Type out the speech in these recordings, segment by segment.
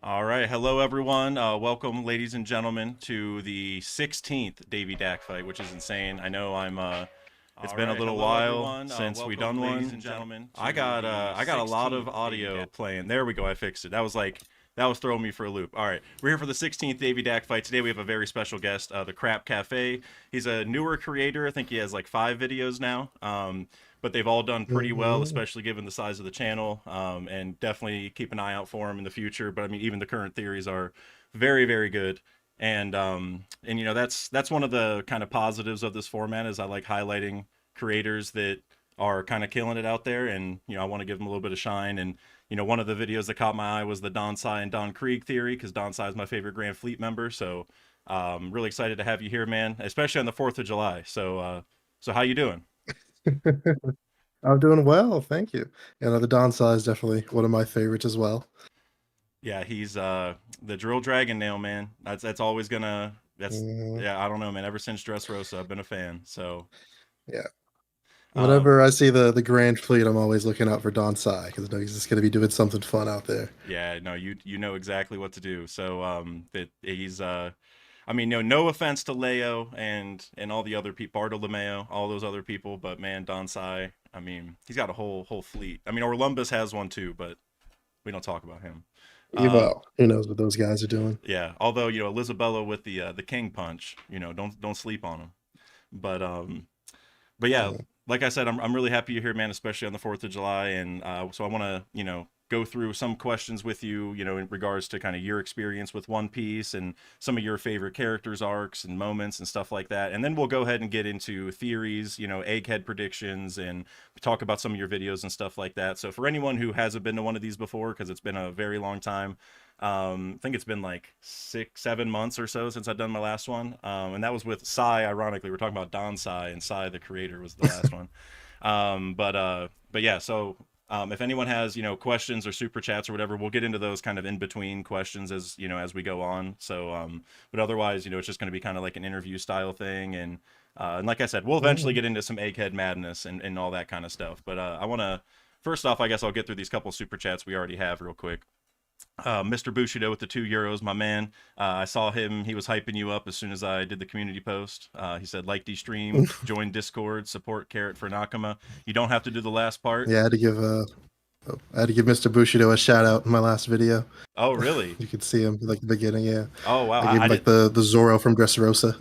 All right, hello everyone. Welcome, ladies and gentlemen, to the 16th Davy Dak fight, which is insane. I know it's All been a right, little hello while everyone. since we Welcome, done ladies one. and gentlemen, I to got the I got a lot of 16th Davy audio Dak. playing. There we go. I fixed it. That was throwing me for a loop. All right, we're here for the 16th Davy Dak fight. Today we have a very special guest, the Crap Cafe. He's a newer creator. I think he has like 5 videos now. But they've all done pretty well, Hmm. especially given the size of the channel. And definitely keep an eye out for him in the future. But I mean, even the current theories are very, very good. And that's one of the kind of positives of this format is I like highlighting creators that are kind of killing it out there, and I want to give them a little bit of shine. And one of the videos that caught my eye was the Don Sai and Don Krieg theory, because Don Sai is my favorite Grand Fleet member. So really excited to have you here, man, especially on the 4th of July. So how you doing? I'm doing well, thank you. The Donsai is definitely one of my favorites as well. Yeah, he's the drill dragon nail, man. That's always gonna that's Mhm. yeah, I don't know, man. Ever since Dressrosa, I've been a fan. So Yeah. um Whenever I see the Grand Fleet, I'm always looking out for Donsai because I know he's just going to be doing something fun out there. yeah, no, you know exactly what to do. So that he's I mean, no offense to Leo and all the other people, Bartolomeo, all those other people, but man, Donsai, I mean, he's got a whole fleet. I mean, Orlumbus has one too, but we don't talk about him. Uh Well, who knows what those guys are doing? yeah, although, Elisabella with the king punch, don't sleep on him. But but yeah, Uh, like I said, I'm really happy you're here, man, especially on the 4th of July. And so I want to, go through some questions with you, in regards to kind of your experience with One Piece and some of your favorite characters, arcs, and moments and stuff like that. And then we'll go ahead and get into theories, egghead predictions, and talk about some of your videos and stuff like that. So for anyone who hasn't been to one of these before, because it's been a very long time, I think it's been like 6 7 months or so since I've done my last one, and that was with Sai. Ironically, we're talking about Don Sai, and Sai the creator was the last one. But yeah, so if anyone has questions or super chats or whatever, we'll get into those kind of in between questions as as we go on. So but otherwise, it's just going to be kind of like an interview style thing. And like I said, we'll eventually mm. get into some egghead madness and all that kind of stuff. But I want to first off, I guess I'll get through these couple super chats we already have real quick. Mr. Bushido with the €2, my man. I saw him. He was hyping you up as soon as I did the community post. He said, like the stream, join Discord, support Carrot for Nakama. You don't have to do the last part. Yeah, I had to give Mr. Bushido a shout out in my last video. Oh, really? You could see him like the beginning. Yeah, Oh, wow. I gave I him like did. the Zoro from Dressrosa.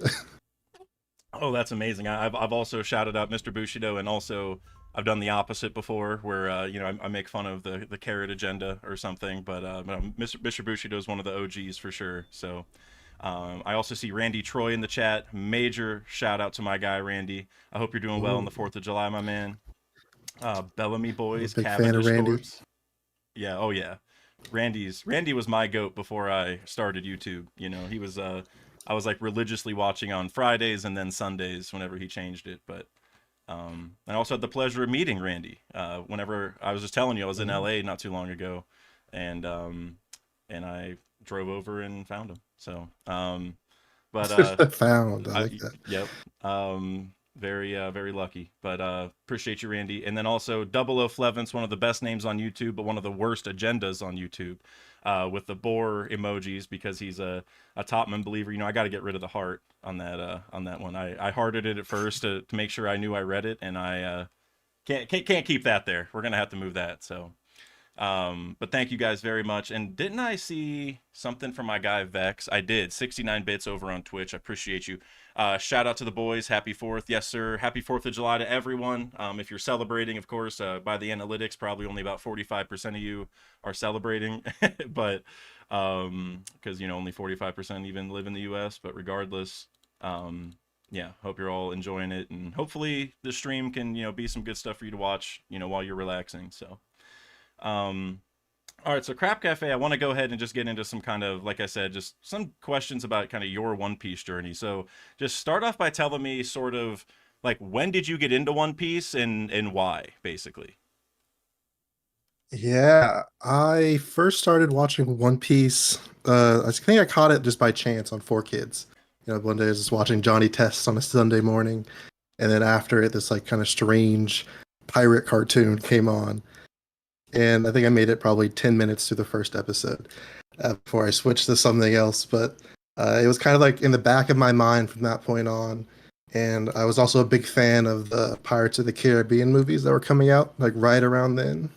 Oh, that's amazing. I've also shouted out Mr. Bushido, and also I've done the opposite before, where I make fun of the carrot agenda or something. But Mr. Bushido is one of the OGs for sure. So I also see Randy Troy in the chat. Major shout out to my guy Randy. I hope you're doing well on the Ooh, 4th of July, my man. Bellamy I'm a Boys, big fan of Cavendish Randy. Corpse. Yeah, oh yeah. Randy was my goat before I started YouTube. He was I was like religiously watching on Fridays and then Sundays whenever he changed it. But I also had the pleasure of meeting Randy. Whenever I was just telling you, I was in Mm. LA not too long ago, and I drove over and found him. So, but Found. I I like that. yep. Very lucky. But appreciate you, Randy. And then also Double O Flevence, one of the best names on YouTube, but one of the worst agendas on YouTube, with the boar emojis because he's a Topman believer. I got to get rid of the heart on that one. I hearted it at first to make sure I knew I read it, and I can't keep that there. We're gonna have to move that. So but thank you guys very much. And didn't I see something from my guy Vex? I did. 69 bits over on Twitch. I appreciate you. Shout out to the boys. Happy 4th. Yes, sir. Happy 4th of July to everyone. If you're celebrating, of course, by the analytics, probably only about 45% of you are celebrating. But because, only 45% even live in the US. But regardless, yeah, hope you're all enjoying it. And hopefully the stream can, be some good stuff for you to watch, while you're relaxing. So. Um, all right, so Crap Cafe, I want to go ahead and just get into some kind of, like I said, just some questions about kind of your One Piece journey. So just start off by telling me sort of like when did you get into One Piece and why, basically. Yeah, I first started watching One Piece. I think I caught it just by chance on 4Kids. One day I was just watching Johnny Test on a Sunday morning, and then after it, this like kind of strange pirate cartoon came on, and I think I made it probably 10 minutes through the first episode. before I switched to something else. But it was kind of like in the back of my mind from that point on. And I was also a big fan of the Pirates of the Caribbean movies that were coming out like right around then.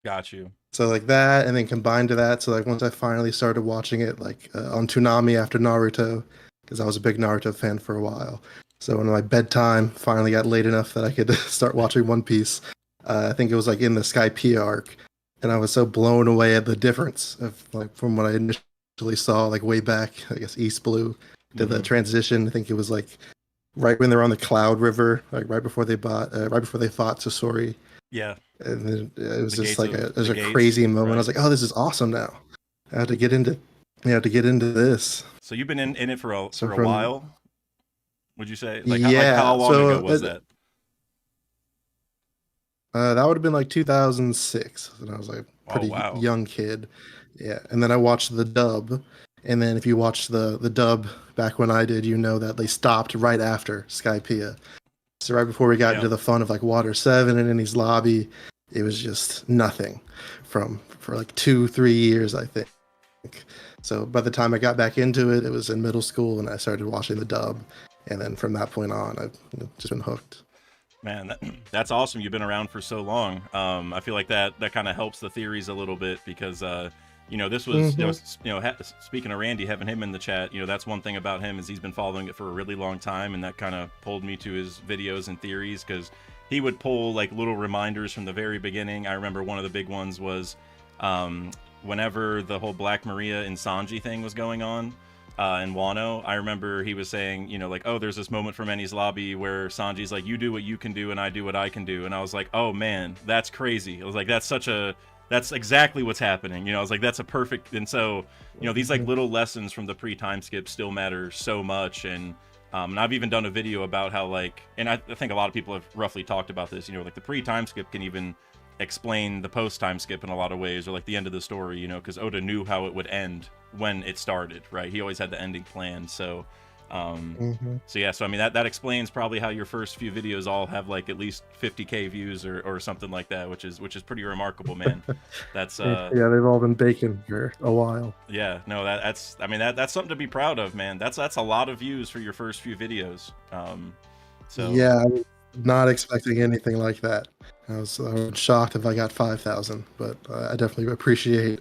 Got you. So like that, and then combined to that, so like once I finally started watching it like on Toonami after Naruto, because I was a big Naruto fan for a while. So when my bedtime finally got late enough that I could start watching One Piece, I think it was like in the Skypiea arc, and I was so blown away at the difference of like from what I initially saw like way back, I guess East Blue, to the transition. I think it was like right when they're on the Cloud River, like right before they fought Sasori, Yeah. and then it was The just gates like of it was the a gates, crazy moment. I right? was like, oh, this is awesome now. I had to get into, to get into this. So you've been in it So for a from while, would you say? Like how yeah, long ago so was that? that would have been like 2006, and I was like Oh pretty wow. young kid. Yeah, and then I watched the dub, and then if you watch the dub back when I did, you know that they stopped right after Skypiea. So right before we got Yeah. into the fun of like Water 7 and Innie's Lobby, it was just nothing for like 2-3 years, I think. So by the time I got back into it, it was in middle school, and I started watching the dub, and then from that point on, I've just been hooked. Man, that's awesome. You've been around for so long. I feel like that kind of helps the theories a little bit because this was Hmm. speaking of Randy, having him in the chat, that's one thing about him is he's been following it for a really long time, and that kind of pulled me to his videos and theories because he would pull like little reminders from the very beginning. I remember one of the big ones was whenever the whole Black Maria and Sanji thing was going on in Wano, I remember he was saying, like, oh, there's this moment from Eni's Lobby where Sanji's like, you do what you can do and I do what I can do. And I was like, oh man, that's crazy. I was like, that's exactly what's happening. I was like, that's a perfect. And so, these like little lessons from the pre-time skip still matter so much. And I've even done a video about how like, and I think a lot of people have roughly talked about this, like the pre-time skip can even explain the post-time skip in a lot of ways, or like the end of the story, because Oda knew how it would end when it started, right? He always had the ending plan. So Hmm. so yeah, so I mean that explains probably how your first few videos all have like at least 50K views or something like that, which is pretty remarkable, man. That's Yeah, they've all been baking for a while. yeah, no, that's I mean that's something to be proud of, man. That's a lot of views for your first few videos. So Yeah, I was not expecting anything like that. I was shocked if I got 5,000, but I definitely appreciate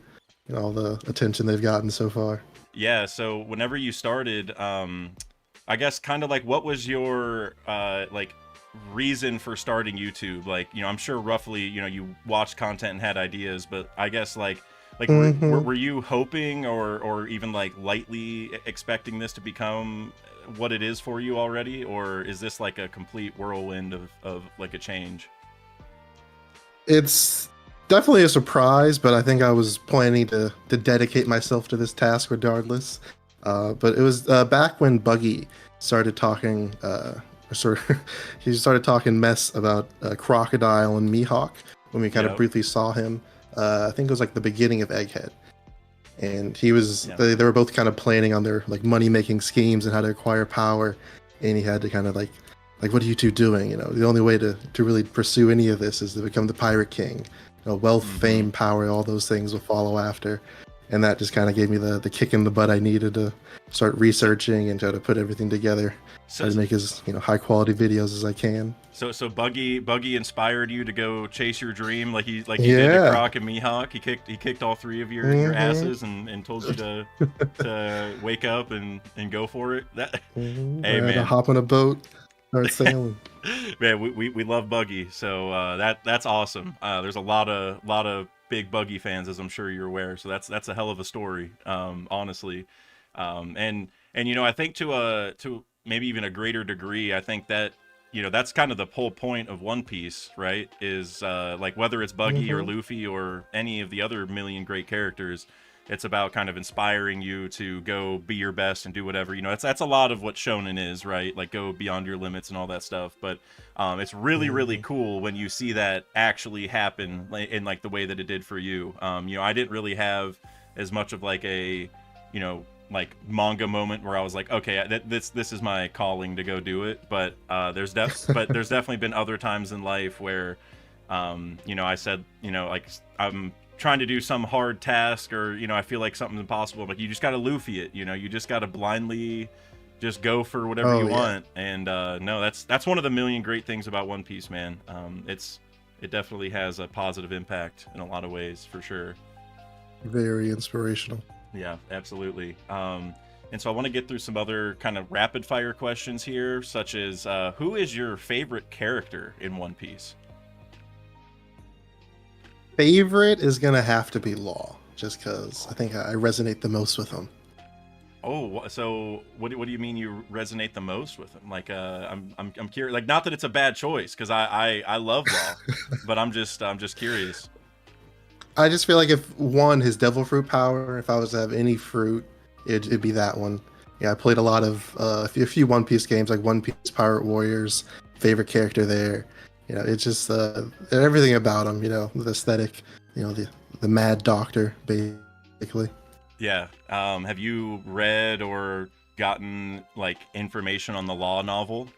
all the attention they've gotten so far. yeah, so whenever you started, I guess kind of like what was your like reason for starting YouTube? Like, I'm sure roughly, you watched content and had ideas, but I guess like Hmm. were you hoping or even like lightly expecting this to become what it is for you already, or is this like a complete whirlwind of like a change? It's definitely a surprise, but I think I was planning to dedicate myself to this task regardless. But it was back when Buggy started talking, he started talking mess about Crocodile and Mihawk when we kind of Yep. briefly saw him. I think it was like the beginning of Egghead, and he was Yeah. they were both kind of planning on their like money making schemes and how to acquire power, and he had to kind of like what are you two doing? The only way to really pursue any of this is to become the pirate king. Wealth, Mm-hmm. fame, power, all those things will follow after. And that just kind of gave me the kick in the butt I needed to start So researching and try to put everything together, try so to make as high quality videos as I can. so Buggy inspired you to go chase your dream like he did to Yeah. Croc and Mihawk. He kicked all three of your Hmm. asses and told you to wake up and go for it. That I hey had to man. hop on a boat, start sailing. Man, we love Buggy, so that's awesome. There's a lot of big Buggy fans, as I'm sure you're aware. So that's a hell of a story, honestly. And I think to maybe even a greater degree, I think that that's kind of the whole point of One Piece, right? Is like whether it's Buggy or Hmm. Luffy or any of the other million great characters, it's about kind of inspiring you to go be your best and do whatever. That's a lot of what shonen is, right? Like go beyond your limits and all that stuff. But it's really really Hmm. cool when you see that actually happen in like the way that it did for you. I didn't really have as much of like a like manga moment where I was like, okay, this is my calling to go do it. But there's definitely been other times in life where I said, like trying to do some hard task, or I feel like something's impossible, but you just gotta Luffy it. You just gotta blindly just go for whatever Oh you yeah, want. And no, that's one of the million great things about One Piece, man. It definitely has a positive impact in a lot of ways, for sure. very inspirational. Yeah, absolutely. And so I want to get through some other kind of rapid fire questions here, such as who is your favorite character in One Piece? Favorite is gonna have to be Law, just because I think I resonate the most with him. Oh, so what do you mean you resonate the most with him? Like, I'm curious. Like, not that it's a bad choice, because I love Law, but I'm just curious. I just feel like if one, his devil fruit power, if I was to have any fruit, it'd be that one. Yeah, I played a lot of a few One Piece games, like One Piece Pirate Warriors. Favorite character there. It's just everything about him. The aesthetic. The Mad Doctor, basically. Yeah. Have you read or gotten like information on the Law novel?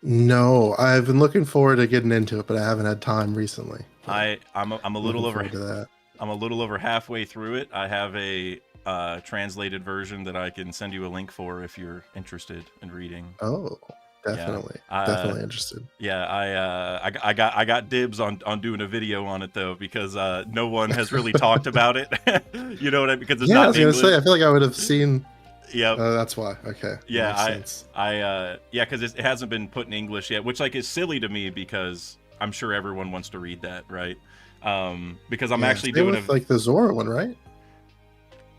No, I've been looking forward to getting into it, but I haven't had time recently. I'm a little Looking over forward to that. I'm a little over halfway through it. I have a translated version that I can send you a link for if you're interested in reading. Oh, definitely, Yeah. definitely interested. Yeah, I got dibs on doing a video on it though, because no one has really talked about it. You know what I mean? Because it's Yeah, I not was gonna English. say, I feel like I would have seen. Yep. That's why. Okay. Yeah, Makes sense. yeah, because it hasn't been put in English yet, which like is silly to me, because I'm sure everyone wants to read that, right? Because I'm Yeah, actually same doing with, like the Zora one, right?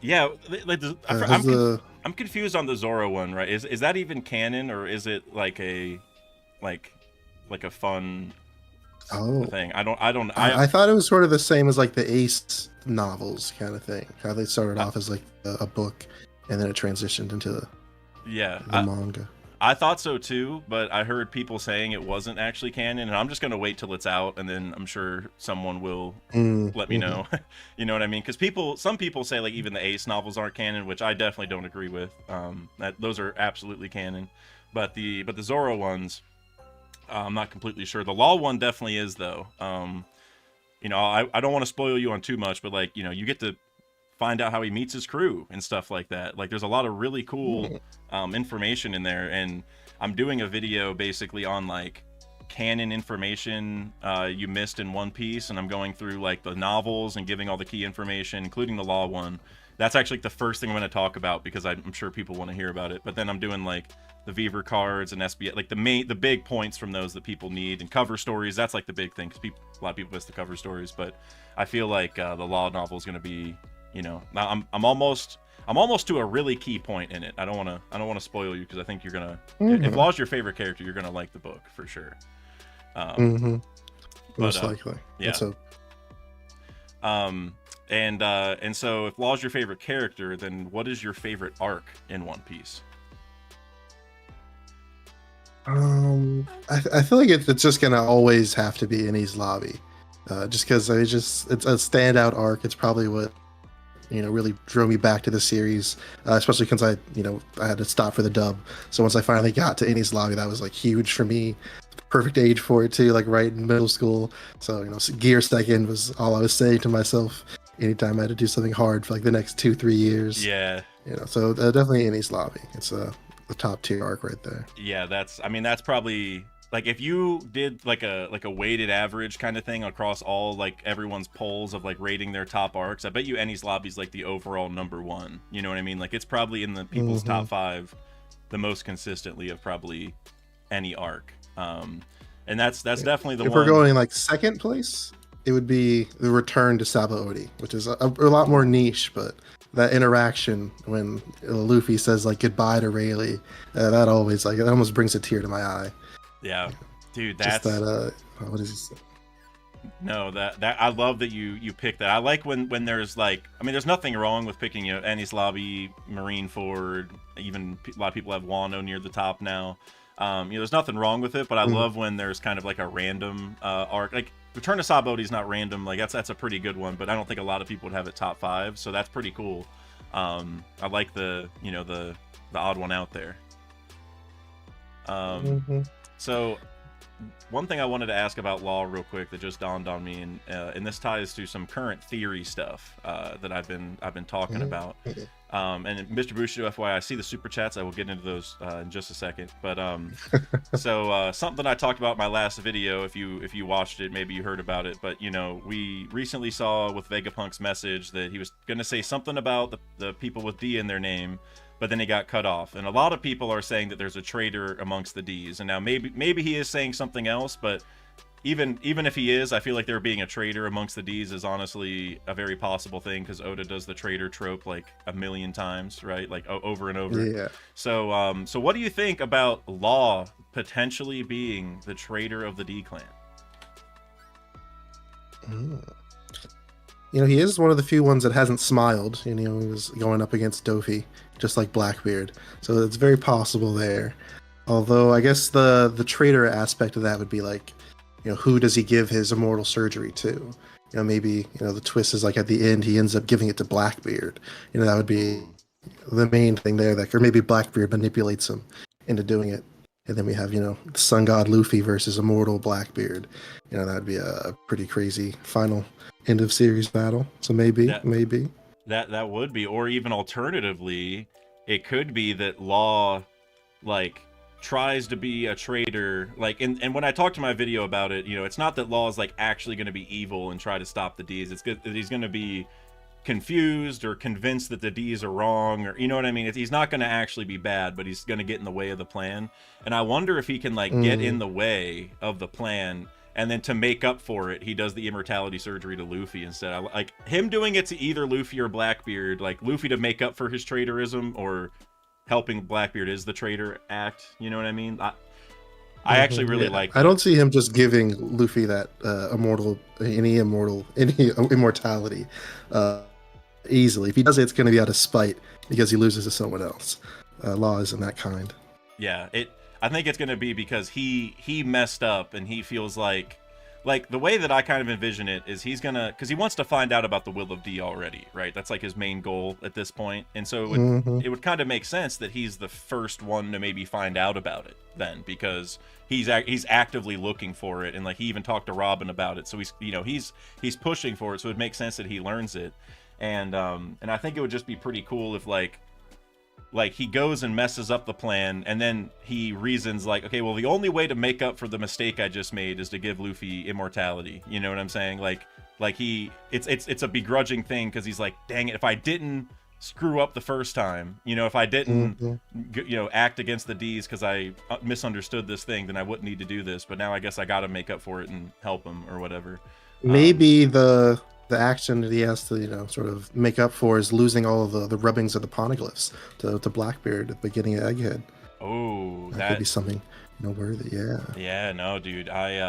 yeah, Has the I'm confused on the Zoro one, right? Is that even canon, or is it like like a fun oh, thing? I thought it was sort of the same as like the Ace novels kind of thing. How they started off as like a book, and then it transitioned into yeah, the manga. I thought so too, but I heard people saying it wasn't actually canon, and I'm just gonna wait till it's out, and then I'm sure someone will let me know. You know what I mean? Because some people say like even the Ace novels aren't canon, which I definitely don't agree with. That those are absolutely canon, but the Zoro ones, I'm not completely sure. The Law one definitely is though. I don't want to spoil you on too much, but like you get to find out how he meets his crew and stuff like that. Like there's a lot of really cool information in there, and I'm doing a video basically on like canon information you missed in One Piece, and I'm going through like the novels and giving all the key information, including the Law one. That's actually the first thing I'm going to talk about, because I'm sure people want to hear about it. But then I'm doing like the Beaver cards and SBS, like the big points from those that people need, and cover stories. That's like the big thing, because a lot of people miss the cover stories. But I feel like the Law novel is going to be, I'm almost to a really key point in it. I don't want to spoil you, because I think you're gonna. If Law's your favorite character, you're gonna like the book for sure. Most likely. Yeah. Let's hope. And so if Law's your favorite character, then what is your favorite arc in One Piece? I feel like it's just gonna always have to be Enies Lobby, just because it's a standout arc. It's probably what really drove me back to the series, especially because I had to stop for the dub. So once I finally got to Enies Lobby, that was like huge for me. Perfect age for it too, like right in middle school. So Gear Second was all I was saying to myself anytime I had to do something hard for like the next 2-3 years. Yeah. So definitely Enies Lobby. It's the top tier arc right there. Yeah, that's probably like if you did like a weighted average kind of thing across all like everyone's polls of like rating their top arcs, I bet you Enies Lobby's like the overall number one. You know what I mean? Like it's probably in the people's top 5 the most consistently of probably any arc. And that's definitely the if one. We're going like second place, it would be the return to Sabaody, which is a lot more niche, but that interaction when Luffy says like goodbye to Rayleigh, that always it almost brings a tear to my eye. Yeah, dude, that's just that. What is he saying? No, that I love that you picked that. I like when there's like, I mean, there's nothing wrong with picking Enies Lobby, Marineford. Even a lot of people have Wano near the top now. There's nothing wrong with it, but I love when there's kind of like a random arc. Like Return to Sabaody is not random. Like that's a pretty good one, but I don't think a lot of people would have it top 5. So that's pretty cool. I like the odd one out there. So one thing I wanted to ask about Law real quick that just dawned on me, and this ties to some current theory stuff that I've been talking about. And Mr. Bushido, FYI, I see the super chats. I will get into those in just a second. But so something I talked about in my last video. If you watched it, maybe you heard about it. But you know, we recently saw with Vegapunk's message that he was gonna say something about the people with D in their name, but then he got cut off. And a lot of people are saying that there's a traitor amongst the Ds. And now maybe he is saying something else, but even if he is, I feel like there being a traitor amongst the Ds is honestly a very possible thing, because Oda does the traitor trope like a million times, right? Like over and over. Yeah. So so what do you think about Law potentially being the traitor of the D clan? You know, he is one of the few ones that hasn't smiled. You know, he was going up against Dofi, just like Blackbeard. So it's very possible there. Although I guess the traitor aspect of that would be like, you know, who does he give his immortal surgery to? You know, maybe, you know, the twist is like at the end he ends up giving it to Blackbeard. You know, that would be the main thing there. That, or maybe Blackbeard manipulates him into doing it. And then we have, you know, the Sun God Luffy versus immortal Blackbeard. You know, that'd be a pretty crazy final end of series battle. So maybe that would be, or even alternatively, it could be that Law like tries to be a traitor, like, and when I talked to my video about it, you know, it's not that Law is like actually going to be evil and try to stop the Ds. It's good that he's going to be confused or convinced that the Ds are wrong, or you know what I mean. He's not going to actually be bad, but he's going to get in the way of the plan. And I wonder if he can like get in the way of the plan, and then to make up for it, he does the immortality surgery to Luffy instead. I like him doing it to either Luffy or Blackbeard, like Luffy to make up for his traitorism, or helping Blackbeard is the traitor act. You know what I mean? I actually really like that. I don't see him just giving Luffy that any immortality easily. If he does it, it's going to be out of spite because he loses to someone else. Law isn't that kind. Yeah, I think it's going to be because he messed up, and he feels like the way that I kind of envision it is he's gonna, because he wants to find out about the will of D already, right? That's like his main goal at this point. And so it would kind of make sense that he's the first one to maybe find out about it then, because he's actively looking for it, and like he even talked to Robin about it. So he's pushing for it. So it makes sense that he learns it. And I think it would just be pretty cool if like he goes and messes up the plan, and then he reasons like, okay, well, the only way to make up for the mistake I just made is to give Luffy immortality. You know what I'm saying? Like it's a begrudging thing, because he's like, dang it, if I didn't screw up the first time, you know, if I didn't you know, act against the Ds because I misunderstood this thing, then I wouldn't need to do this. But now I guess I got to make up for it and help him or whatever. Maybe the action that he has to, you know, sort of make up for is losing all of the rubbings of the poneglyphs to Blackbeard at the beginning of Egghead. Oh, that could be something, you know, worthy. Yeah, no, dude. And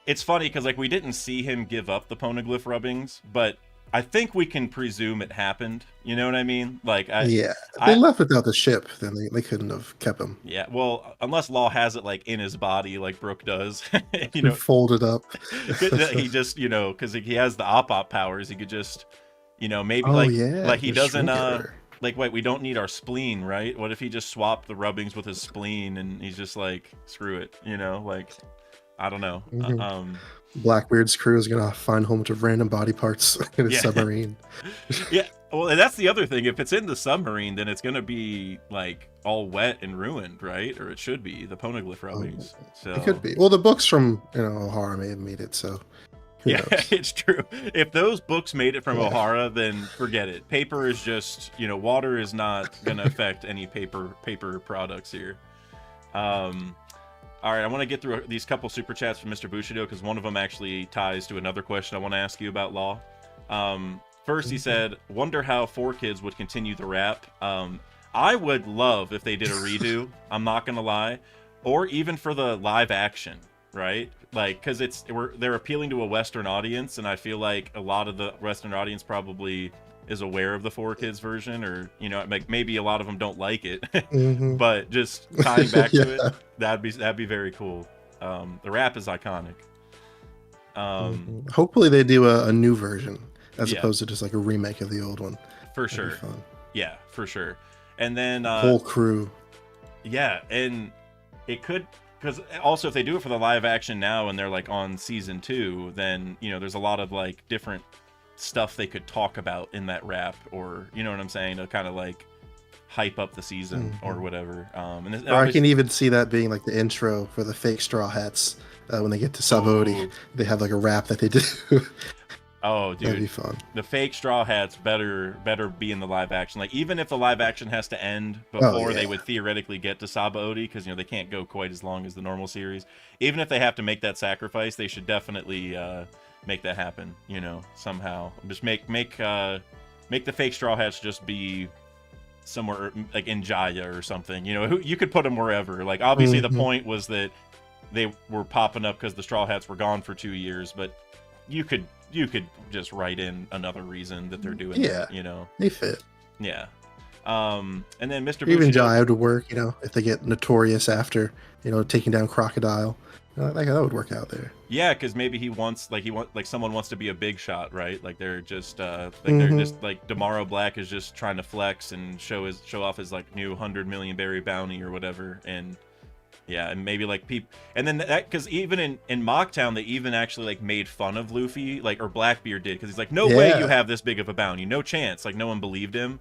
it's funny because like we didn't see him give up the poneglyph rubbings, but I think we can presume it happened. You know what I mean? Like, they left without the ship, then they couldn't have kept him. Yeah, well, unless Law has it like in his body, like Brook does, you know, folded up. He just, you know, because he has the op powers, he could just, you know, maybe like he doesn't. Like, wait, we don't need our spleen, right? What if he just swapped the rubbings with his spleen, and he's just like, screw it, you know, like, I don't know. Blackbeard's crew is gonna find a whole bunch of random body parts in a submarine. Yeah, well, and that's the other thing. If it's in the submarine, then it's gonna be like all wet and ruined, right? Or it should be the poneglyph rubbings. So it could be. Well, the books from, you know, Ohara may have made it, so who knows? It's true. If those books made it from Ohara, then forget it. Paper is just, you know, water is not gonna affect any paper products here. All right, I want to get through these couple super chats from Mr. Bushido, because one of them actually ties to another question I want to ask you about Law. First, he said, wonder how 4Kids would continue the rap. I would love if they did a redo, I'm not going to lie, or even for the live action, right? Like, because they're appealing to a Western audience, and I feel like a lot of the Western audience probably is aware of the 4Kids version, or, you know, like maybe a lot of them don't like it, but just tying back to it, that'd be very cool. The rap is iconic. Hopefully they do a new version as opposed to just like a remake of the old one. For sure. Yeah, for sure. And then whole crew. Yeah, and it could, because also if they do it for the live action now and they're like on season 2, then there's a lot of like different stuff they could talk about in that rap, or you know what I'm saying, to kind of like hype up the season or whatever. And or I can even see that being like the intro for the fake Straw Hats when they get to Sabaody. They have like a rap that they do. Oh, dude, that'd be fun. The fake Straw Hats better be in the live action. Like, even if the live action has to end before they would theoretically get to Sabaody, because they can't go quite as long as the normal series. Even if they have to make that sacrifice, they should definitely make that happen. Somehow, just make the fake Straw Hats just be somewhere like in Jaya or something. You could put them wherever. Like, obviously the point was that they were popping up because the Straw Hats were gone for 2 years, but you could just write in another reason that they're doing that, they fit. Yeah. And then Mr. Even Bushido, Jai would work, if they get notorious after, taking down Crocodile. Like that would work out there. Yeah, because maybe someone wants to be a big shot, right? Like they're just they're just like Tomorrow Black is just trying to flex and show off his like new 100 million berry bounty or whatever, and yeah, and maybe like people, and then that, because even in Mocktown they even actually like made fun of Luffy, like, or Blackbeard did, because he's like, no way you have this big of a bounty, no chance, like no one believed him.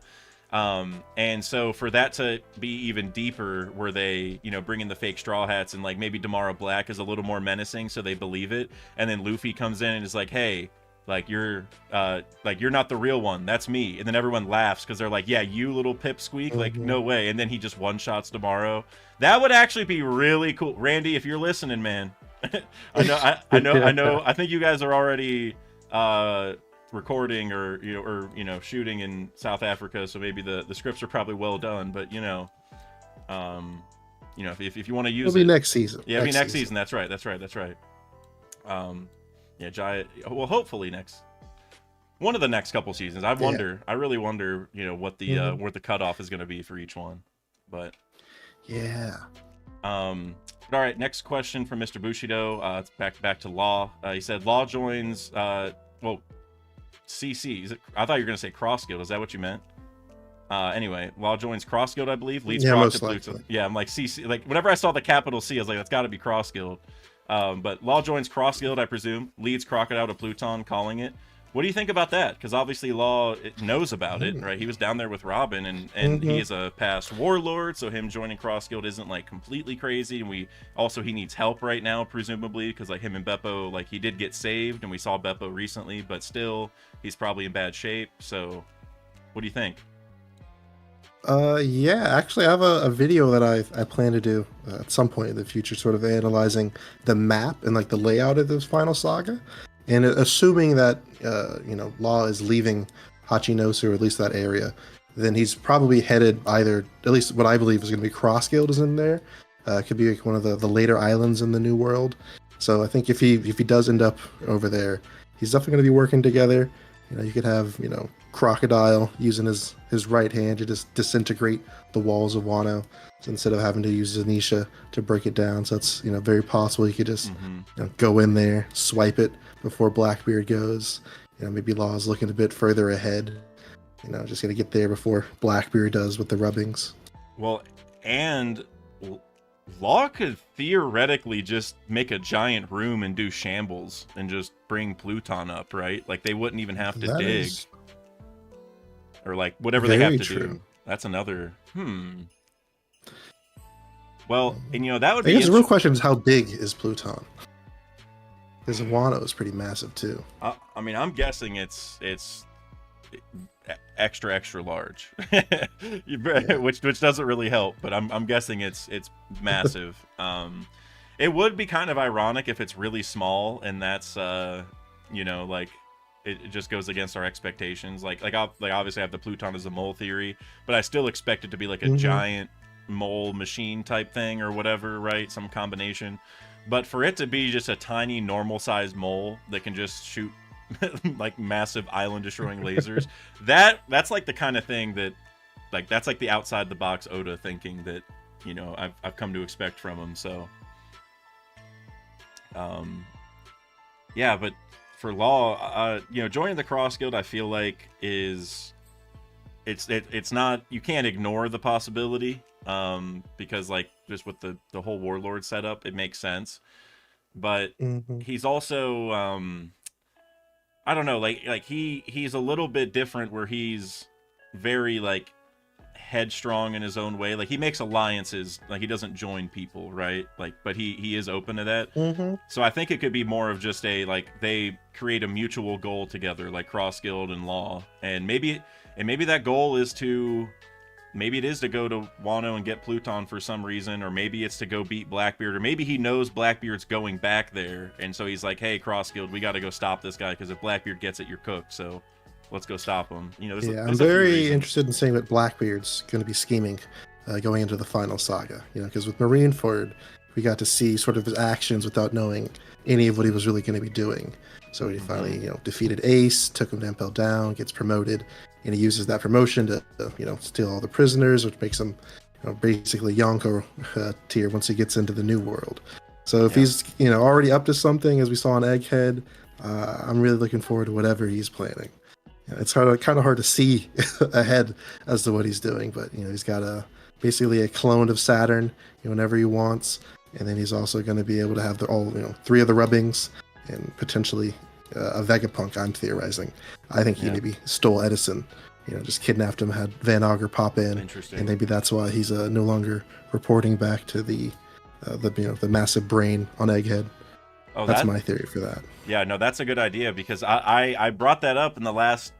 And so for that to be even deeper, where they bring in the fake Straw Hats, and like maybe Tomorrow Black is a little more menacing, so they believe it, and then Luffy comes in and is like, hey, like you're not the real one, that's me, and then everyone laughs because they're like, yeah, you little pipsqueak, like no way, and then he just one shots Tomorrow. That would actually be really cool. Randy, if you're listening, man, I know I think you guys are already recording or shooting in South Africa, so maybe the scripts are probably well done, but if you want to use it'll be next season. Yeah, it'll be next season. That's right. Yeah, Jai, well, hopefully one of the next couple seasons. I really wonder, what the cutoff is going to be for each one. But yeah. All right, next question from Mr. Bushido. It's back to Law. He said Law joins CC. I thought you were going to say Cross Guild. Is that what you meant? Anyway, Law joins Cross Guild, I believe. Leads Croc to Pluton. Yeah, I'm like CC. Like whenever I saw the capital C, I was like, that's got to be Cross Guild. But Law joins Cross Guild, I presume. Leads Crocodile to Pluton, calling it. What do you think about that? Because obviously Law knows about it, right? He was down there with Robin, and he is a past warlord, so him joining Cross Guild isn't like completely crazy. And he needs help right now, presumably, because like him and Beppo, like he did get saved, and we saw Beppo recently, but still he's probably in bad shape. So what do you think? Yeah, actually I have a video that I plan to do at some point in the future, sort of analyzing the map and like the layout of this final saga, and assuming that Law is leaving Hachinosu, or at least that area, then he's probably headed either, at least what I believe is going to be Cross Guild is in there. It could be like one of the later islands in the New World. So I think if he does end up over there, he's definitely going to be working together. You could have Crocodile using his right hand to just disintegrate the walls of Wano, so instead of having to use Zanisha to break it down. So it's very possible he could just go in there, swipe it before Blackbeard goes. Maybe Law's looking a bit further ahead. Just gonna get there before Blackbeard does with the rubbings. Well, and Law could theoretically just make a giant room and do shambles and just bring Pluton up, right? Like they wouldn't even have to dig. Or like whatever they have to do. That's another. Well, and that would be. I guess the real question is, how big is Pluton? Because Wano is pretty massive too. I mean, I'm guessing it's extra large, which doesn't really help. But I'm guessing it's massive. It would be kind of ironic if it's really small, and that's like. It just goes against our expectations. Like obviously I have the Pluton as a mole theory, but I still expect it to be like a giant mole machine type thing or whatever, right? Some combination. But for it to be just a tiny normal sized mole that can just shoot like massive island destroying lasers, that's like the kind of thing that like that's like the outside the box Oda thinking that I've come to expect from him. So yeah, but for Law, joining the Cross Guild, I feel like it's not, you can't ignore the possibility, because like just with the whole warlord setup, it makes sense. But Hmm. he's also I don't know, like he's a little bit different where he's very like headstrong in his own way. Like he makes alliances, like he doesn't join people, right? Like but he is open to that. Hmm. So I think it could be more of just a like they create a mutual goal together, like cross guild and law. And maybe that goal is to maybe it is to go to Wano and get Pluton for some reason, or maybe it's to go beat Blackbeard, or maybe he knows Blackbeard's going back there, and so he's like, "Hey, Cross Guild, we got to go stop this guy because if Blackbeard gets it, you're cooked. So let's go stop him." You know, Yeah, I'm there's a few very reasons. interested in seeing what Blackbeard's going to be scheming going into the final saga. You know, because with Marineford, we got to see sort of his actions without knowing any of what he was really going to be doing. So he finally, defeated Ace, took him to Impel Down, gets promoted, and he uses that promotion to, steal all the prisoners, which makes him, basically Yonko tier once he gets into the new world. So if Yeah. he's, already up to something, as we saw in Egghead, I'm really looking forward to whatever he's planning. It's kind of hard to see ahead as to what he's doing, but he's got basically a clone of Saturn, whenever he wants, and then he's also going to be able to have all three of the rubbings and potentially a Vegapunk. I'm theorizing. I think he Yeah. maybe stole Edison, just kidnapped him, had Van Auger pop in, Interesting. and maybe that's why he's no longer reporting back to the massive brain on Egghead. Oh, That's that my theory for that. yeah, no, that's a good idea because I brought that up in the last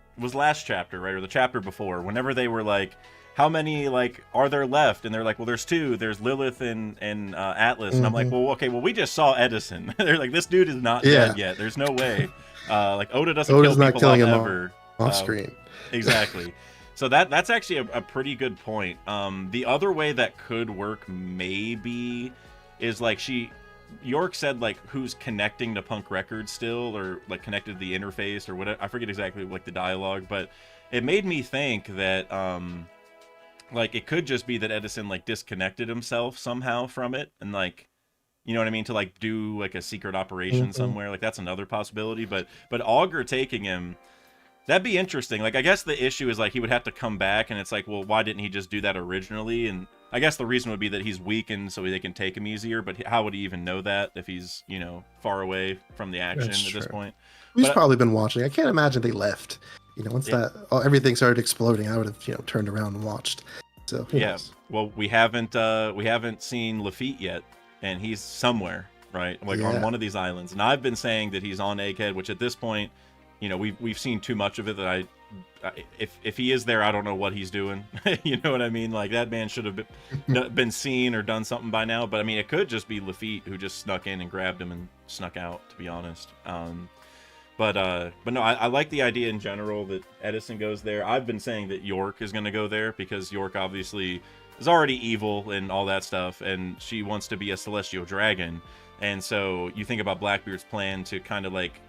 chapter, right, or the chapter before. Whenever they were like, how many like are there left? And they're like, well, there's two. There's Lilith and Atlas. And I'm like, Hmm. well, okay, well, we just saw Edison. They're like, this dude is not Yeah, dead yet. There's no way. Like Oda doesn't kill Oda's not people off killing him ever. off Uh, screen. exactly. So that's actually a pretty good point. The other way that could work maybe is like York said like who's connecting to Punk Records still, or like connected to the interface or whatever. I forget exactly like the dialogue, but it made me think that like it could just be that Edison like disconnected himself somehow from it, and like you know what I mean, to like do like a secret operation Hmm. somewhere. Like that's another possibility. But Augur taking him, that'd be interesting. Like I guess the issue is like he would have to come back, and it's like, well, why didn't he just do that originally? And I guess the reason would be that he's weakened, so they can take him easier. But how would he even know that if he's far away from the action That's at this true. point? He's But probably been watching. I can't imagine they left. Once yeah, everything started exploding, I would have turned around and watched. So who yeah. knows? Well, we haven't seen Lafitte yet, and he's somewhere, right? Like on Yeah, one of these islands. And I've been saying that he's on Egghead, which at this point, we've seen too much of it that if he is there, I don't know what he's doing. You know what I mean? Like that man should have been seen or done something by now. But I mean, it could just be Lafitte who just snuck in and grabbed him and snuck out. To be honest. But no, I like the idea in general that Edison goes there. I've been saying that York is going to go there because York obviously is already evil and all that stuff, and she wants to be a celestial dragon. And so you think about Blackbeard's plan to kind of like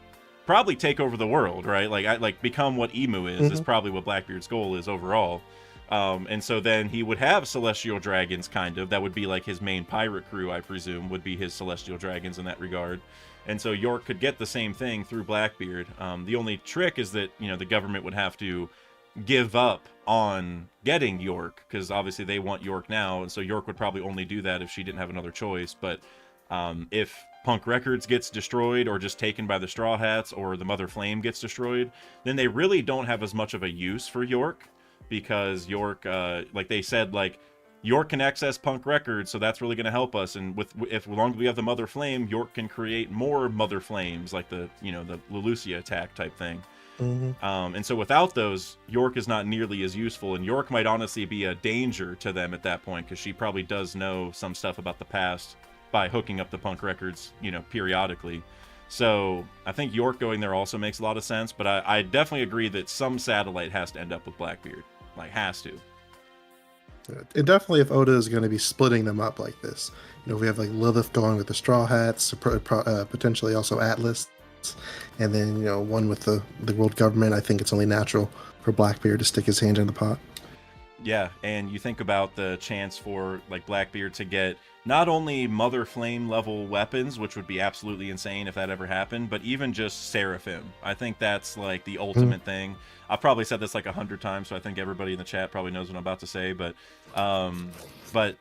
probably take over the world, right? Like become what Emu is hmm probably what Blackbeard's goal is overall. And so then he would have celestial dragons, kind of. That would be like his main pirate crew, I presume, would be his celestial dragons in that regard. And so York could get the same thing through Blackbeard. The only trick is that the government would have to give up on getting York because obviously they want York now, and so York would probably only do that if she didn't have another choice. But if Punk Records gets destroyed or just taken by the Straw Hats, or the Mother Flame gets destroyed, then they really don't have as much of a use for York because York, like they said, like York can access Punk Records, so that's really going to help us. And as long as we have the Mother Flame, York can create more Mother Flames, like the Lelucia attack type thing. hmm And so without those, York is not nearly as useful, and York might honestly be a danger to them at that point because she probably does know some stuff about the past by hooking up the Punk Records, periodically. So I think York going there also makes a lot of sense, but I definitely agree that some satellite has to end up with Blackbeard, like has to. And definitely, if Oda is going to be splitting them up like this, we have like Lilith going with the Straw Hats, potentially also Atlas, and then one with the world government. I think it's only natural for Blackbeard to stick his hand in the pot. Yeah, and you think about the chance for like Blackbeard to get not only Mother Flame level weapons, which would be absolutely insane if that ever happened, but even just Seraphim. I think that's like the ultimate thing. I've probably said this like 100 times, so I think everybody in the chat probably knows what I'm about to say. But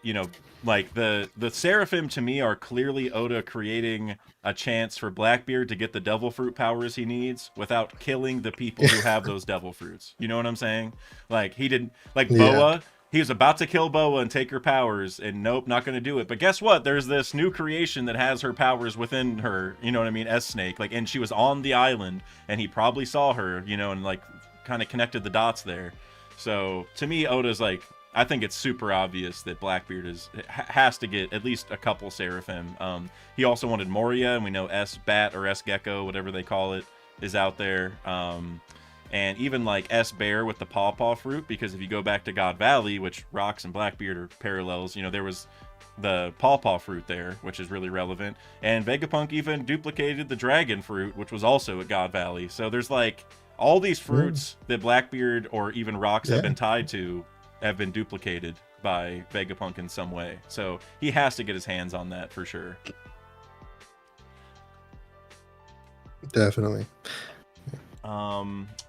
you know, like the Seraphim to me are clearly Oda creating a chance for Blackbeard to get the devil fruit powers he needs without killing the people who have those devil fruits. You know what I'm saying? Like he didn't like Boa. He was about to kill Boa and take her powers, and nope, not going to do it. But guess what? There's this new creation that has her powers within her. You know what I mean? S-Snake. Like, and she was on the island, and he probably saw her. You know, and like kind of connected the dots there. So to me, Oda's like, I think it's super obvious that Blackbeard has to get at least a couple Seraphim. He also wanted Moria, and we know S-Bat or S-Gecko, whatever they call it, is out there. And even like S-Bear with the Pawpaw fruit, because if you go back to God Valley, which Rocks and Blackbeard are parallels, you know, there was the Pawpaw fruit there, which is really relevant. And Vegapunk even duplicated the Dragon fruit, which was also at God Valley. So there's like all these fruits that Blackbeard or even Rocks have been tied to have been duplicated by Vegapunk in some way. So he has to get his hands on that for sure. Definitely.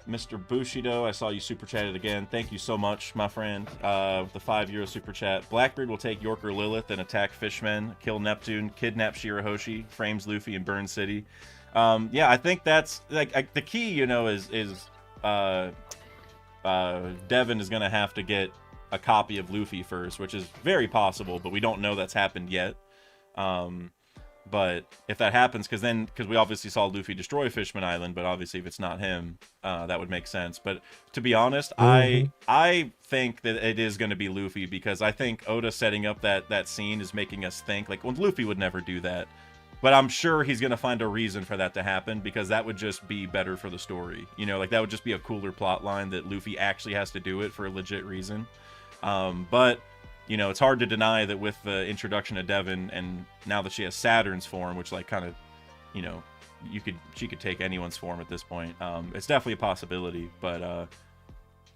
Mr. Bushido, I saw you super chatted again. Thank you so much, my friend. With the €5 super chat. Blackbeard will take York or Lilith and attack Fishman, kill Neptune, kidnap Shirahoshi, frames Luffy, and burn City. Yeah, I think that's like the key. You know, is Devin is gonna have to get a copy of Luffy first, which is very possible, but we don't know that's happened yet. But if that happens, because we obviously saw Luffy destroy Fishman Island, but obviously if it's not him, that would make sense. But to be honest, I think that it is going to be Luffy, because I think Oda setting up that scene is making us think, like, well, Luffy would never do that. But I'm sure he's going to find a reason for that to happen, because that would just be better for the story. You know, like, that would just be a cooler plot line that Luffy actually has to do it for a legit reason. But you know, it's hard to deny that with the introduction of Devin, and now that she has Saturn's form, which like kind of, you know, she could take anyone's form at this point. It's definitely a possibility, but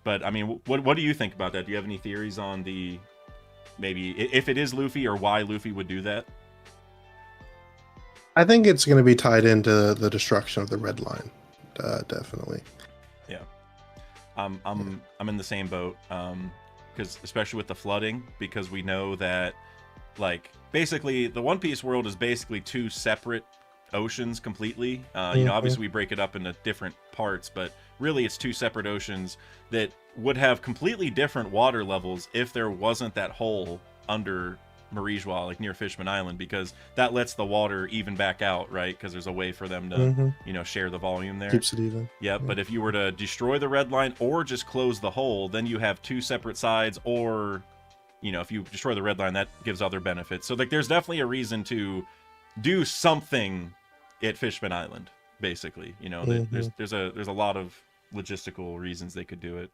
I mean, what do you think about that? Do you have any theories on maybe if it is Luffy, or why Luffy would do that? I think it's going to be tied into the destruction of the Red Line, definitely. Yeah, I'm in the same boat. Because especially with the flooding, because we know that, like, basically the One Piece world is basically two separate oceans completely. You know, obviously we break it up into different parts, but really it's two separate oceans that would have completely different water levels if there wasn't that hole under Marie-Joie, like near Fishman Island, because that lets the water even back out, right? Because there's a way for them to, you know, share the volume there. Keeps it even. Yep, yeah. But if you were to destroy the Red Line or just close the hole, then you have two separate sides, or, you know, if you destroy the Red Line, that gives other benefits. So, like, there's definitely a reason to do something at Fishman Island, basically. You know, there's a lot of logistical reasons they could do it.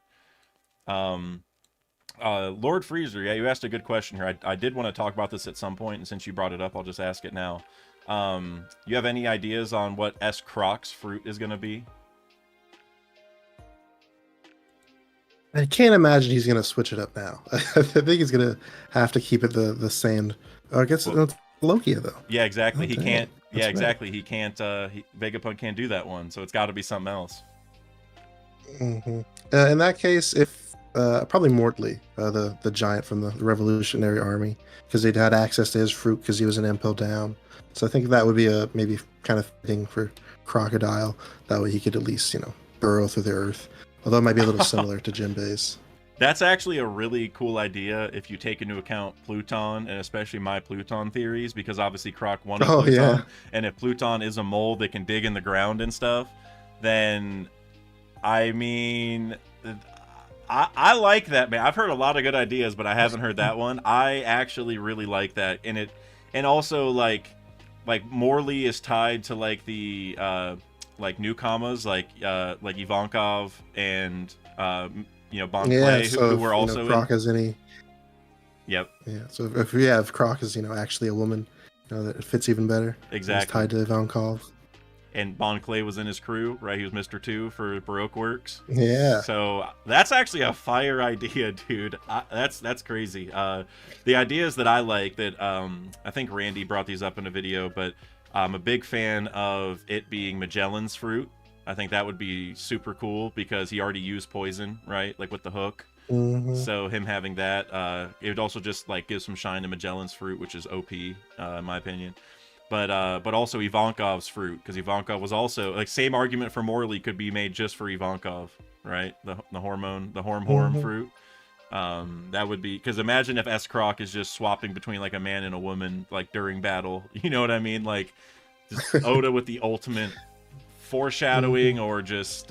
Lord Freezer, yeah, you asked a good question here. I did want to talk about this at some point, and since you brought it up, I'll just ask it now. You have any ideas on what S. Croc's fruit is going to be? I can't imagine he's going to switch it up now. I think he's going to have to keep it the same. I guess it's Lokia, though. Yeah, exactly. Oh, he dang. can't. That's yeah, right. exactly. He can't. Vegapunk can't do that one, so it's got to be something else. In that case, if probably Mortley, the giant from the Revolutionary Army, because they'd had access to his fruit because he was an Impel Down. So I think that would be a maybe kind of thing for Crocodile. That way he could at least, you know, burrow through the earth. Although it might be a little similar to Jinbei's. That's actually a really cool idea if you take into account Pluton, and especially my Pluton theories, because obviously Croc wanted Pluton. Yeah. And if Pluton is a mole that can dig in the ground and stuff, then, I mean, I like that, man. I've heard a lot of good ideas, but I haven't heard that one. I actually really like that. And also, like Morley is tied to, like, the, like, newcomers, like Ivankov and, you know, Bon Clay, who were also, you know, Croc is any. Yep. Yeah. So if Croc is, you know, actually a woman, you know, that it fits even better. Exactly. It's tied to Ivankov. and Bon Clay was in his crew, right? He was Mr. 2 for Baroque Works. Yeah. So that's actually a fire idea, dude. That's crazy. The ideas that I like that I think Randy brought these up in a video, but I'm a big fan of it being Magellan's fruit. I think that would be super cool because he already used poison, right? Like with the hook. Mm-hmm. So him having that, it would also just like give some shine to Magellan's fruit, which is OP, in my opinion. But also Ivankov's fruit, because Ivankov was also like same argument for Morley could be made just for Ivankov, right? The horm fruit. That would be, because imagine if S Croc is just swapping between like a man and a woman like during battle. You know what I mean? Like just Oda with the ultimate foreshadowing or just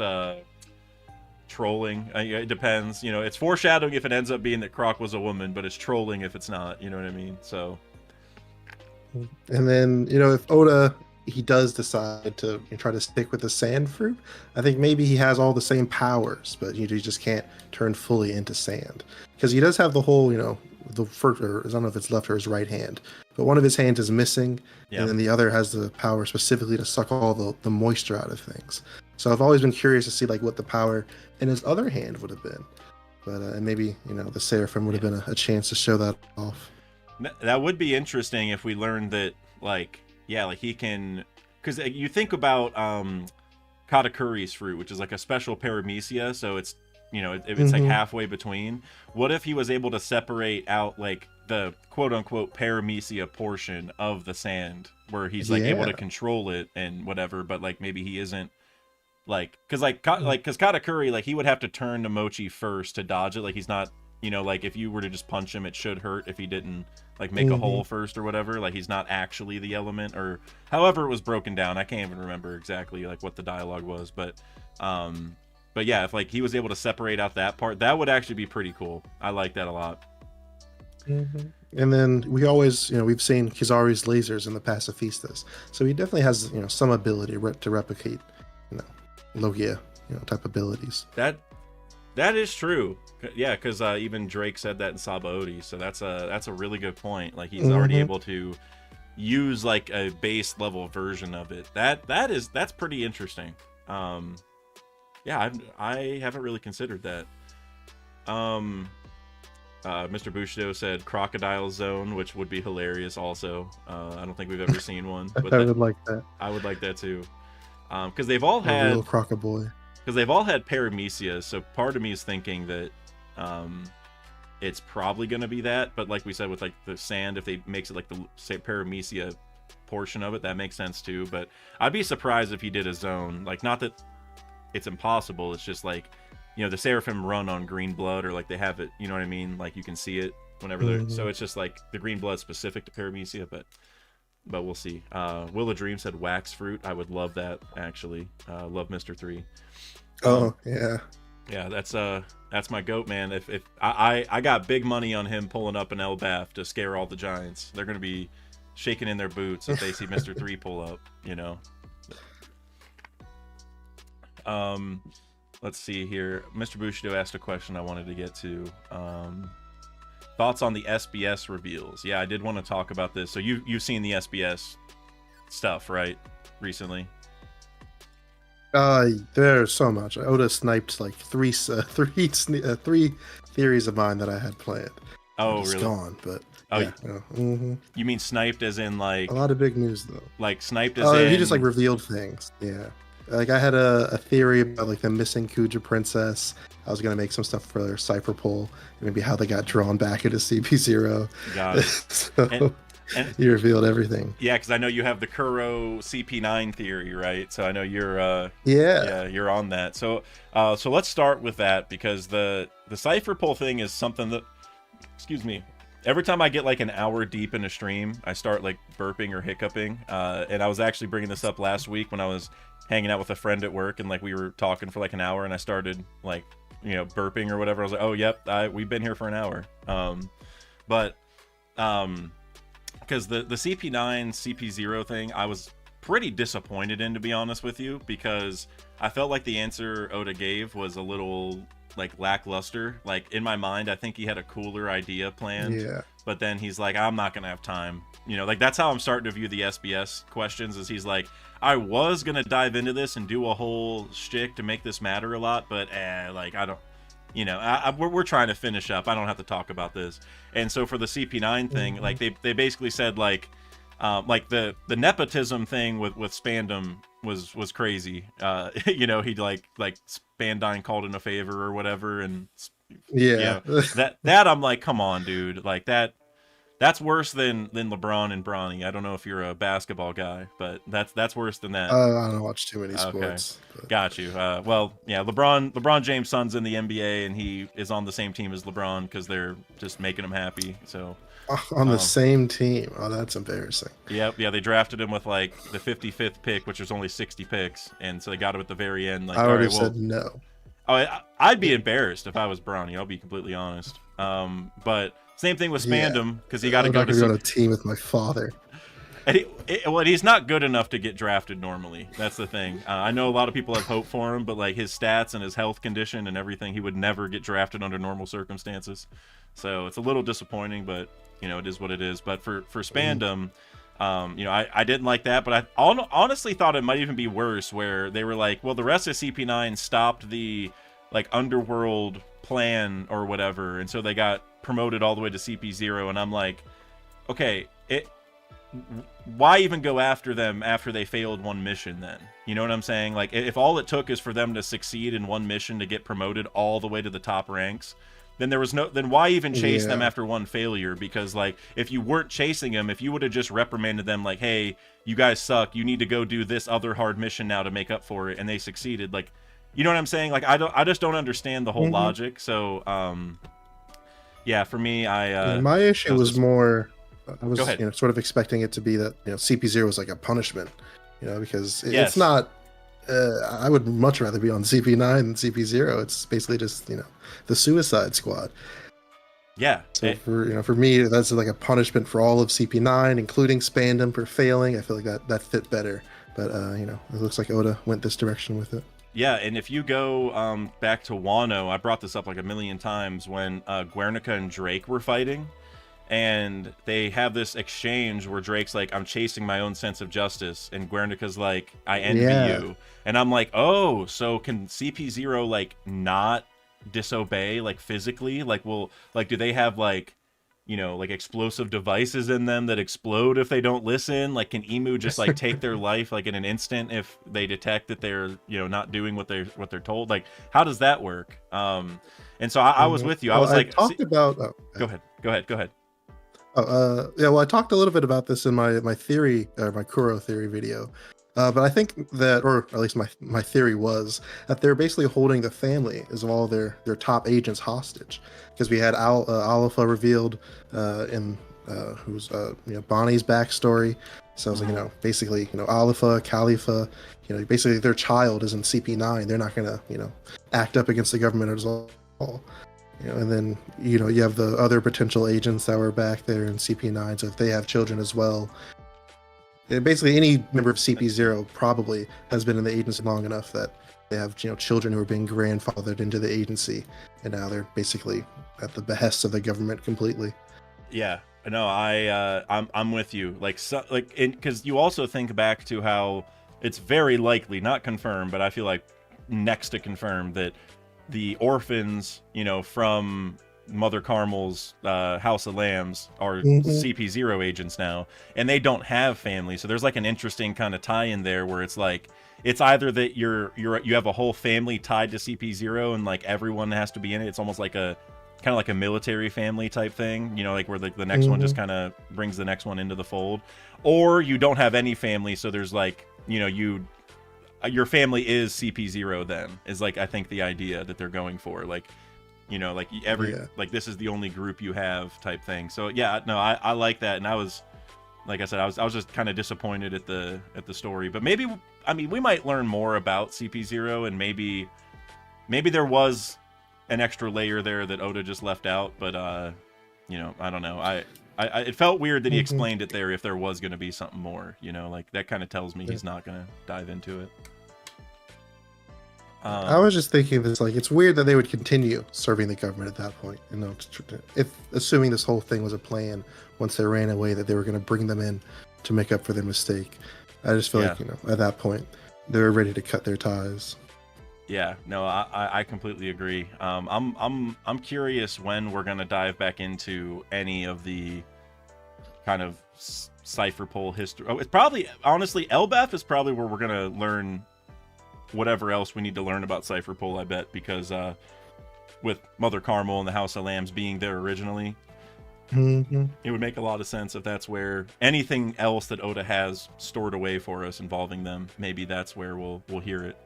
trolling. It depends. You know, it's foreshadowing if it ends up being that Croc was a woman, but it's trolling if it's not. You know what I mean? So. And then, you know, if Oda, he does decide to try to stick with the sand fruit, I think maybe he has all the same powers, but he just can't turn fully into sand. Because he does have the whole, you know, the first, or I don't know if it's left or his right hand, but one of his hands is missing, and then the other has the power specifically to suck all the moisture out of things. So I've always been curious to see like what the power in his other hand would have been. But and maybe, you know, the Seraphim would have been a chance to show that off. That would be interesting if we learned that, like, yeah, like he can, because you think about Katakuri's fruit, which is like a special paramecia, so it's, you know, it's like halfway between. What if he was able to separate out like the quote unquote paramecia portion of the sand, where he's like able to control it and whatever, but like maybe he isn't, like, because Katakuri, like he would have to turn to Mochi first to dodge it, like he's not, you know, like if you were to just punch him, it should hurt if he didn't like make a hole first or whatever. Like he's not actually the element, or however it was broken down. I can't even remember exactly like what the dialogue was, but yeah, if like he was able to separate out that part, that would actually be pretty cool. I like that a lot. And then we always, you know, we've seen Kizaru's lasers in the pacifistas, so he definitely has, you know, some ability to replicate, you know, Logia, you know, type abilities. That is true. Yeah, because even Drake said that in Sabaody, so that's a really good point. Like he's already able to use like a base level version of it. That's pretty interesting. Yeah, I haven't really considered that. Mr. Bushido said Crocodile Zone, which would be hilarious. Also, I don't think we've ever seen one, but I would like that. I would like that too, because they've all had real Crocoboy. Because they've all had paramecias, so part of me is thinking that it's probably going to be that, but like we said with like the sand, if they makes it like the say paramecia portion of it, that makes sense too. But I'd be surprised if he did a zone, like, not that it's impossible, it's just like, you know, the Seraphim run on green blood, or like they have it, you know what I mean, like you can see it whenever they're so it's just like the green blood specific to paramecia, but we'll see. Will of Dream said wax fruit. I would love that, actually. Love Mr. 3. Yeah, that's my goat, man. If I got big money on him pulling up an Elbaf to scare all the giants. They're gonna be shaking in their boots if they see Mr. 3 pull up, you know. Let's see here. Mr. Bushido asked a question I wanted to get to. Thoughts on the SBS reveals? Yeah, I did want to talk about this. So you've seen the SBS stuff, right? Recently. There's so much. Oda sniped like three theories of mine that I had planned. Oh, it's really? Gone, but yeah. You mean sniped as in like a lot of big news though? Like sniped as in he just like revealed things. Yeah, like I had a theory about like the missing Kuja princess. I was gonna make some stuff for their Cypher Pole, maybe how they got drawn back into CP0. Got it. So, and he revealed everything. Yeah, because I know you have the Kuro CP9 theory, right? So I know you're you're on that. So so let's start with that, because the Cypher Pole thing is something that, excuse me, every time I get like an hour deep in a stream, I start like burping or hiccuping. And I was actually bringing this up last week when I was hanging out with a friend at work, and like we were talking for like an hour, and I started like, you know, burping or whatever. I was like, oh yep, we've been here for an hour. Because the CP9 CP0 thing, I was pretty disappointed in, to be honest with you, because I felt like the answer Oda gave was a little like lackluster. Like in my mind, I think he had a cooler idea planned. Yeah. But then he's like, I'm not gonna have time. You know, like that's how I'm starting to view the SBS questions. Is he's like, I was gonna dive into this and do a whole shtick to make this matter a lot, but like I don't. You know, we're trying to finish up. I don't have to talk about this. And so for the CP9 thing, like they basically said like the nepotism thing with Spandam was crazy. You know, he'd like Spandine called in a favor or whatever, and Yeah. that I'm like, come on, dude, like that's worse than LeBron and Bronny. I don't know if you're a basketball guy, but that's worse than that. I don't watch too many Okay, sports. But... got you. Well, yeah, LeBron James' son's in the NBA, and he is on the same team as LeBron because they're just making him happy. So on the same team. Oh, that's embarrassing. Yep, yeah, they drafted him with like the 55th pick, which was only 60 picks, and so they got him at the very end. Like, I already all right, said no. Oh, I'd be embarrassed if I was Bronny. I'll be completely honest. But same thing with Spandam because he got to go to a team with my father. And he's not good enough to get drafted normally. That's the thing. I know a lot of people have hope for him, but like his stats and his health condition and everything, he would never get drafted under normal circumstances. So it's a little disappointing, but you know, it is what it is. But for Spandam, you know, I didn't like that, but I honestly thought it might even be worse, where they were like, well, the rest of CP9 stopped the like underworld plan or whatever, and so they got promoted all the way to CP0, and I'm like, okay, why even go after them after they failed one mission then? You know what I'm saying? Like, if all it took is for them to succeed in one mission to get promoted all the way to the top ranks, then then why even chase them after one failure? Because like, if you weren't chasing them, if you would have just reprimanded them like, hey, you guys suck, you need to go do this other hard mission now to make up for it, and they succeeded, like, you know what I'm saying? Like, I just don't understand the whole logic. So yeah, for me, my issue was more, I was you know, sort of expecting it to be that, you know, CP0 was like a punishment, you know, because it's not. I would much rather be on CP9 than CP0. It's basically just, you know, the Suicide Squad. Yeah. So for me, that's like a punishment for all of CP9, including Spandam for failing. I feel like that fit better. But you know, it looks like Oda went this direction with it. Yeah, and if you go back to Wano, I brought this up like a million times when Guernica and Drake were fighting, and they have this exchange where Drake's like, I'm chasing my own sense of justice, and Guernica's like, I envy you. And I'm like, oh, so can CP0 like not disobey like physically? Like, well, like, do they have like, you know, like explosive devices in them that explode if they don't listen? Like, can Emu just like take their life like in an instant if they detect that they're, you know, not doing what they're told? Like, how does that work? And so I was with you. I was like, talked about. Go ahead. Yeah, well, I talked a little bit about this in my theory, or my Kuro theory video. But I think that, or at least my theory was that they're basically holding the family as all their top agents hostage, because we had Alifa revealed in who's you know, Bonnie's backstory. So I was like, you know, basically, you know, Alifa, Khalifa, you know, basically their child is in CP9. They're not gonna, you know, act up against the government at all. You know, and then, you know, you have the other potential agents that were back there in CP9. So if they have children as well. Basically, any member of CP0 probably has been in the agency long enough that they have, you know, children who are being grandfathered into the agency, and now they're basically at the behest of the government completely. Yeah, no, I'm with you. Like, so, like, because you also think back to how it's very likely, not confirmed, but I feel like next to confirmed, that the orphans, you know, from Mother Carmel's House of Lambs are CP0 agents now, and they don't have family. So there's like an interesting kind of tie-in there where it's like, it's either that you have a whole family tied to CP0 and like everyone has to be in it. It's almost like a kind of like a military family type thing, you know, like where the next one just kind of brings the next one into the fold. Or you don't have any family, so there's like, you know, your family is CP0 then, is like, I think the idea that they're going for, like, you know, like like this is the only group you have type thing. So yeah, no, I like that. And I was, like I said, I was just kind of disappointed at the story, but maybe, I mean, we might learn more about CP0, and maybe there was an extra layer there that Oda just left out, but you know, I don't know. I it felt weird that he explained it there if there was going to be something more, you know, like that kind of tells me he's not going to dive into it. I was just thinking this, like, it's weird that they would continue serving the government at that point. You know, if assuming this whole thing was a plan, once they ran away, that they were going to bring them in to make up for their mistake. I just feel like, you know, at that point, they were ready to cut their ties. Yeah, no, I completely agree. I'm curious when we're gonna dive back into any of the kind of cipher pole history. Oh, it's probably, honestly, Elbaf is probably where we're gonna learn whatever else we need to learn about cipher pole. I bet, because with Mother Carmel and the House of Lambs being there originally, it would make a lot of sense if that's where anything else that Oda has stored away for us involving them. Maybe that's where we'll hear it.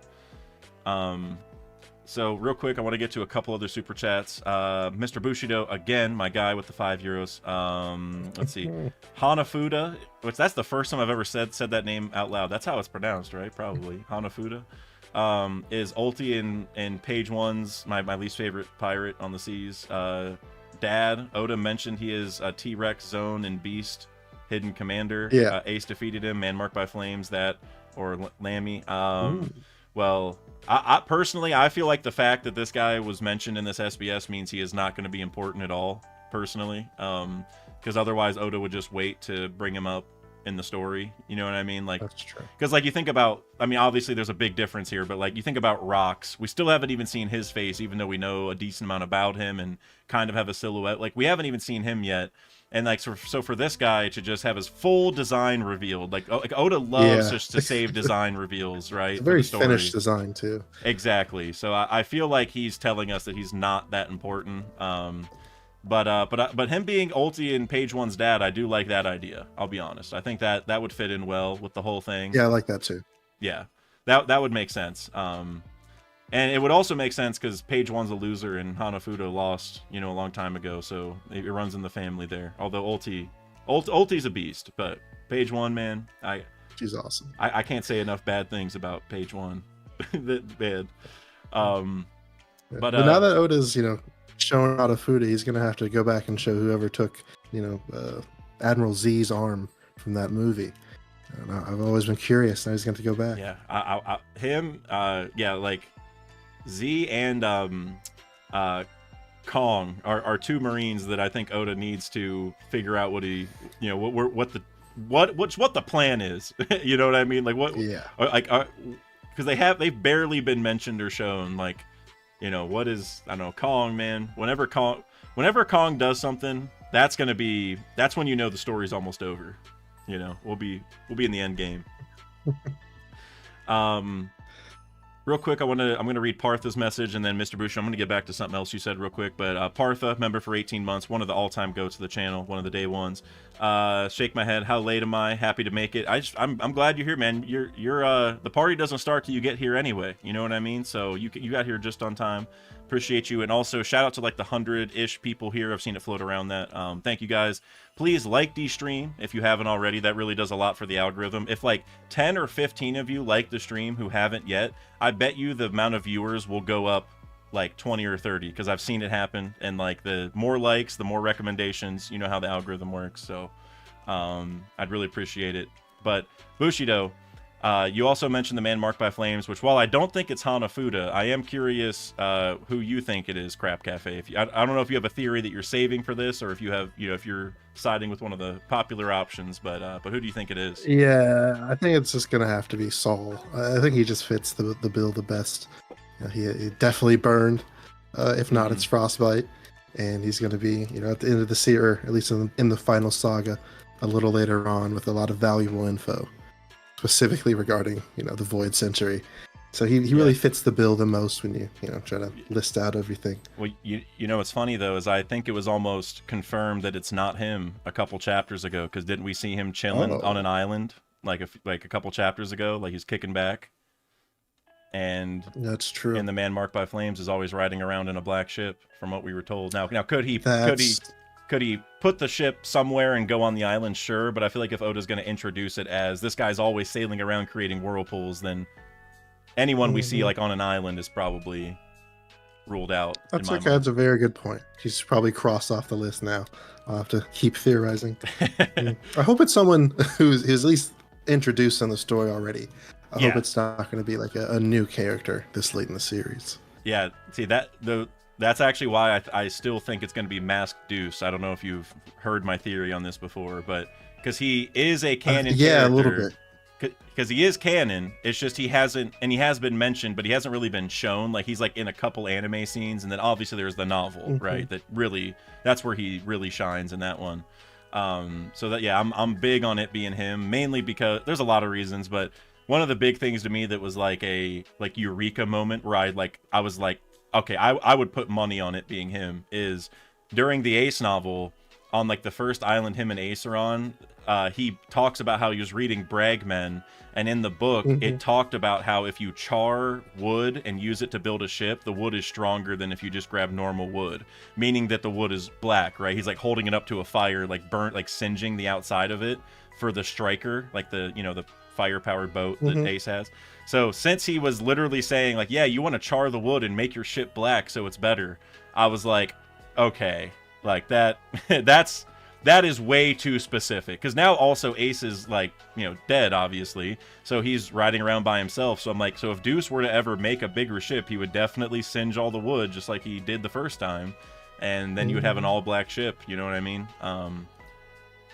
So real quick, I want to get to a couple other super chats. Mr. Bushido, again, my guy with the €5. Let's see. Hanafuda, which that's the first time I've ever said that name out loud. That's how it's pronounced, right? Probably. Hanafuda. Is Ulti in page one's my least favorite pirate on the seas. Dad, Oda mentioned he is a T-Rex Zone and Beast hidden commander. Yeah. Ace defeated him, man marked by flames, that, or Lammy. Well, I personally, I feel like the fact that this guy was mentioned in this SBS means he is not going to be important at all, personally. Because otherwise Oda would just wait to bring him up in the story. You know what I mean? Like, That's true. because, like, you think about, I mean, obviously there's a big difference here, but, like, you think about Rocks. We still haven't even seen his face, even though we know a decent amount about him and kind of have a silhouette. Like, we haven't even seen him yet. And, like, so for this guy to just have his full design revealed, like Oda loves just to save design reveals, right? It's a very finished design, too. Exactly. So I feel like he's telling us that he's not that important. But him being Ulti in page one's dad, I do like that idea. I'll be honest. I think that would fit in well with the whole thing. Yeah, I like that, too. Yeah, that would make sense. And it would also make sense because page one's a loser and Hanafuda lost, you know, a long time ago. So it runs in the family there. Although Ulti's a beast, but page one, man, she's awesome. I can't say enough bad things about page one. Bad. But now that Oda's, you know, showing Hanafuda, he's gonna have to go back and show whoever took, you know, Admiral Z's arm from that movie. And I've always been curious. Now he's going to go back. Yeah, him, yeah, like Z and Kong are two Marines that I think Oda needs to figure out what he, you know, what the plan is. You know what I mean? Like what? Yeah. Like, because they've barely been mentioned or shown. Like, you know, what is, I don't know, Kong, man. Whenever Kong does something, that's when you know the story's almost over. You know, we'll be in the end game. Real quick, I'm gonna read Partha's message, and then Mr. Bush, I'm gonna get back to something else you said real quick. But Partha, member for 18 months, one of the all-time goats of the channel, one of the day ones. Shake my head. How late am I? Happy to make it. I'm glad you're here, man. You're the party doesn't start till you get here anyway. You know what I mean? So you got here just on time. Appreciate you, and also shout out to like the 100-ish people here. I've seen it float around that. Thank you guys. Please like the stream if you haven't already. That really does a lot for the algorithm. If like 10 or 15 of you like the stream who haven't yet, I bet you the amount of viewers will go up like 20 or 30, because I've seen it happen. And like the more likes, the more recommendations. You know how the algorithm works. So I'd really appreciate it. But Bushido, you also mentioned the man marked by flames, which while I don't think it's Hanafuda, I am curious who you think it is, Crap Cafe. I don't know if you have a theory that you're saving for this, or if you have, if you're siding with one of the popular options, but who do you think it is? Yeah, I think it's just gonna have to be Saul. I think he just fits the bill the best. He definitely burned. If not, it's Frostbite, and he's gonna be, at the end of the series, or at least in the final saga, a little later on, with a lot of valuable info, specifically regarding the Void Century. So he really fits the bill the most when you try to list out everything. Well, what's funny though is I think it was almost confirmed that it's not him a couple chapters ago, because didn't we see him chilling on an island like a couple chapters ago, like he's kicking back? And that's true. And the man marked by flames is always riding around in a black ship, from what we were told. Now could he put the ship somewhere and go on the island? Sure, but I feel like if Oda's going to introduce it as this guy's always sailing around creating whirlpools, then anyone we see like on an island is probably ruled out. That's a very good point. He's probably crossed off the list now. I'll have to keep theorizing. I hope it's someone who's at least introduced in the story already. I hope Yeah. it's not going to be like a new character this late in the series. Yeah, see that's actually why I still think it's going to be Masked Deuce. I don't know if you've heard my theory on this before, but because he is a canon Yeah, a little character, bit. because he is canon. It's just he hasn't, and he has been mentioned, but he hasn't really been shown. Like he's like in a couple anime scenes, and then obviously there's the novel, right? That's where he really shines in that one. So that, yeah, I'm big on it being him, mainly because there's a lot of reasons, but one of the big things to me that was like a eureka moment where I was like, okay, I would put money on it being him, is during the Ace novel, on like the first island him and Ace are on, he talks about how he was reading Bragmen, and in the book it talked about how if you char wood and use it to build a ship, the wood is stronger than if you just grab normal wood, meaning that the wood is black, right? He's like holding it up to a fire, like burnt, like singeing the outside of it for the striker, like the, you know, the fire-powered boat that Ace has. So since he was literally saying like, yeah, you want to char the wood and make your ship black so it's better, I was like, okay, like that that is way too specific, because now also Ace is like, you know, dead obviously, so he's riding around by himself. So I'm like, so if Deuce were to ever make a bigger ship, he would definitely singe all the wood just like he did the first time, and then you would have an all black ship, you know what I mean?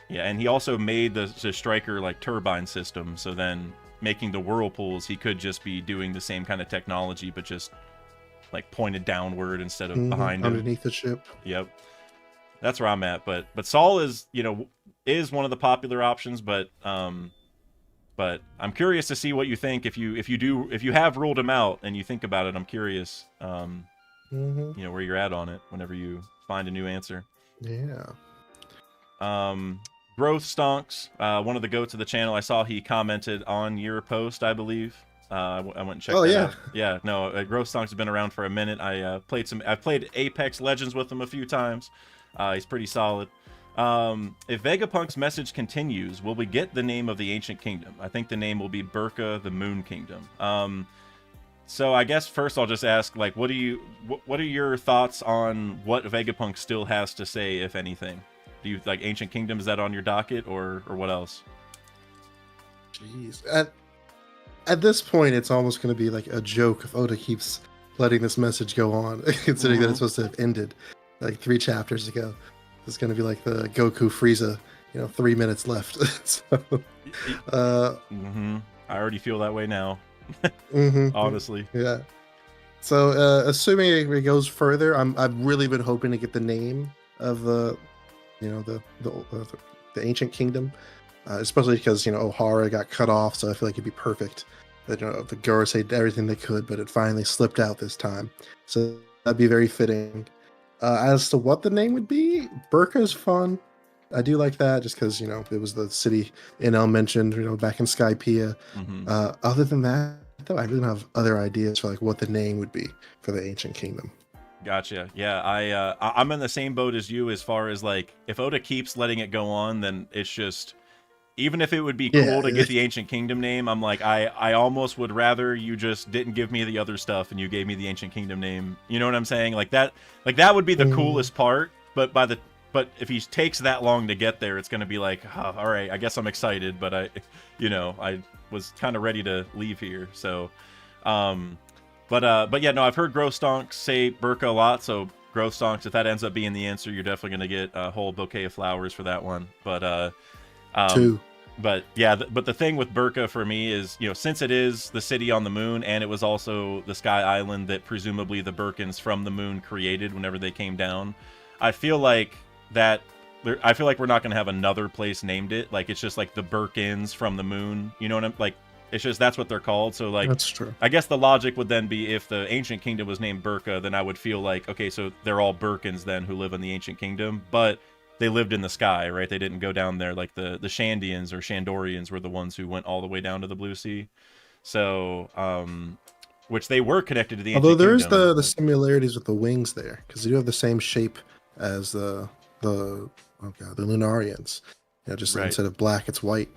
Yeah, and he also made the striker like turbine system, so then making the whirlpools, he could just be doing the same kind of technology but just like pointed downward instead of behind him, underneath the ship. Yep. That's where I'm at, but Saul is, you know, is one of the popular options, but I'm curious to see what you think if you have ruled him out and you think about it. I'm curious, you know, where you're at on it whenever you find a new answer. Yeah. Growth Stonks, one of the goats of the channel, I saw he commented on your post, I believe. I went and checked that out. Yeah, no, Growth Stonks has been around for a minute. I've played Apex Legends with him a few times. He's pretty solid. If Vegapunk's message continues, will we get the name of the ancient kingdom? I think the name will be Burka, the Moon Kingdom. So I guess first I'll just ask, like, what are your thoughts on what Vegapunk still has to say, if anything? Do you like Ancient Kingdom? Is that on your docket, or what else? Jeez, at this point, it's almost going to be like a joke if Oda keeps letting this message go on, considering that it's supposed to have ended like 3 chapters ago. It's going to be like the Goku Frieza, 3 minutes left. So, I already feel that way now. Honestly. Yeah. So, assuming it goes further, I've really been hoping to get the name of the ancient kingdom, especially because Ohara got cut off, so I feel like it'd be perfect. That the Gorosei did everything they could, but it finally slipped out this time, so that'd be very fitting. As to what the name would be, Burka's fun. I do like that, just because it was the city NL mentioned, back in Skypiea. Other than that, though, I really don't have other ideas for like what the name would be for the ancient kingdom. Gotcha. Yeah, I'm in the same boat as you as far as like, if Oda keeps letting it go on, then it's just, even if it would be cool to get the Ancient Kingdom name, I'm like, I almost would rather you just didn't give me the other stuff and you gave me the Ancient Kingdom name. You know what I'm saying? Like that would be the coolest part. But if he takes that long to get there, it's gonna be like, oh, all right, I guess I'm excited, but I was kind of ready to leave here. So, but yeah, no, I've heard Growth Stonks say Burka a lot. So Growth Stonks, if that ends up being the answer, you're definitely gonna get a whole bouquet of flowers for that one. But 2. But yeah, but the thing with Burka for me is, since it is the city on the moon, and it was also the Sky Island that presumably the Birkins from the moon created whenever they came down, I feel like we're not gonna have another place named it. Like, it's just like the Birkins from the moon. You know what I'm like? It's just, that's what they're called. So like, that's true. I guess the logic would then be, if the Ancient Kingdom was named Burka, then I would feel like, okay, so they're all Birkins then who live in the Ancient Kingdom, but they lived in the sky, right? They didn't go down there. Like the Shandians or Shandorians were the ones who went all the way down to the Blue Sea. So, which they were connected to the Ancient Kingdom. Although there is the similarities with the wings there, because they do have the same shape as the Lunarians. Just right. Instead of black, it's white.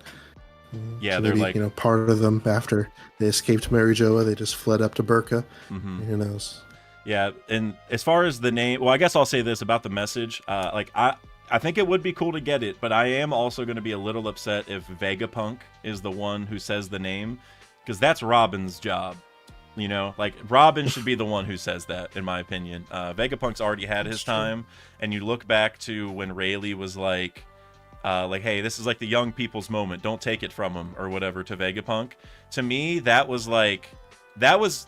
Yeah, so they're maybe, like, part of them, after they escaped Marijoa, they just fled up to Burka. Who knows? Yeah, and as far as the name, well, I guess I'll say this about the message. Like, I think it would be cool to get it, but I am also going to be a little upset if Vegapunk is the one who says the name, because that's Robin's job. You know, like Robin should be the one who says that, in my opinion. Vegapunk's already had his time, and you look back to when Rayleigh was like, hey, this is like the young people's moment. Don't take it from him, or whatever, to Vegapunk. To me, that was like, that was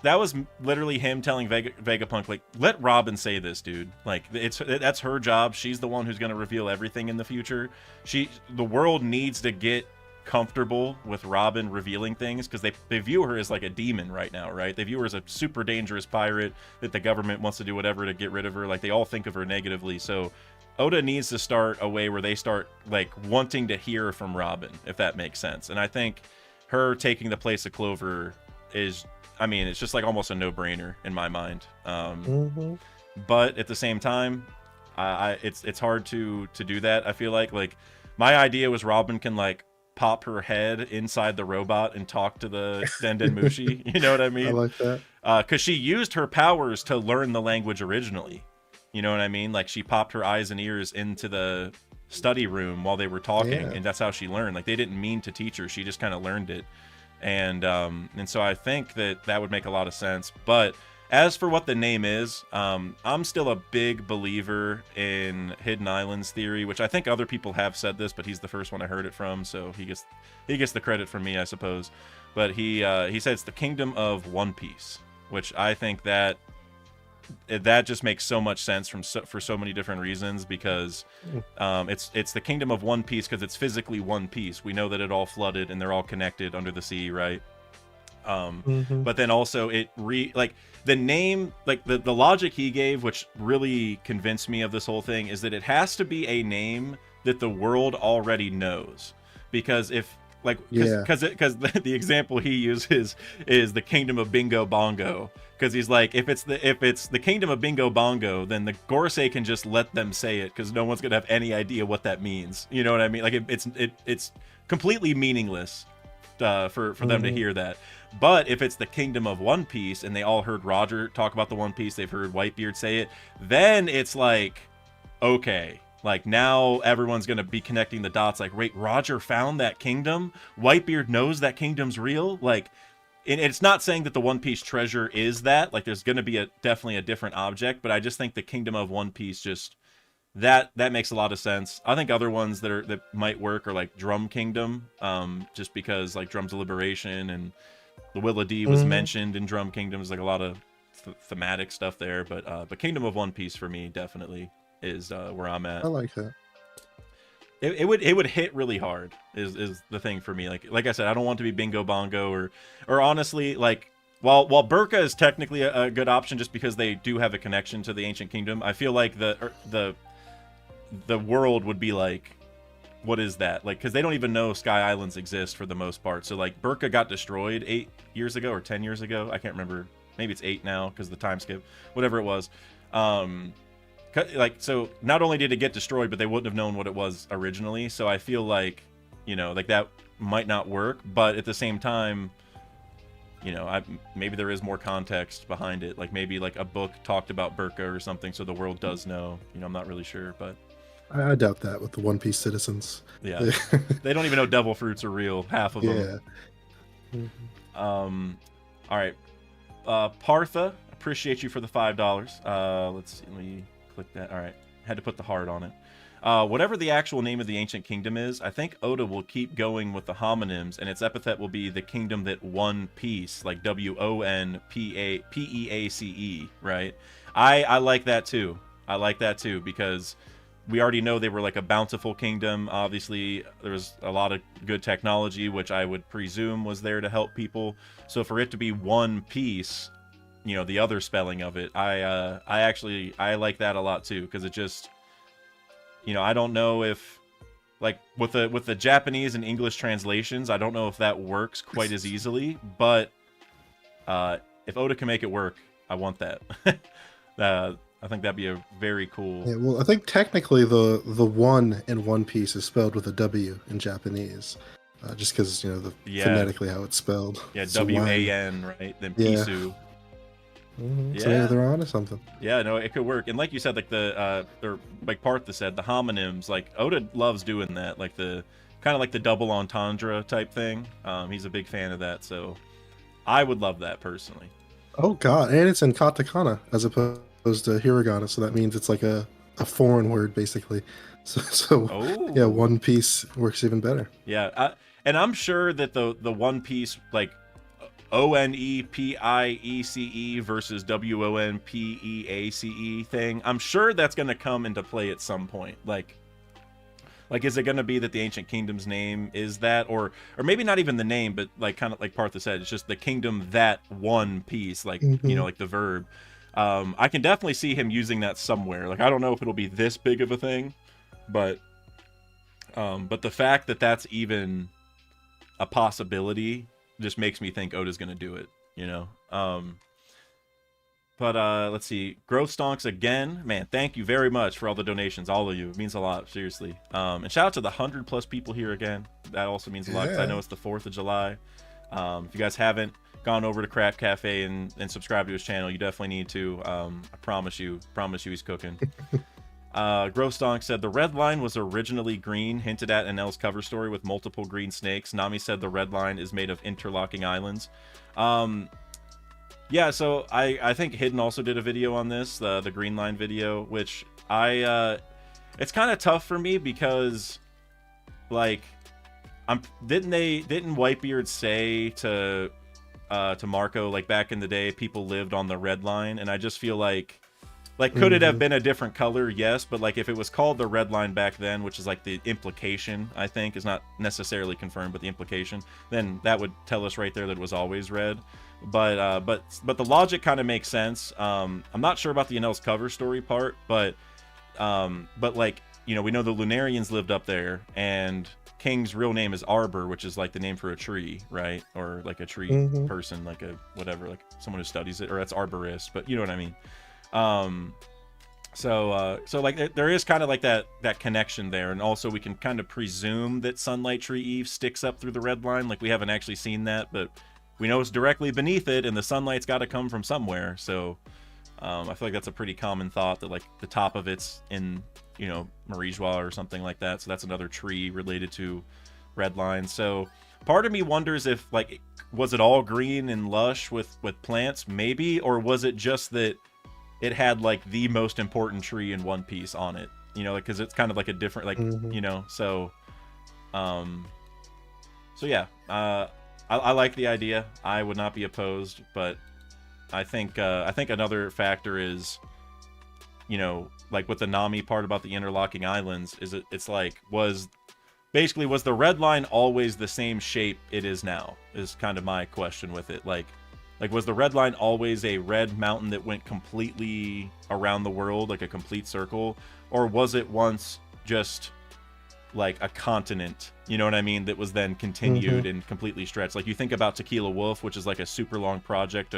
literally him telling Vegapunk, like, let Robin say this, dude. Like, that's her job. She's the one who's gonna reveal everything in the future. The world needs to get comfortable with Robin revealing things, because they view her as like a demon right now, right? They view her as a super dangerous pirate that the government wants to do whatever to get rid of her. Like, they all think of her negatively. So Oda needs to start a way where they start like wanting to hear from Robin, if that makes sense. And I think her taking the place of Clover is, I mean, it's just like almost a no-brainer in my mind. But at the same time, it's hard to do that. I feel like my idea was Robin can like pop her head inside the robot and talk to the Dendenmushi. You know what I mean? I like that. Because she used her powers to learn the language originally. You know what I mean? Like, she popped her eyes and ears into the study room while they were talking, and that's how she learned. Like, they didn't mean to teach her. She just kind of learned it. And so I think that would make a lot of sense. But as for what the name is, I'm still a big believer in Hidden Islands theory, which I think other people have said this, but he's the first one I heard it from, so he gets the credit from me, I suppose. But he said it's the Kingdom of One Piece, which I think that just makes so much sense for so many different reasons, because it's the Kingdom of One Piece because it's physically one piece. We know that it all flooded and they're all connected under the sea, right? But then also the name, like the logic he gave, which really convinced me of this whole thing, is that it has to be a name that the world already knows. Because if because the example he uses is the Kingdom of Bingo Bongo, because he's like, if it's the Kingdom of Bingo Bongo, then the Gorosei can just let them say it, because no one's gonna have any idea what that means. You know what I mean? Like, it's completely meaningless for them to hear that. But if it's the Kingdom of One Piece and they all heard Roger talk about the One Piece, they've heard Whitebeard say it, then it's like, okay, like now everyone's gonna be connecting the dots. Like, wait, Roger found that kingdom? Whitebeard knows that kingdom's real? Like, it's not saying that the One Piece treasure is that. Like, there's gonna be definitely a different object, but I just think the Kingdom of One Piece just that makes a lot of sense. I think other ones that might work are like Drum Kingdom, just because like Drum's Liberation and the Willa D was mentioned in Drum Kingdom. There's like a lot of thematic stuff there, but Kingdom of One Piece for me definitely is where I'm at. I like that. It would hit really hard is the thing for me. Like I said, I don't want to be Bingo Bongo or honestly, like while Burka is technically a good option just because they do have a connection to the Ancient Kingdom, I feel like the world would be like, what is that? Like, because they don't even know Sky Islands exist for the most part. So like Burka got destroyed 8 years ago or 10 years ago. I can't remember. Maybe it's 8 now because the time skip, whatever it was. Like, so not only did it get destroyed, but they wouldn't have known what it was originally. So I feel like, you know, like that might not work, but at the same time, you know, maybe there is more context behind it. Like maybe like a book talked about Burka or something, so the world does know. You know, I'm not really sure, but I doubt that with the One Piece citizens. Yeah, they don't even know devil fruits are real. Half of them. Yeah. All right, Partha, appreciate you for the $5. Let's see, let me click that. All right, had to put the heart on it. Whatever the actual name of the Ancient Kingdom is, I think Oda will keep going with the homonyms, and its epithet will be the kingdom that won peace, like WONPEACE, right? I like that too. I like that too, because we already know they were like a bountiful kingdom. Obviously, there was a lot of good technology, which I would presume was there to help people. So for it to be One Piece, you know, the other spelling of it, I like that a lot too, because it just, you know, I don't know if, like, with the Japanese and English translations, I don't know if that works quite as easily, but if Oda can make it work, I want that. I think that'd be a very cool. Yeah, well, I think technically the one in One Piece is spelled with a W in Japanese, just because, you know, phonetically how it's spelled. Yeah, WAN, right? Then Pisu. So yeah, they're onto something. Yeah, no, it could work. And like you said, like they're like Partha said, the homonyms, like Oda loves doing that, like the kind of like the double entendre type thing. He's a big fan of that, so I would love that personally. Oh god, and it's in katakana as opposed to hiragana, so that means it's like a foreign word basically. So yeah, Oh, One Piece works even better. yeah, and I'm sure that the One Piece like ONEPIECE versus WONPEACE thing, I'm sure that's going to come into play at some point. Like, is it going to be that the ancient kingdom's name is that, or maybe not even the name, but like kind of like Partha said, it's just the kingdom that One Piece, like Hmm. like the verb. I can definitely see him using that somewhere. Like, I don't know if it'll be this big of a thing, but the fact that that's even a possibility just makes me think Oda's gonna do it, you know. But let's see. Growth Stonks again. Man, thank you very much for all the donations. All of you. It means a lot, seriously. And shout out to the 100+ people here again. That also means a lot because I know Yeah. it's the 4th of July. If you guys haven't gone over to Craft Cafe and subscribed to his channel, you definitely need to. I promise you he's cooking. Growth Stonk said the red line was originally green, hinted at in L's cover story with multiple green snakes. Nami said the red line is made of interlocking islands. Yeah, so I think Hidden also did a video on this, the Green Line video, which it's kind of tough for me because like didn't Whitebeard say to Marco like back in the day people lived on the red line, and I just feel like could it have been a different color? Yes, but like if it was called the red line back then, which is like the implication, I think is not necessarily confirmed, but the implication, then that would tell us right there that it was always red. But the logic kind of makes sense. I'm not sure about the Enel's cover story part, but like, you know, we know the Lunarians lived up there, and King's real name is Arbor, which is like the name for a tree, right? Or like a tree Hmm. person, like a whatever, like someone who studies it, or that's arborist, but you know what I mean. So like there is kind of like that connection there, and also we can kind of presume that Sunlight Tree Eve sticks up through the red line. Like we haven't actually seen that, but we know it's directly beneath it, and the sunlight's got to come from somewhere. So I feel like that's a pretty common thought, that like the top of it's in, you know, Marijois or something like that. So that's another tree related to red line. So part of me wonders if like, was it all green and lush with plants maybe, or was it just that it had like the most important tree in One Piece on it, you know, because it's kind of like a different, like, Hmm. you know, so yeah, I like the idea. I would not be opposed, but I think another factor is, you know, like with the Nami part about the interlocking islands, is it's like, was the red line always the same shape it is now, is kind of my question with it. Like was the red line always a red mountain that went completely around the world, like a complete circle, or was it once just like a continent, you know what I mean, that was then Hmm. continued and completely stretched? Like you think about Tequila Wolf, which is like a super long project.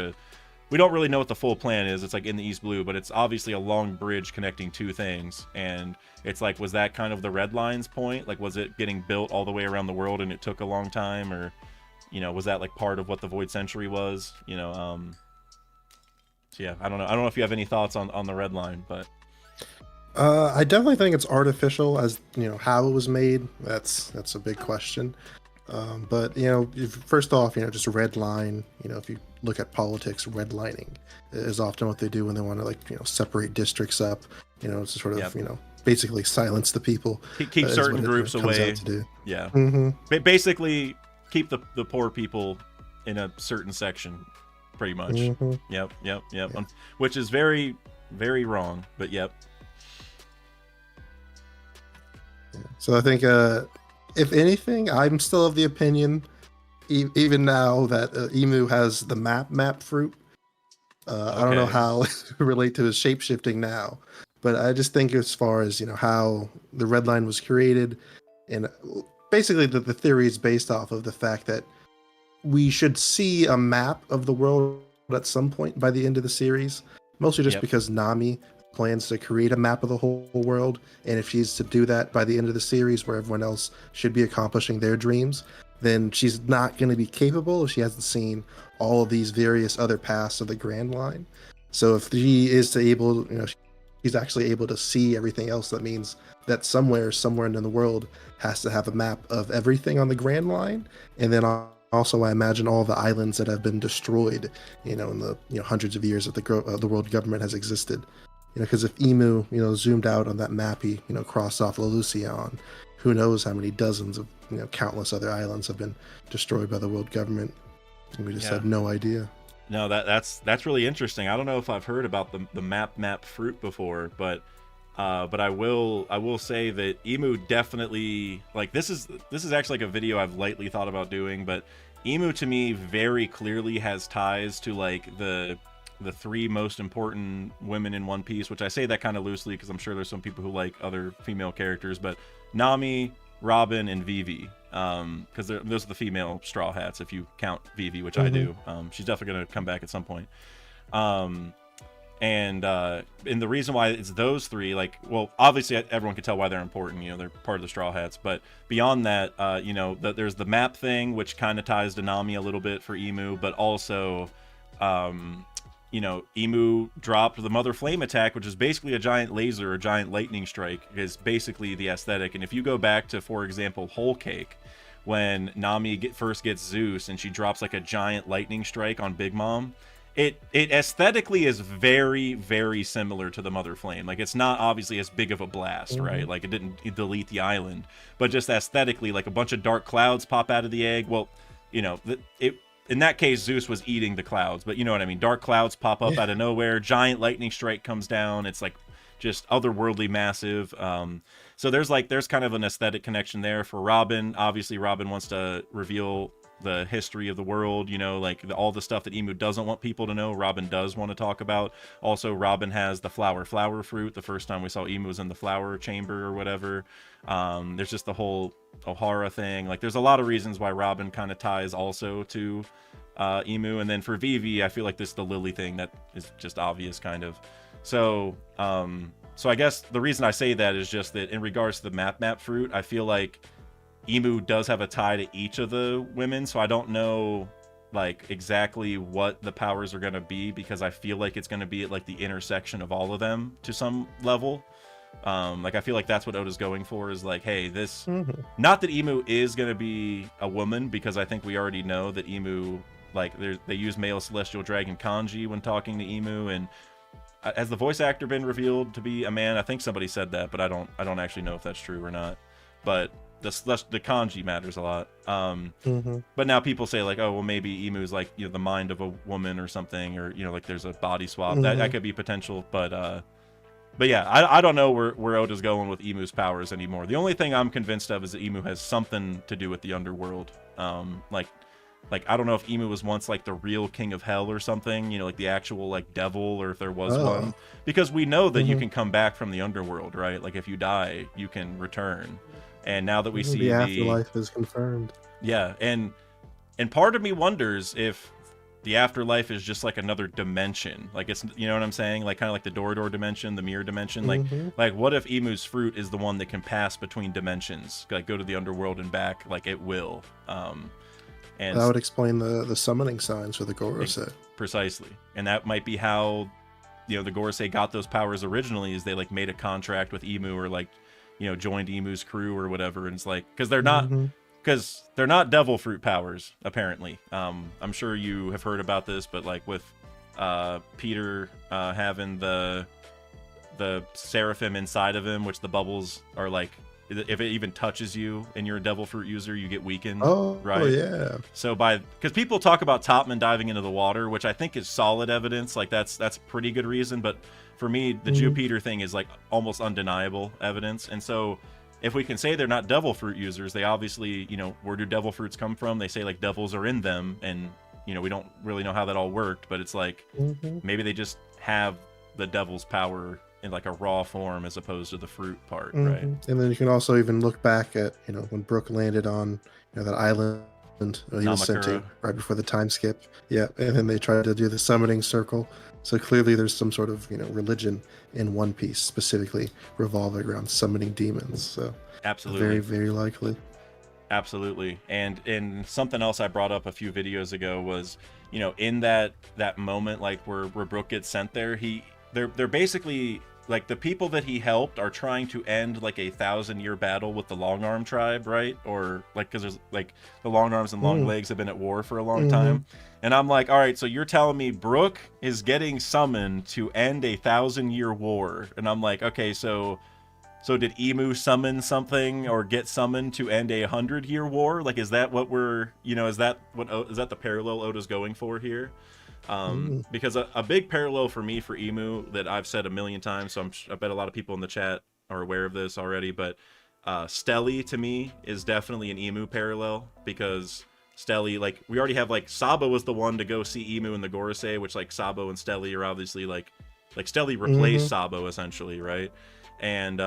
We don't really know what the full plan is. It's like in the East Blue, but it's obviously a long bridge connecting two things. And it's like, was that kind of the red line's point? Like, was it getting built all the way around the world and it took a long time? Or, you know, was that like part of what the Void Century was? You know, so yeah, I don't know. I don't know if you have any thoughts on the red line, but I definitely think it's artificial, as you know how it was made. That's a big question. But you know, first off, you know, just a red line. You know, if you look at politics, redlining is often what they do when they want to, like, you know, separate districts up. You know, to sort yeah, of, you know, basically silence the people. keep Is what certain it, you know, groups comes out away. to do. Yeah, Hmm. basically keep the poor people in a certain section, pretty much. Hmm. Yep. Yeah. Which is very, very wrong, but yep. So I think, if anything, I'm still of the opinion, even now, that Emu has the map fruit. I don't know Okay. how it relate to his shape shifting now, but I just think as far as, you know, how the red line was created, and basically the theory is based off of the fact that we should see a map of the world at some point by the end of the series, mostly just Yep. because Nami plans to create a map of the whole world, and if she's to do that by the end of the series, where everyone else should be accomplishing their dreams, then she's not going to be capable if she hasn't seen all of these various other paths of the Grand Line. So if she is to able, you know, she's actually able to see everything else, that means that somewhere in the world has to have a map of everything on the Grand Line, and then on also I imagine all the islands that have been destroyed, in the hundreds of years that the world government has existed. Because if Emu, zoomed out on that map he, crossed off Lelucion, who knows how many dozens of, countless other islands have been destroyed by the world government. And we just had no idea. No, that's really interesting. I don't know if I've heard about the map fruit before, but I will say that Emu definitely, like, this is actually like a video I've lightly thought about doing, but Emu to me very clearly has ties to like the three most important women in One Piece, which I say that kind of loosely because I'm sure there's some people who like other female characters, but Nami, Robin, and Vivi, because those are the female Straw Hats if you count Vivi, which I do. She's definitely going to come back at some point. And the reason why it's those three, like, well, obviously everyone can tell why they're important, they're part of the Straw Hats, but beyond that, there's the map thing, which kind of ties to Nami a little bit for Emu, but also, Emu dropped the Mother Flame attack, which is basically a giant laser, a giant lightning strike, is basically the aesthetic. And if you go back to, for example, Whole Cake, when Nami first gets Zeus and she drops like a giant lightning strike on Big Mom, it aesthetically is very, very similar to the Mother Flame. Like, it's not obviously as big of a blast, right? Like, it didn't delete the island, but just aesthetically, like a bunch of dark clouds pop out of the egg. Well, in that case, Zeus was eating the clouds, but you know what I mean? Dark clouds pop up out of nowhere, giant lightning strike comes down. It's like just otherworldly massive. So there's kind of an aesthetic connection there for Robin. Obviously, Robin wants to reveal the history of the world, like all the stuff that Emu doesn't want people to know, Robin does want to talk about. Also, Robin has the flower fruit. The first time we saw Emu was in the flower chamber or whatever. There's just the whole Ohara thing. Like, there's a lot of reasons why Robin kind of ties also to Emu. And then for Vivi, I feel like this is the Lily thing that is just obvious, kind of. So I guess the reason I say that is just that in regards to the map fruit, I feel like Emu does have a tie to each of the women, so I don't know like exactly what the powers are going to be, because I feel like it's going to be at like the intersection of all of them to some level. Like, I feel like that's what Oda's going for, is like, hey, this not that Emu is going to be a woman, because I think we already know that Emu, like, they use male celestial dragon kanji when talking to Emu, and has the voice actor been revealed to be a man? I think somebody said that, but I don't actually know if that's true or not. But the kanji matters a lot. But now people say like, oh, well, maybe Emu's like, the mind of a woman or something, or like there's a body swap. That could be potential, but yeah, I don't know where Oda's going with Emu's powers anymore. The only thing I'm convinced of is that Emu has something to do with the underworld. Like I don't know if Emu was once like the real king of hell or something, like the actual like devil, or if there was one, because we know that you can come back from the underworld, right? Like, if you die, you can return. And now that we see the afterlife is confirmed. Yeah, and part of me wonders if the afterlife is just like another dimension. Like, it's, you know what I'm saying? Like, kind of like the door dimension, the mirror dimension. Like what if Emu's fruit is the one that can pass between dimensions, like go to the underworld and back? Like, it will. And that would explain the summoning signs for the Gorosei. Precisely. And that might be how, the Gorosei got those powers originally, is they like made a contract with Emu, or like, joined Emu's crew or whatever. And it's like, because they're not devil fruit powers, apparently. I'm sure you have heard about this, but like with Peter having the seraphim inside of him, which the bubbles are like, if it even touches you and you're a devil fruit user, you get weakened. Right? Oh yeah. So because people talk about Topman diving into the water, which I think is solid evidence. Like, that's pretty good reason. But for me, the Jupiter thing is like almost undeniable evidence. And so if we can say they're not devil fruit users, they obviously, where do devil fruits come from? They say like devils are in them, and we don't really know how that all worked, but it's like maybe they just have the devil's power in like a raw form as opposed to the fruit part, right? And then you can also even look back at when Brook landed on that island he was sent to right before the time skip. Yeah, and then they tried to do the summoning circle. So clearly there's some sort of religion in One Piece specifically revolving around summoning demons. So absolutely, very, very likely. Absolutely. And something else I brought up a few videos ago was, in that moment, like where Brook gets sent there, they're basically like the people that he helped are trying to end like a 1,000-year battle with the Long Arm tribe, right? Or like because there's like the Long Arms and Long Legs have been at war for a long time, and I'm like, all right, so you're telling me Brook is getting summoned to end a 1,000-year war, and I'm like, okay, so did Emu summon something or get summoned to end a 100-year war? Like, is that what we're, is that the parallel Oda's going for here? Because a big parallel for me for Emu that I've said a million times, so I bet a lot of people in the chat are aware of this already, but Stelly to me is definitely an Emu parallel, because Stelly, like, we already have, like, Sabo was the one to go see Emu in the Gorosei, which, like, Sabo and Stelly are obviously, like Stelly replaced Sabo, essentially, right? And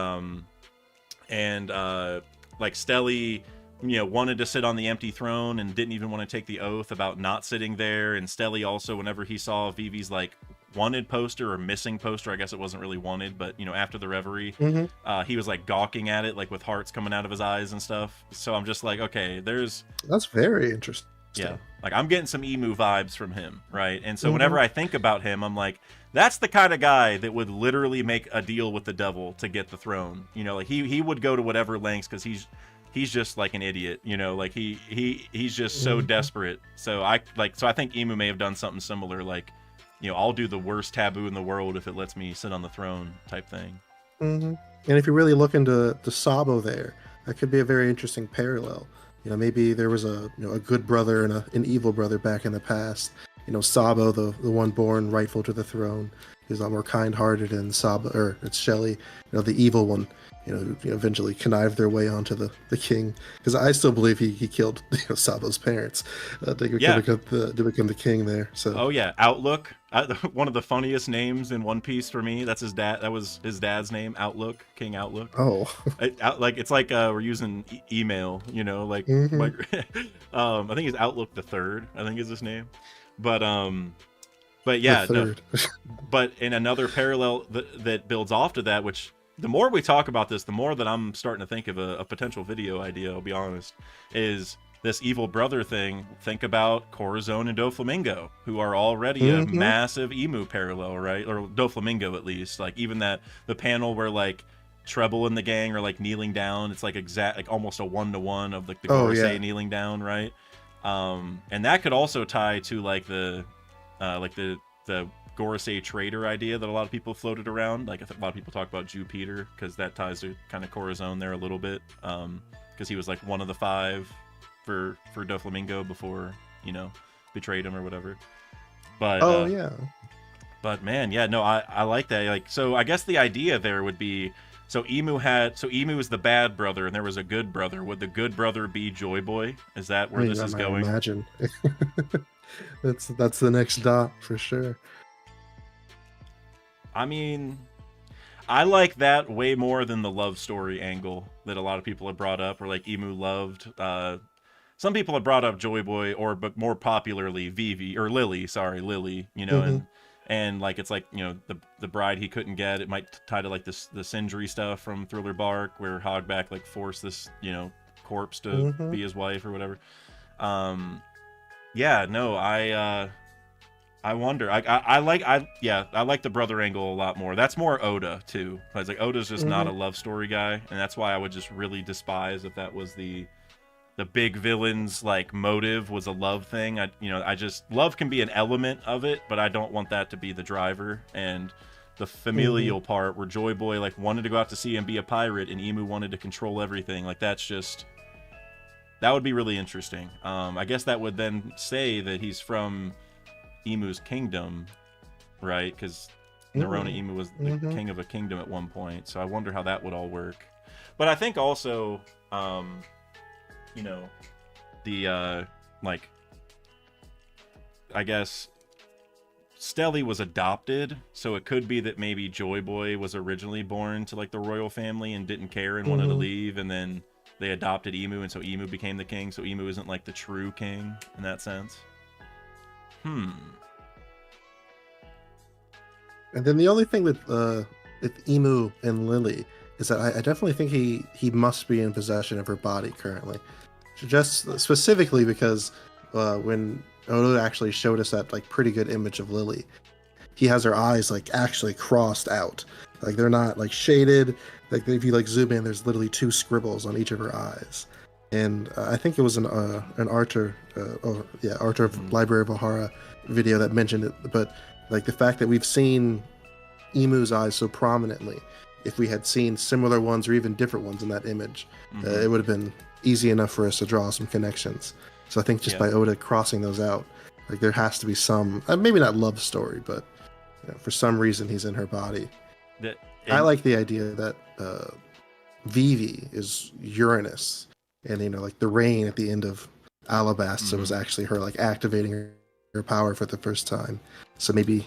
like, Stelly, wanted to sit on the empty throne and didn't even want to take the oath about not sitting there. And Stelly also, whenever he saw Vivi's like wanted poster or missing poster, I guess it wasn't really wanted, but after the reverie, he was like gawking at it, like with hearts coming out of his eyes and stuff. So I'm just like, okay, that's very interesting. Yeah, like I'm getting some Emu vibes from him, right? And so whenever I think about him, I'm like, that's the kind of guy that would literally make a deal with the devil to get the throne. Like he would go to whatever lengths, because he's just like an idiot, like he's just so desperate. So I think Emu may have done something similar, like, I'll do the worst taboo in the world if it lets me sit on the throne type thing. And if you really look into the Sabo there, that could be a very interesting parallel. Maybe there was a good brother and an evil brother back in the past. Sabo, the one born rightful to the throne, is a lot more kind-hearted, and it's Shelly, the evil one, eventually connived their way onto the king. Because I still believe he killed Sabo's parents to become the king there. So. Oh yeah, Outlook, one of the funniest names in One Piece for me. That's his dad. That was his dad's name, Outlook, King Outlook. Oh. It's like we're using email, like I think he's Outlook the Third, I think is his name. But yeah, no, but in another parallel that builds off to that, which the more we talk about this, the more that I'm starting to think of a potential video idea, I'll be honest, is this evil brother thing. Think about Corazon and Doflamingo, who are already a massive Emu parallel, right? Or Doflamingo, at least. Like, even the panel where, like, Treble and the gang are, like, kneeling down, it's like almost a 1-to-1 of, like, the Gorosei kneeling down, right? And that could also tie to, like, the Gorosei trader idea that a lot of people floated around. Like, I think a lot of people talk about Jupiter, because that ties to kind of Corazon there a little bit, because he was like one of the 5 for Doflamingo before betrayed him or whatever. But but man, yeah, no, I like that. Like, so I guess the idea there would be, Emu is the bad brother and there was a good brother. Would the good brother be Joy Boy? Is that where this is going? Imagine. that's the next dot for sure. I mean, I like that way more than the love story angle that a lot of people have brought up, or like Emu loved. Some people have brought up Joy Boy, but more popularly Vivi or Lily. Sorry, Lily. And like, it's like, the bride he couldn't get. It might tie to like the Sindri stuff from Thriller Bark, where Hogback like forced this corpse to be his wife or whatever. Yeah, no, I wonder. I like the brother angle a lot more. That's more Oda too. Because like Oda's just not a love story guy, and that's why I would just really despise if that was the big villain's like motive was a love thing. I just, love can be an element of it, but I don't want that to be the driver. And the familial part where Joy Boy like wanted to go out to sea and be a pirate, and Emu wanted to control everything. Like, that would be really interesting. I guess that would then say that he's from Emu's kingdom, right? Because Nerona Emu was the king of a kingdom at one point, so I wonder how that would all work. But I think also, the like, I guess Stelly was adopted, so it could be that maybe Joy Boy was originally born to like the royal family and didn't care and wanted to leave, and then they adopted Emu, and so Emu became the king. So Emu isn't like the true king in that sense. And then the only thing with Emu and Lily is that I definitely think he must be in possession of her body currently. Just specifically because when Oda actually showed us that like pretty good image of Lily, he has her eyes like actually crossed out, Like they're not like shaded. Like if you like zoom in, there's literally two scribbles on each of her eyes. And I think it was an Archer of Mhm. Library of Ohara video that mentioned it. But like the fact that we've seen Emu's eyes so prominently, if we had seen similar ones or even different ones in that image, Mhm. it would have been easy enough for us to draw some connections. So I think just Yeah. by Oda crossing those out, like there has to be some, maybe not love story, but for some reason he's in her body. That I and like the idea that Vivi is Uranus, and like the rain at the end of Alabasta was mhm. actually her like activating her power for the first time. So maybe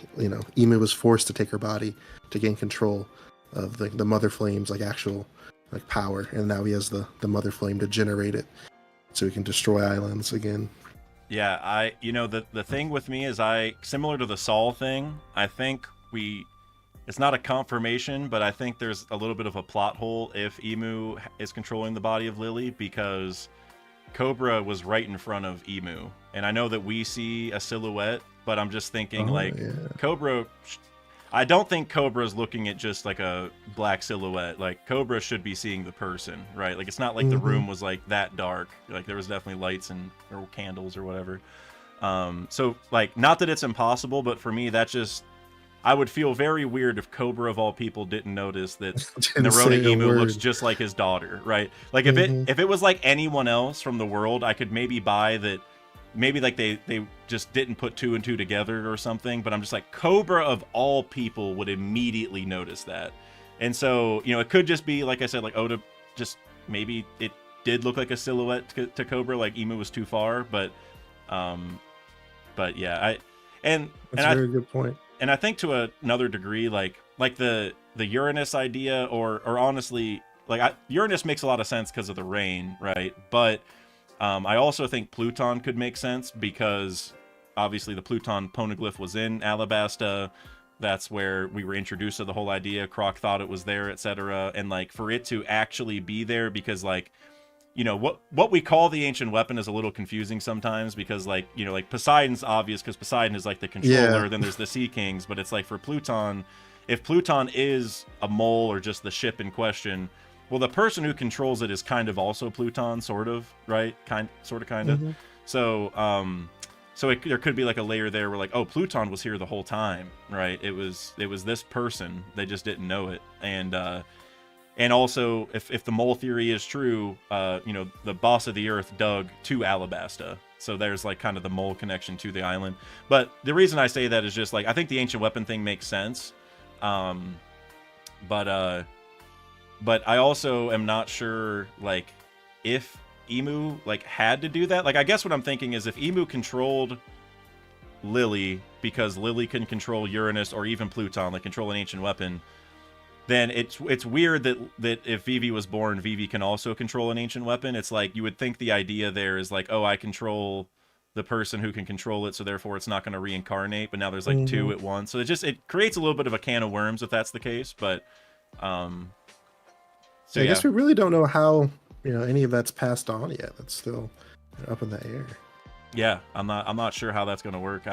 Emu was forced to take her body to gain control of the Mother Flame's like actual like power, and now he has the Mother Flame to generate it, so he can destroy islands again. Yeah, the thing with me is I similar to the Saul thing, I think we it's not a confirmation, but I think there's a little bit of a plot hole if Emu is controlling the body of Lily because Cobra was right in front of Emu. And I know that we see a silhouette, but I'm just thinking Oh like yeah. Cobra I don't think Cobra's looking at just like a black silhouette. Like Cobra should be seeing the person, right? Like it's not like the Mm-hmm. room was like that dark. Like there was definitely lights and or candles or whatever. So like not that it's impossible, but for me that just I would feel very weird if Cobra of all people didn't notice that Didn't Nerona say a Emu looks word. just like his daughter, right? Like Mm-hmm. if it was like anyone else from the world, I could maybe buy that maybe like they just didn't put two and two together or something, but I'm just like Cobra of all people would immediately notice that. And so, it could just be like I said like Oda just maybe it did look like a silhouette to Cobra like Emu was too far, um yeah, and That's a I very good point. and I think to another degree, like the Uranus idea, or honestly, like Uranus makes a lot of sense because of the rain, right? But I also think Pluton could make sense because obviously the Pluton poneglyph was in Alabasta. That's where we were introduced to the whole idea. Croc thought it was there, etc. And like for it to actually be there, because like what we call the ancient weapon is a little confusing sometimes because like like Poseidon's obvious because Poseidon is like the Yeah. controller, then there's the Sea Kings, but it's like for Pluton, if Pluton is a mole or just the ship in question, well the person who controls it is kind of also Pluton, sort of, right? Kind of. Mm-hmm. So there could be like a layer there where like, oh, Pluton was here the whole time, right? It was this person, they just didn't know it. And also, if the mole theory is true, the boss of the earth dug to Alabasta. So there's like kind of the mole connection to the island. But the reason I say that is just like I think the ancient weapon thing makes sense. Um, but but I also am not sure like if Emu like had to do that. Like I guess what I'm thinking is if Emu controlled Lily because Lily can control Uranus or even Pluton, like control an ancient weapon, then it's weird that if Vivi was born, Vivi can also control an ancient weapon. It's like you would think the idea there is like, oh, I control the person who can control it, so therefore it's not going to reincarnate. But now there's like Mm-hmm. two at once, so it creates a little bit of a can of worms if that's the case. But um, so I yeah, guess we really don't know how any of that's passed on yet. That's still up in the air. yeah, I'm not sure how that's going to work.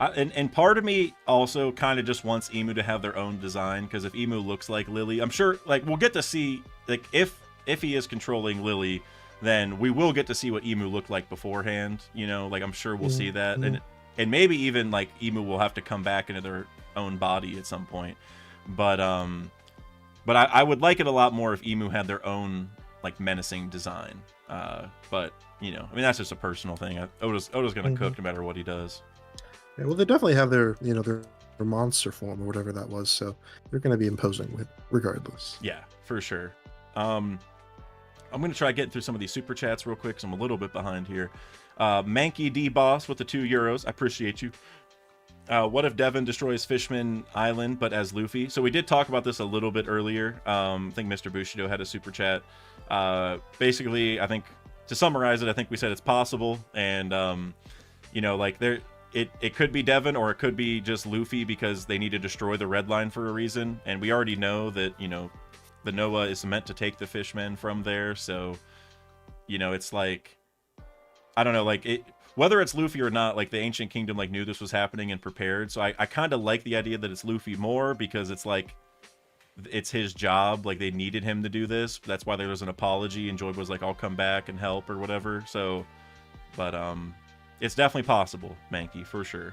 And part of me also kind of just wants Emu to have their own design because if Emu looks like Lily, I'm sure like we'll get to see like if he is controlling Lily, then we will get to see what Emu looked like beforehand. Like I'm sure we'll see that, Mm-hmm. and maybe even like Emu will have to come back into their own body at some point. But I would like it a lot more if Emu had their own like menacing design. But I mean that's just a personal thing. Oda's gonna Mm-hmm. cook no matter what he does. Yeah, well, they definitely have their monster form or whatever that was, so they're going to be imposing with regardless. Yeah, for sure. I'm gonna try getting through some of these super chats real quick, because I'm a little bit behind here. Manky D Boss with the €2. I appreciate you. What if Devin destroys Fishman Island, but as Luffy? So we did talk about this a little bit earlier. I think Mr. Bushido had a super chat. Basically, I think to summarize it, I think we said it's possible, and like it could be Devin or it could be just Luffy because they need to destroy the Red Line for a reason, and we already know that the Noah is meant to take the Fishmen from there, so it's like I don't know, like whether it's Luffy or not, like the Ancient Kingdom like knew this was happening and prepared. So I kind of like the idea that it's Luffy more because it's like it's his job. Like they needed him to do this. That's why there was an apology, and Joy was like, "I'll come back and help" or whatever. So, but it's definitely possible, Mankey, for sure.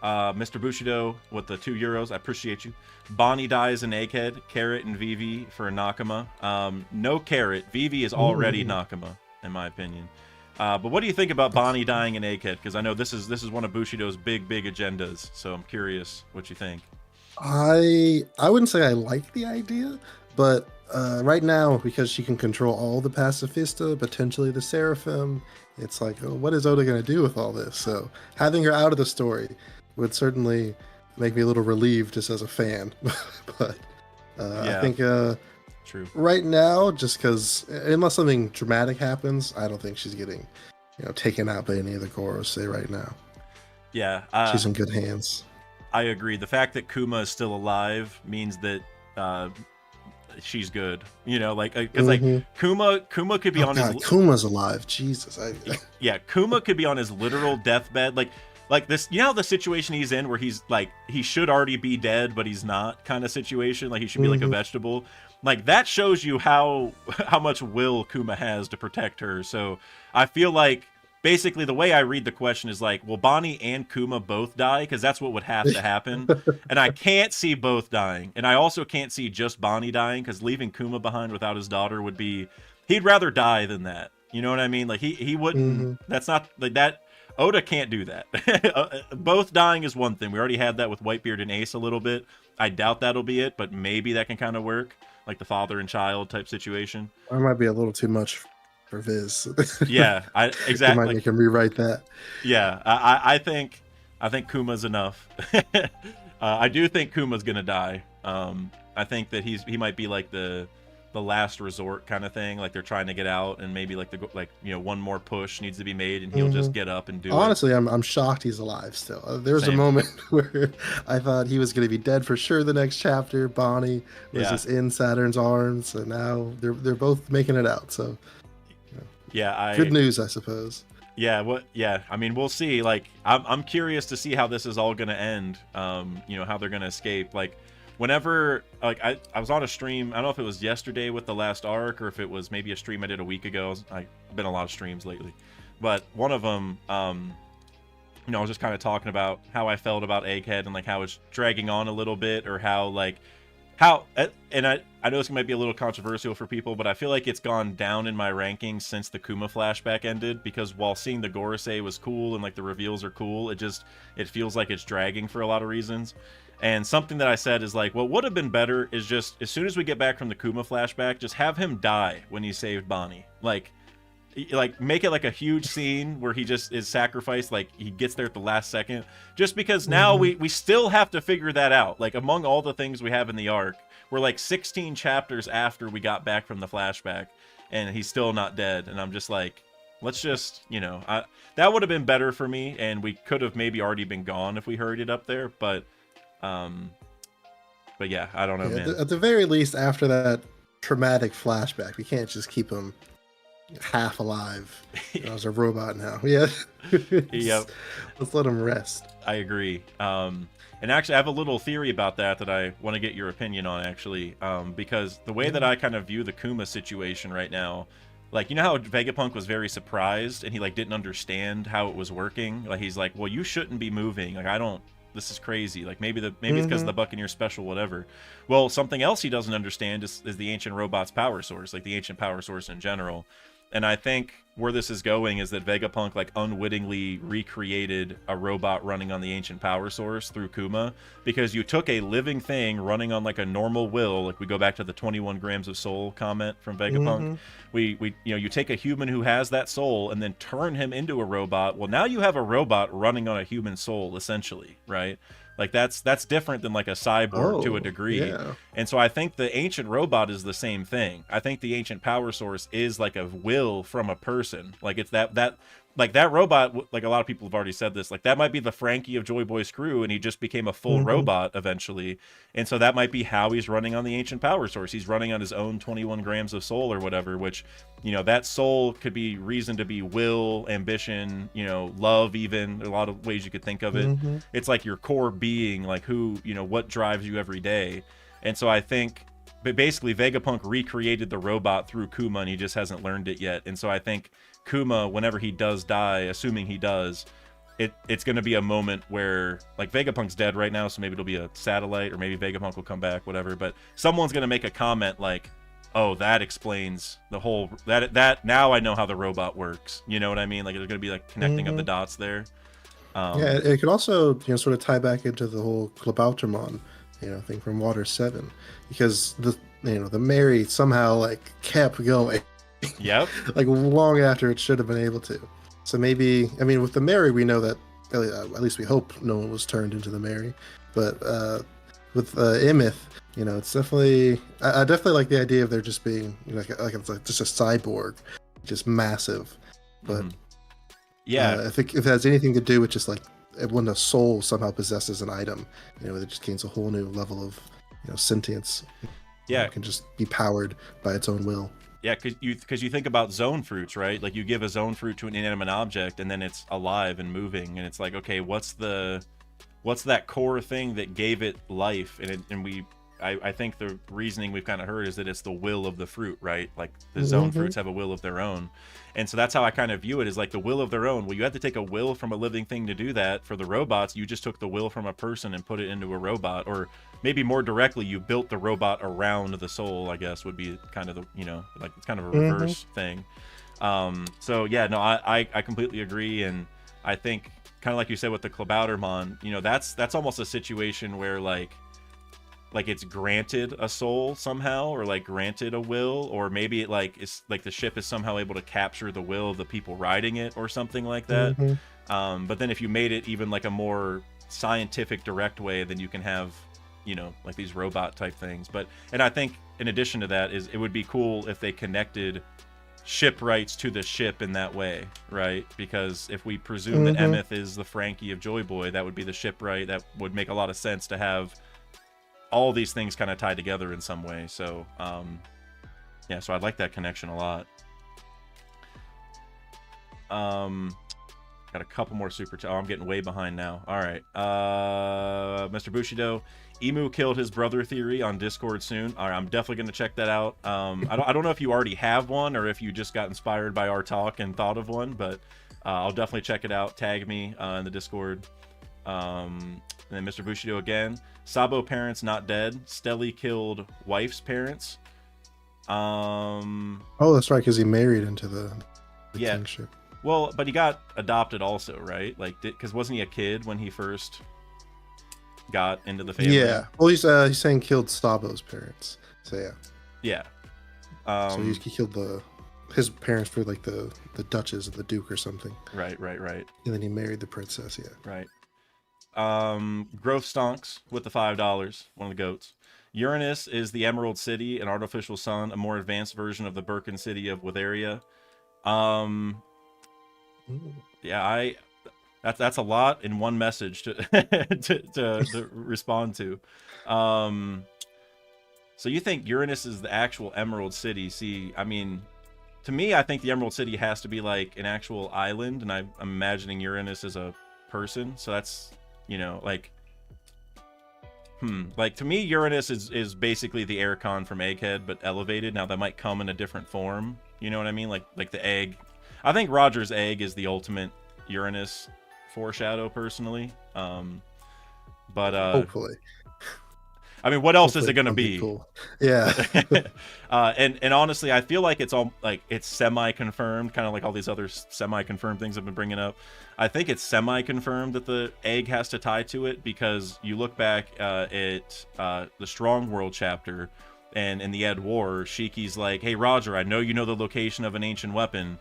Mr. Bushido with the €2. I appreciate you. Bonney dies in Egghead. Carrot and Vivi for Nakama. No Carrot. Vivi is already Nakama, in my opinion. But what do you think about Bonney dying in Egghead? Because I know this is one of Bushido's big agendas. So I'm curious what you think. I wouldn't say I like the idea, but right now, because she can control all the Pacifista, potentially the Seraphim, it's like, oh, what is Oda going to do with all this? So having her out of the story would certainly make me a little relieved just as a fan. But I think true. Right now, just because unless something dramatic happens, I don't think she's getting taken out by any of the Gorosei right now. Yeah. She's in good hands. I agree. The fact that Kuma is still alive means that she's good. Because like Kuma could be on his. Kuma's alive. Jesus. Yeah, Kuma could be on his literal deathbed. Like this. You know the situation he's in where he's like he should already be dead, but he's not. Kind of situation. Like he should be like a vegetable. Like that shows you how much will Kuma has to protect her. So I feel like. Basically, the way I read the question is like, will Bonney and Kuma both die? Because that's what would have to happen. And I can't see both dying. And I also can't see just Bonney dying, because leaving Kuma behind without his daughter would be... He'd rather die than that. You know what I mean? Like, he wouldn't... That's not... Like, that... Oda can't do that. Both dying is one thing. We already had that with Whitebeard and Ace a little bit. I doubt that'll be it, but maybe that can kind of work. Like the father and child type situation. That might be a little too much for Viz. Yeah, exactly. Might make him rewrite that. Yeah, I think Kuma's enough. I do think Kuma's gonna die. I think that he might be like the last resort kind of thing. Like they're trying to get out, and maybe like one more push needs to be made, and he'll just get up and do it. Honestly, I'm shocked he's alive still. There was a moment where I thought he was gonna be dead for sure. The next chapter, Bonney was just in Saturn's arms, and now they're both making it out. So. Yeah, good news, I suppose. Yeah, yeah. I mean, we'll see. Like, I'm curious to see how this is all gonna end. How they're gonna escape. Like, whenever I was on a stream, I don't know if it was yesterday with the last arc, or if it was maybe a stream I did a week ago. I've been a lot of streams lately, but one of them, I was just kind of talking about how I felt about Egghead and like how it's dragging on a little bit, or and I know this might be a little controversial for people, but I feel like it's gone down in my rankings since the Kuma flashback ended, because while seeing the Gorosei was cool and like the reveals are cool, it feels like it's dragging for a lot of reasons. And something that I said is like, what would have been better is just as soon as we get back from the Kuma flashback, just have him die when he saved Bonney. Like make it like a huge scene where he just is sacrificed, like he gets there at the last second, just because now we still have to figure that out. Like among all the things we have in the arc, we're like 16 chapters after we got back from the flashback, and he's still not dead. And I'm just like, let's just, that would have been better for me, and we could have maybe already been gone if we hurried it up there. But yeah, I don't know, man. At the very least, after that traumatic flashback, we can't just keep him half alive as a robot now. Yeah. Yep. Let's let him rest. I agree. And actually, I have a little theory about that I want to get your opinion on, actually, because the way that I kind of view the Kuma situation right now, like, you know how Vegapunk was very surprised and he like didn't understand how it was working? Like, he's like, well, you shouldn't be moving. Like, this is crazy. Like, maybe it's because of the Buccaneer special, whatever. Well, something else he doesn't understand is the ancient robot's power source, like the ancient power source in general. And I think where this is going is that Vegapunk like unwittingly recreated a robot running on the ancient power source through Kuma, because you took a living thing running on like a normal will. Like, we go back to the 21 grams of soul comment from Vegapunk. You take a human who has that soul and then turn him into a robot. Well, now you have a robot running on a human soul, essentially, right? Like, that's different than like a cyborg to a degree. Yeah. And so I think the ancient robot is the same thing. I think the ancient power source is like a will from a person. Like, it's that like that robot, like a lot of people have already said this, like that might be the Frankie of Joy Boy's crew, and he just became a full robot eventually. And so that might be how he's running on the ancient power source. He's running on his own 21 grams of soul or whatever, which, that soul could be reasoned to be will, ambition, love, even a lot of ways you could think of it. It's like your core being, like who, what drives you every day. And so I think, but basically Vegapunk recreated the robot through Kuma, and he just hasn't learned it yet. And so I think Kuma, whenever he does die, assuming he does, it's going to be a moment where, like, Vegapunk's dead right now, so maybe it'll be a satellite, or maybe Vegapunk will come back, whatever. But someone's going to make a comment like, "Oh, that explains the whole that now I know how the robot works." You know what I mean? Like, there's going to be like connecting of the dots there. Yeah, it could also sort of tie back into the whole Klabautermon thing from Water 7, because the Mary somehow like kept going. Yep. Like long after it should have been able to. So maybe, I mean, with the Mary, we know that at least we hope no one was turned into the Mary. But with Imith, it's definitely, I definitely like the idea of there just being like it's like just a cyborg, just massive. But yeah, I think if it has anything to do with just like when a soul somehow possesses an item, it just gains a whole new level of sentience. Yeah, it can just be powered by its own will. Yeah, because you think about zone fruits, right? Like, you give a zone fruit to an inanimate object, and then it's alive and moving, and it's like, okay, what's that core thing that gave it life? I think the reasoning we've kind of heard is that it's the will of the fruit, right? Like, the zone fruits have a will of their own. And so that's how I kind of view it, is like the will of their own. Well, you had to take a will from a living thing to do that. For the robots, you just took the will from a person and put it into a robot. Or maybe more directly, you built the robot around the soul, I guess, would be kind of the, like, it's kind of a reverse thing. So yeah, no, I completely agree. And I think, kind of like you said with the Klabautermon, that's almost a situation where like it's granted a soul somehow, or like granted a will, or maybe it like it's like the ship is somehow able to capture the will of the people riding it or something like that. But then if you made it even like a more scientific direct way, then you can have like these robot type things. And I think in addition to that, is it would be cool if they connected shipwrights to the ship in that way, right? Because if we presume that Emeth is the Frankie of Joy Boy, that would be the shipwright. That would make a lot of sense to have all these things kind of tied together in some way. So yeah, so I'd like that connection a lot. Got a couple more super chats. Oh, I'm getting way behind now. All right. Mr. Bushido, Emu killed his brother theory on Discord soon. All right, I'm definitely going to check that out. I don't know if you already have one, or if you just got inspired by our talk and thought of one, but I'll definitely check it out. Tag me in the Discord. And then Mr. Bushido again. Sabo parents not dead. Stelly killed wife's parents. Oh, that's right, because he married into the kingship. Well, but he got adopted also, right? Like, because wasn't he a kid when he first got into the family? Yeah. Well, he's saying killed Sabo's parents. So yeah. Yeah. So he killed his parents for like the Duchess and the Duke or something. Right. And then he married the princess. Yeah. Right. Growth Stonks with the $5, one of the goats. Uranus is the Emerald City, an artificial sun, a more advanced version of the Birkin City of Witheria. Yeah, that's a lot in one message to to respond to. So you think Uranus is the actual Emerald City? See, I mean, to me, I think the Emerald City has to be like an actual island, and I'm imagining Uranus as a person. So that's, like, like, to me, Uranus is basically the Aircon from Egghead, but elevated. Now that might come in a different form. You know what I mean? Like the egg. I think Roger's egg is the ultimate Uranus foreshadow, personally. But hopefully. I mean, what else is it going to be? Cool. Yeah. And honestly, I feel like it's all like it's semi-confirmed, kind of like all these other semi-confirmed things I've been bringing up. I think it's semi-confirmed that the egg has to tie to it, because you look back at the Strong World chapter, and in the Ed War, Shiki's like, "Hey Roger, I know you know the location of an ancient weapon.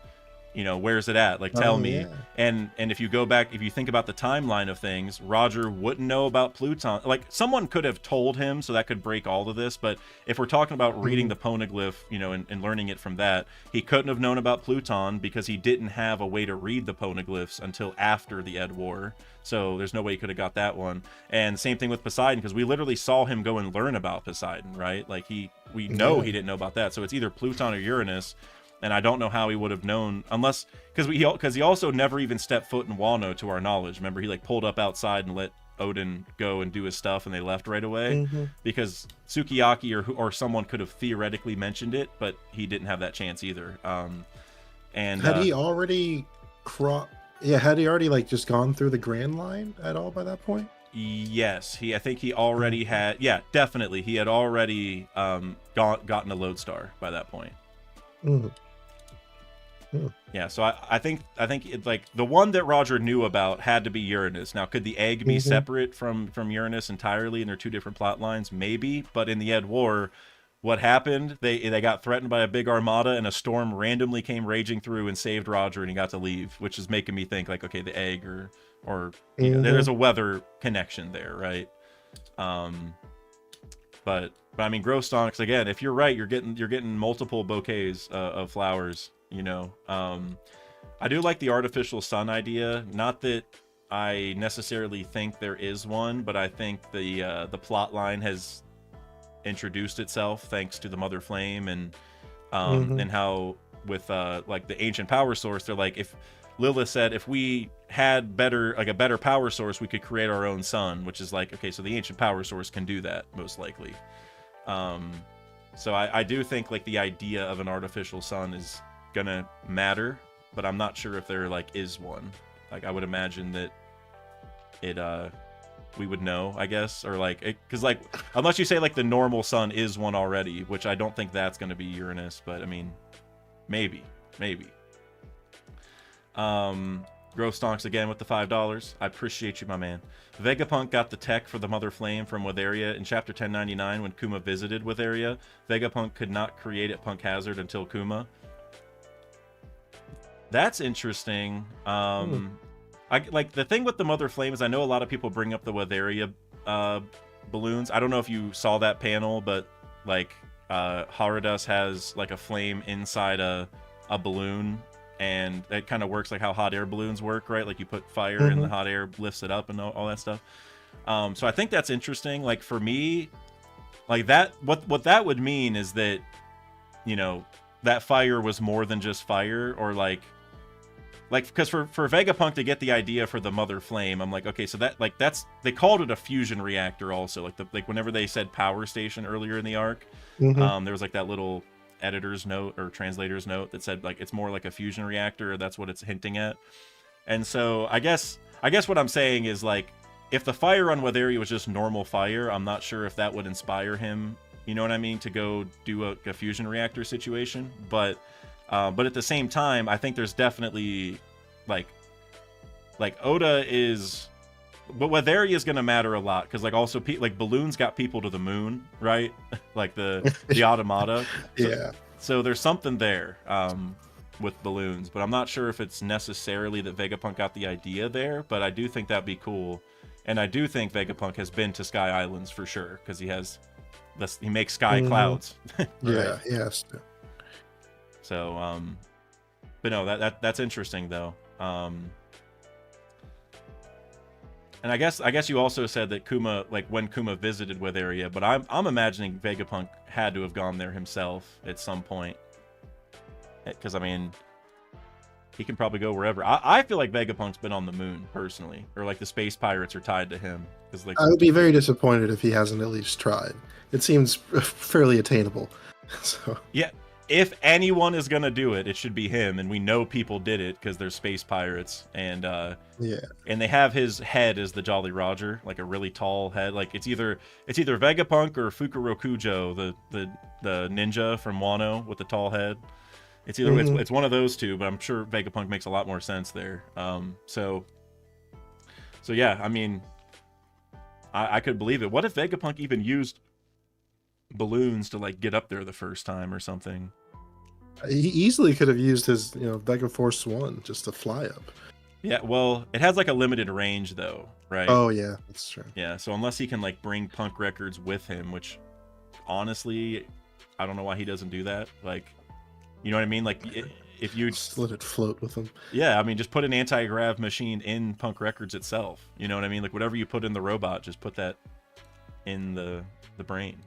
Where's it at? Like, tell me." Yeah. And if you go back, if you think about the timeline of things, Roger wouldn't know about Pluton. Like, someone could have told him, so that could break all of this. But if we're talking about reading the poneglyph, and learning it from that, he couldn't have known about Pluton because he didn't have a way to read the poneglyphs until after the Ed War. So there's no way he could have got that one. And same thing with Poseidon, because we literally saw him go and learn about Poseidon, right? Like, we know he didn't know about that. So it's either Pluton or Uranus. And I don't know how he would have known, unless, because he also never even stepped foot in Wano, to our knowledge. Remember, he like pulled up outside and let Odin go and do his stuff and they left right away, Mm-hmm. because Sukiyaki or someone could have theoretically mentioned it, but he didn't have that chance either. And Had he already had he already like just gone through the Grand Line at all by that point? yes, I think he already had, yeah, definitely. He had already gotten a lodestar by that point. Mm. Yeah, so I think it, like the one that Roger knew about had to be Uranus. Now, could the egg be separate from Uranus entirely, and they're two different plot lines? Maybe, but in the Ed War, what happened? They got threatened by a big armada, and a storm randomly came raging through and saved Roger, and he got to leave, which is making me think like, okay, the egg or you know, there's a weather connection there, right? But I mean, grow stonks again. If you're right, you're getting multiple bouquets of flowers. You know, I do like the artificial sun idea. Not that I necessarily think there is one, but I think the plot line has introduced itself thanks to the Mother Flame, and how with like the ancient power source, they're like, if Lilith said if we had a better power source, we could create our own sun, which is like, okay, so the ancient power source can do that most likely. So I do think like the idea of an artificial sun is gonna matter, but I'm not sure if there like is one. Like I would imagine that it we would know, I guess, or like because like unless you say like the normal sun is one already, which I don't think that's gonna be Uranus, but I mean maybe. Grow stonks again with the $5. I appreciate you, my man. Vegapunk got the tech for the Mother Flame from Witheria in chapter 1099 when Kuma visited Witheria. Vegapunk could not create it Punk Hazard until Kuma. That's interesting. I like the thing with the Mother Flame is I know a lot of people bring up the Witheria balloons. I don't know if you saw that panel, but like Haradas has like a flame inside a balloon, and it kind of works like how hot air balloons work, right? Like you put fire and the hot air lifts it up and all that stuff. So I think that's interesting. Like for me, like that, what that would mean is that, you know, that fire was more than just fire, or like because for Vegapunk to get the idea for the Mother Flame, I'm like, okay, so that like they called it a fusion reactor also, like whenever they said power station earlier in the arc, there was like that little editor's note or translator's note that said like it's more like a fusion reactor, that's what it's hinting at. And so I guess what I'm saying is like if the fire on Witheria was just normal fire, I'm not sure if that would inspire him, you know what I mean, to go do a fusion reactor situation. But at the same time, I think there's definitely like Oda is, but Witheria is gonna matter a lot because like also like balloons got people to the moon, right? Like the automata. So, Yeah. So there's something there with balloons, but I'm not sure if it's necessarily that Vegapunk got the idea there. But I do think that'd be cool, and I do think Vegapunk has been to Sky Islands for sure because he makes sky clouds. Right? Yeah. Yes. So, but no, that's interesting though. And I guess you also said that Kuma, like when Kuma visited Witheria, but I'm imagining Vegapunk had to have gone there himself at some point, because I mean, he can probably go wherever. I feel like Vegapunk's been on the moon personally, or like the space pirates are tied to him. Because like I would be very disappointed if he hasn't at least tried. It seems fairly attainable. So yeah. If anyone is gonna do it, it should be him, and we know people did it because they're space pirates, and and they have his head as the Jolly Roger, like a really tall head. Like it's either Vegapunk or Fukurokujo, the ninja from Wano with the tall head. It's either it's one of those two, but I'm sure Vegapunk makes a lot more sense there. So yeah, I mean, I could believe it. What if Vegapunk even used balloons to like get up there the first time or something? he easily could have used his, Vega Force 1 just to fly up. Yeah, well, it has like a limited range though, right? Oh yeah, that's true. Yeah, so unless he can like bring Punk records with him, which honestly, I don't know why he doesn't do that. Like, you know what I mean? Like if you just let it float with him. Yeah, I mean, just put an anti-grav machine in Punk Records itself. You know what I mean? Like whatever you put in the robot, just put that in the brain.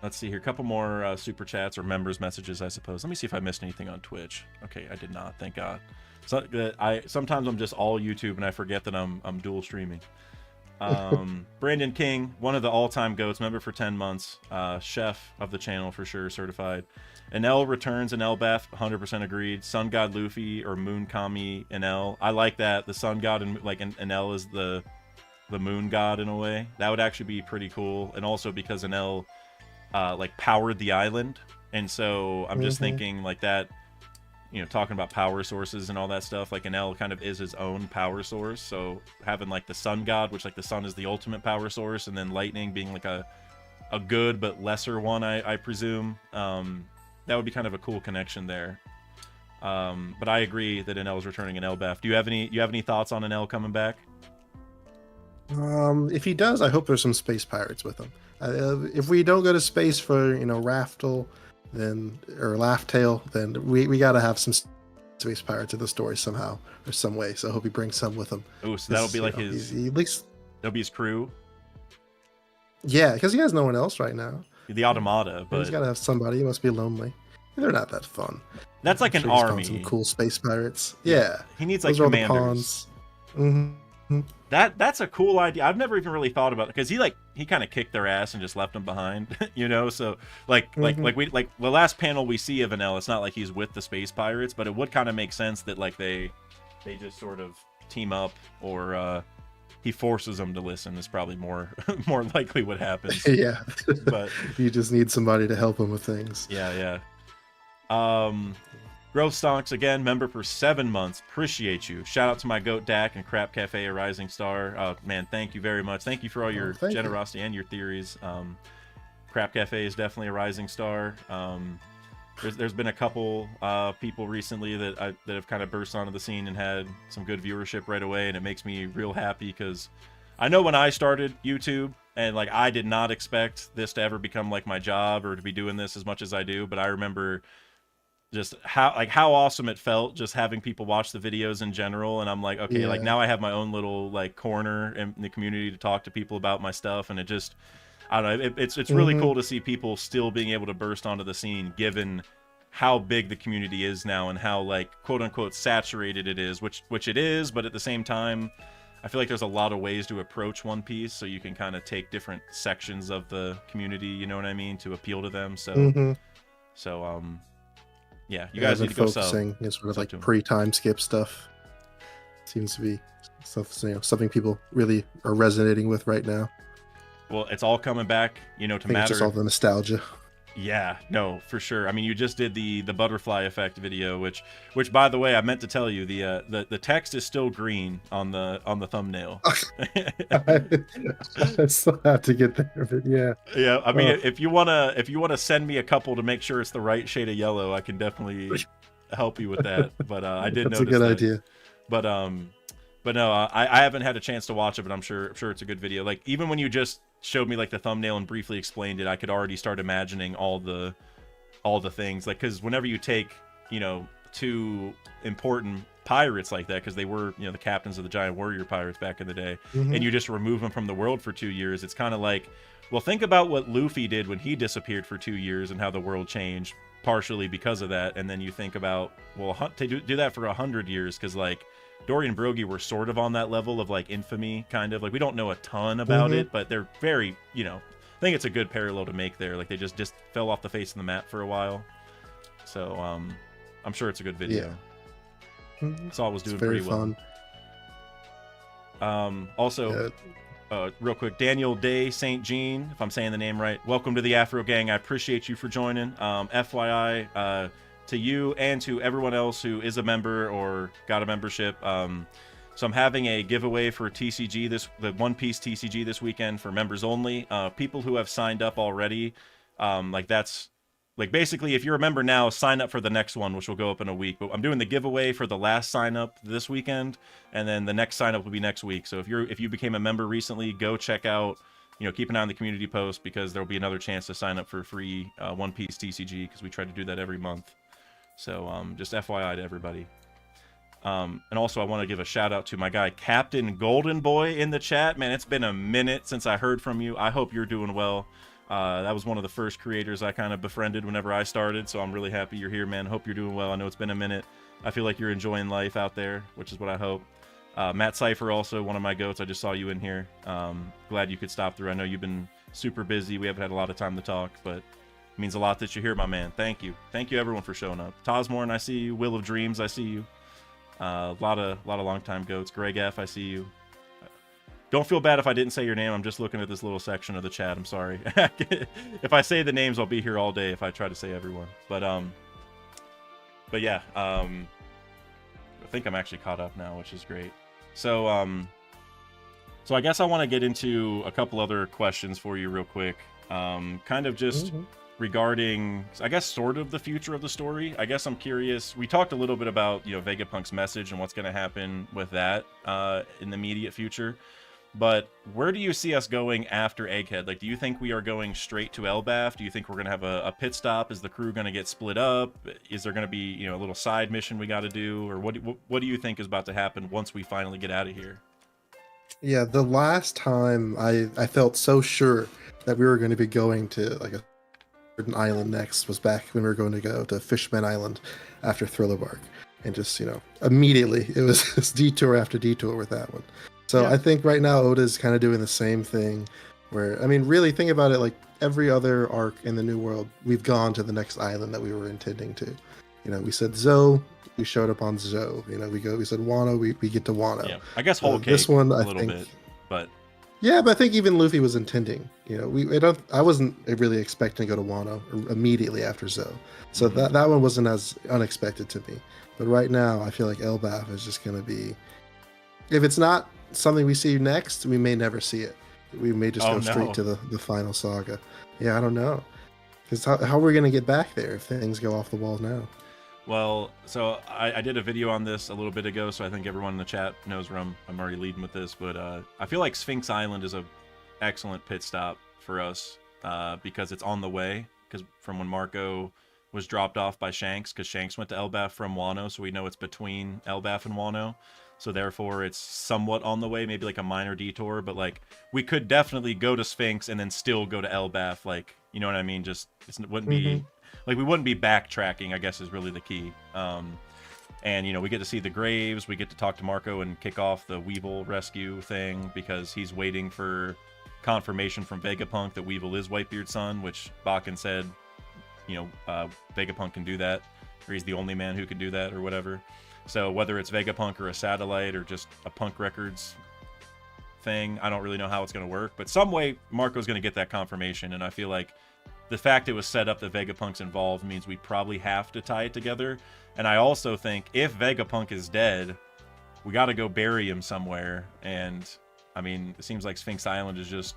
Let's see here. A couple more super chats or members messages, I suppose. Let me see if I missed anything on Twitch. Okay, I did not. Thank God. So I sometimes I'm just all YouTube and I forget that I'm dual streaming. Brandon King, one of the all-time goats, member for 10 months, chef of the channel for sure, certified. Enel returns in Elbaf, 100% agreed. Sun God Luffy or Moon Kami Enel. I like that. The Sun God and like Enel is the Moon God in a way. That would actually be pretty cool. And also because Enel like powered the island, and so I'm just thinking like that. You know, talking about power sources and all that stuff, like Enel kind of is his own power source. So having like the sun god, which like the sun is the ultimate power source, and then lightning being like a good but lesser one, I presume. That would be kind of a cool connection there. But I agree that Enel is returning in Elbaf. Do you have any thoughts on Enel coming back? If he does, I hope there's some space pirates with him. If we don't go to space for Raftel, then or Laughtail, then we got to have some space pirates in the story somehow or some way. So I hope he brings some with him. Oh, so that'll be like his at least that'll be his crew. Yeah, because he has no one else right now. The Automata, but he's got to have somebody. He must be lonely. They're not that fun. That's like an army. Some cool space pirates. Yeah, he needs like those commanders. That's a cool idea. I've never even really thought about it because he kind of kicked their ass and just left them behind, So like the last panel we see of Enel, it's not like he's with the space pirates, but it would kind of make sense that like they just sort of team up, or he forces them to listen is probably more likely what happens. Yeah, but you just need somebody to help him with things. Yeah. Growth Stonks, again, member for 7 months. Appreciate you. Shout out to my goat Dak and Crap Cafe, a rising star. Oh, man, thank you very much. Thank you for all your generosity and your theories. Crap Cafe is definitely a rising star. There's been a couple people recently that have kind of burst onto the scene and had some good viewership right away, and it makes me real happy because I know when I started YouTube, and like I did not expect this to ever become like my job or to be doing this as much as I do, but I remember just how awesome it felt just having people watch the videos in general, and I'm like, okay, like now I have my own little like corner in the community to talk to people about my stuff, and it just, I don't know, it's really cool to see people still being able to burst onto the scene given how big the community is now and how like quote unquote saturated it is, which it is, but at the same time I feel like there's a lot of ways to approach One Piece, so you can kind of take different sections of the community, you know what I mean, to appeal to them. So yeah, you guys need to go focusing on sort of like pre-time skip stuff. Seems to be stuff, something people really are resonating with right now. Well, it's all coming back, to matter. It's just all the nostalgia. Yeah, no, for sure. I mean, you just did the butterfly effect video, which by the way, I meant to tell you, the text is still green on the thumbnail. I still have to get there, but yeah. Yeah, I mean, if you wanna send me a couple to make sure it's the right shade of yellow, I can definitely help you with that. But I did notice that's a good idea. But no, I haven't had a chance to watch it, but I'm sure it's a good video. Like even when you just showed me like the thumbnail and briefly explained it, I could already start imagining all the things, like because whenever you take two important pirates like that, because they were the captains of the giant warrior pirates back in the day, and you just remove them from the world for 2 years, it's kind of like, well, think about what Luffy did when he disappeared for 2 years and how the world changed partially because of that, and then you think about, well, to do that for 100 years, because like Dory and Brogy were sort of on that level of like infamy, kind of like we don't know a ton about it, but they're very, I think it's a good parallel to make there. Like they just fell off the face of the map for a while. So I'm sure it's a good video. Yeah. Saw it was doing pretty well. Also, real quick, Daniel Day St. Jean, if I'm saying the name right, welcome to the Afro Gang. I appreciate you for joining. FYI, to you and to everyone else who is a member or got a membership. So I'm having a giveaway for TCG, the One Piece TCG this weekend for members only. People who have signed up already, that's like basically if you're a member now, sign up for the next one, which will go up in a week. But I'm doing the giveaway for the last sign up this weekend, and then the next sign up will be next week. So if you became a member recently, go check out. Keep an eye on the community post because there'll be another chance to sign up for free One Piece TCG because we try to do that every month. So just FYI to everybody. And also I want to give a shout out to my guy Captain Golden Boy in the chat. Man, it's been a minute since I heard from you. I hope you're doing well. That was one of the first creators I kind of befriended whenever I started, so I'm really happy you're here, man. Hope you're doing well. I know it's been a minute. I feel like you're enjoying life out there, which is what I hope. Matt Cypher, also one of my goats. I just saw you in here. Glad you could stop through. I know you've been super busy. We haven't had a lot of time to talk, but it means a lot that you're here, my man. Thank you. Thank you, everyone, for showing up. Tosmorn, I see you. Will of Dreams, I see you. A lot of longtime goats. Greg F, I see you. Don't feel bad if I didn't say your name. I'm just looking at this little section of the chat. I'm sorry. If I say the names, I'll be here all day if I try to say everyone. But yeah, I think I'm actually caught up now, which is great. So I guess I want to get into a couple other questions for you real quick. Kind of just regarding, I guess, sort of the future of the story. I guess I'm curious. We talked a little bit about, you know, Vegapunk's message and what's going to happen with that in the immediate future. But where do you see us going after Egghead? Like, do you think we are going straight to Elbaf? Do you think we're going to have a pit stop? Is the crew going to get split up? Is there going to be, you know, a little side mission we got to do? Or what do you think is about to happen once we finally get out of here? Yeah, the last time I felt so sure that we were going to be going to like a certain island next was back when we were going to go to Fishman Island after Thriller Bark. And just, you know, immediately it was just detour after detour with that one. So yeah. I think right now Oda's kind of doing the same thing where, I mean, really think about it, like every other arc in the New World, we've gone to the next island that we were intending to. You know, we said Zoe, we showed up on Zoe. You know, we said Wano, we get to Wano. Yeah, I guess Whole Cake this one, a little bit, but... Yeah, but I think even Luffy was intending, you know, I wasn't really expecting to go to Wano immediately after Zoe. So that one wasn't as unexpected to me. But right now, I feel like Elbaf is just going to be, if it's not something we see next, we may never see it. We may just go straight to the final saga. Yeah, I don't know. Because how are we going to get back there if things go off the wall now? Well, so I did a video on this a little bit ago, so I think everyone in the chat knows where I'm already leading with this. But I feel like Sphinx Island is a excellent pit stop for us because it's on the way. Because from when Marco was dropped off by Shanks, because Shanks went to Elbaf from Wano, so we know it's between Elbaf and Wano. So therefore, it's somewhat on the way, maybe like a minor detour. But like, we could definitely go to Sphinx and then still go to Elbaf. Like, you know what I mean? Just it wouldn't be like we wouldn't be backtracking, I guess, is really the key. And you know, we get to see the graves. We get to talk to Marco and kick off the Weevil rescue thing because he's waiting for confirmation from Vegapunk that Weevil is Whitebeard's son, which Bakken said, you know, Vegapunk can do that, or he's the only man who can do that, or whatever. So whether it's Vegapunk or a satellite or just a Punk Records thing, I don't really know how it's going to work. But some way, Marco's going to get that confirmation. And I feel like the fact it was set up that Vegapunk's involved means we probably have to tie it together. And I also think if Vegapunk is dead, we got to go bury him somewhere. And, I mean, it seems like Sphinx Island is just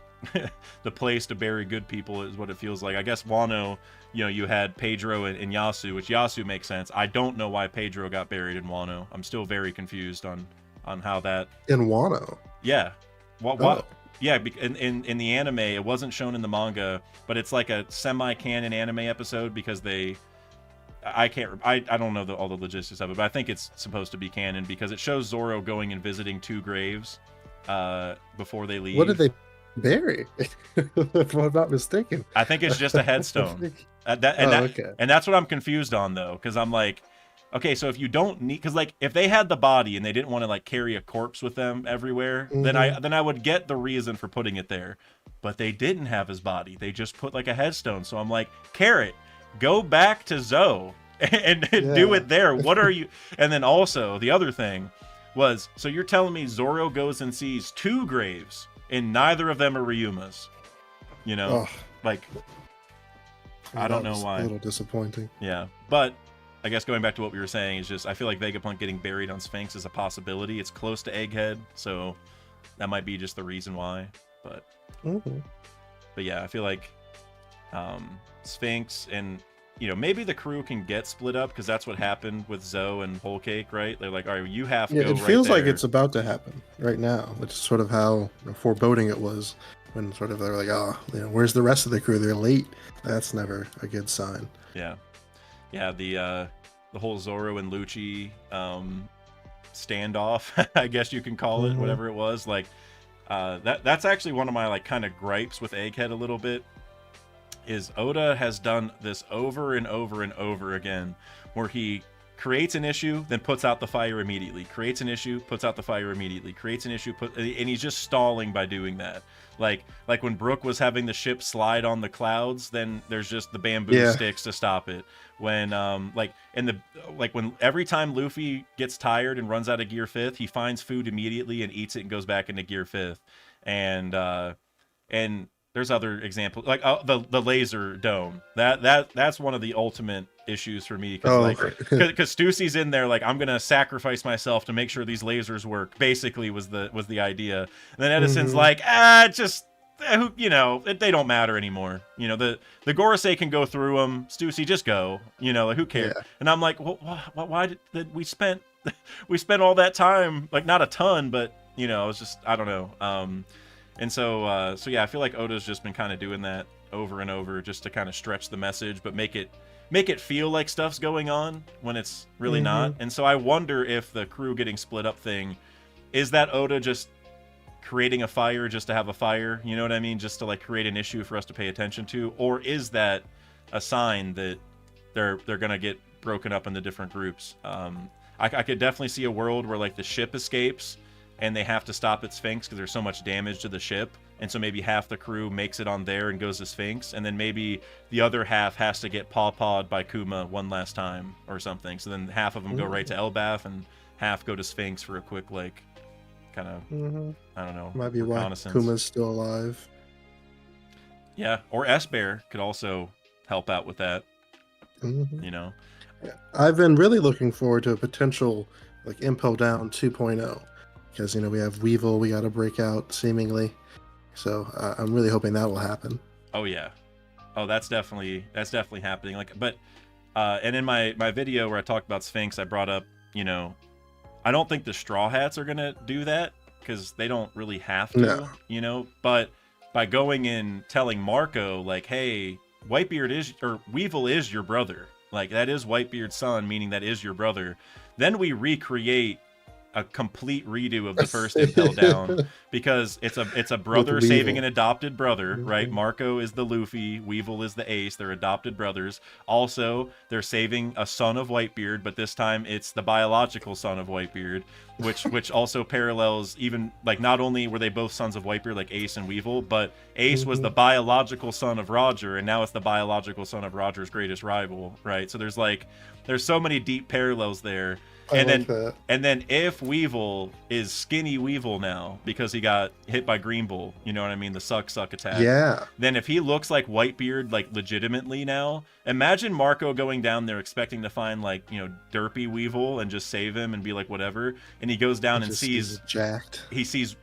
the place to bury good people is what it feels like. I guess Wano, you know, you had Pedro and Yasu, which Yasu makes sense. I don't know why Pedro got buried in Wano. I'm still very confused on how that... In Wano? Yeah. What? Yeah, in the anime, it wasn't shown in the manga, but it's like a semi-canon anime episode because they... I don't know all the logistics of it, but I think it's supposed to be canon because it shows Zoro going and visiting 2 graves before they leave. What did they bury? If I'm not mistaken. I think it's just a headstone. Okay. And that's what I'm confused on, though, because I'm like, okay, so if you don't need, because like if they had the body and they didn't want to like carry a corpse with them everywhere, then I would get the reason for putting it there. But they didn't have his body; they just put like a headstone. So I'm like, Carrot, go back to Zoe and do it there. What are you? And then also the other thing was, so you're telling me Zoro goes and sees 2 graves and neither of them are Ryuma's, you know, like, I don't know why. A little disappointing. Yeah, but I guess going back to what we were saying is just, I feel like Vegapunk getting buried on Sphinx is a possibility. It's close to Egghead, so that might be just the reason why. But yeah, I feel like Sphinx and, you know, maybe the crew can get split up because that's what happened with Zoe and Whole Cake, right? They're like, all right, you have to go right there. It feels like it's about to happen right now, which is sort of how foreboding it was when sort of they're like, oh, you know, where's the rest of the crew? They're late. That's never a good sign. Yeah. Yeah, the whole Zoro and Lucci standoff, I guess you can call it, whatever it was. Like, that's actually one of my like kind of gripes with Egghead a little bit. Is Oda has done this over and over and over again, where he creates an issue, then puts out the fire immediately. Creates an issue, puts out the fire immediately. Creates an issue, and he's just stalling by doing that. Like when Brook was having the ship slide on the clouds, then there's just the bamboo sticks to stop it. When when every time Luffy gets tired and runs out of gear 5th, he finds food immediately and eats it and goes back into gear 5th. And there's other examples, like the laser dome. That's one of the ultimate issues for me, because Stussy's in there like, I'm gonna sacrifice myself to make sure these lasers work. Basically, was the idea. And then Edison's like, they don't matter anymore. The Gorosei can go through them. Stussy, just go. Like, who cares? Yeah. And I'm like, well, why did we spent all that time? Like, not a ton, but it's just, I don't know. And so yeah, I feel like Oda's just been kind of doing that over and over, just to kind of stretch the message, but make it feel like stuff's going on when it's really not. And so I wonder if the crew getting split up thing, is that Oda just creating a fire just to have a fire? You know what I mean? Just to like create an issue for us to pay attention to, or is that a sign that they're gonna get broken up into different groups? I could definitely see a world where like the ship escapes and they have to stop at Sphinx because there's so much damage to the ship, and so maybe half the crew makes it on there and goes to Sphinx, and then maybe the other half has to get paw-pawed by Kuma one last time or something. So then half of them go right to Elbaf and half go to Sphinx for a quick, like, kind of, I don't know, might be why Kuma's still alive. Yeah, or S-Bear could also help out with that. Yeah. I've been really looking forward to a potential like Impo Down 2.0. Because we have Weevil, we got to break out seemingly, so I'm really hoping that will happen. Oh yeah, that's definitely happening. Like, but and in my video where I talked about Sphinx, I brought up, I don't think the Straw Hats are gonna do that because they don't really have to, But by going in telling Marco like, hey, Weevil is your brother, like that is Whitebeard's son, meaning that is your brother. Then we recreate a complete redo of the first Impel Down, because it's a brother saving an adopted brother, right? Marco is the Luffy, Weevil is the Ace. They're adopted brothers. Also, they're saving a son of Whitebeard, but this time it's the biological son of Whitebeard, which also parallels, even like, not only were they both sons of Whitebeard, like Ace and Weevil, but Ace was the biological son of Roger, and now it's the biological son of Roger's greatest rival, right? So there's so many deep parallels there. And then if Weevil is skinny Weevil now because he got hit by Green Bull, you know what I mean, the suck attack. Yeah. Then if he looks like Whitebeard, like legitimately now, imagine Marco going down there expecting to find like, derpy Weevil and just save him and be like whatever, and he goes down and sees jacked. He sees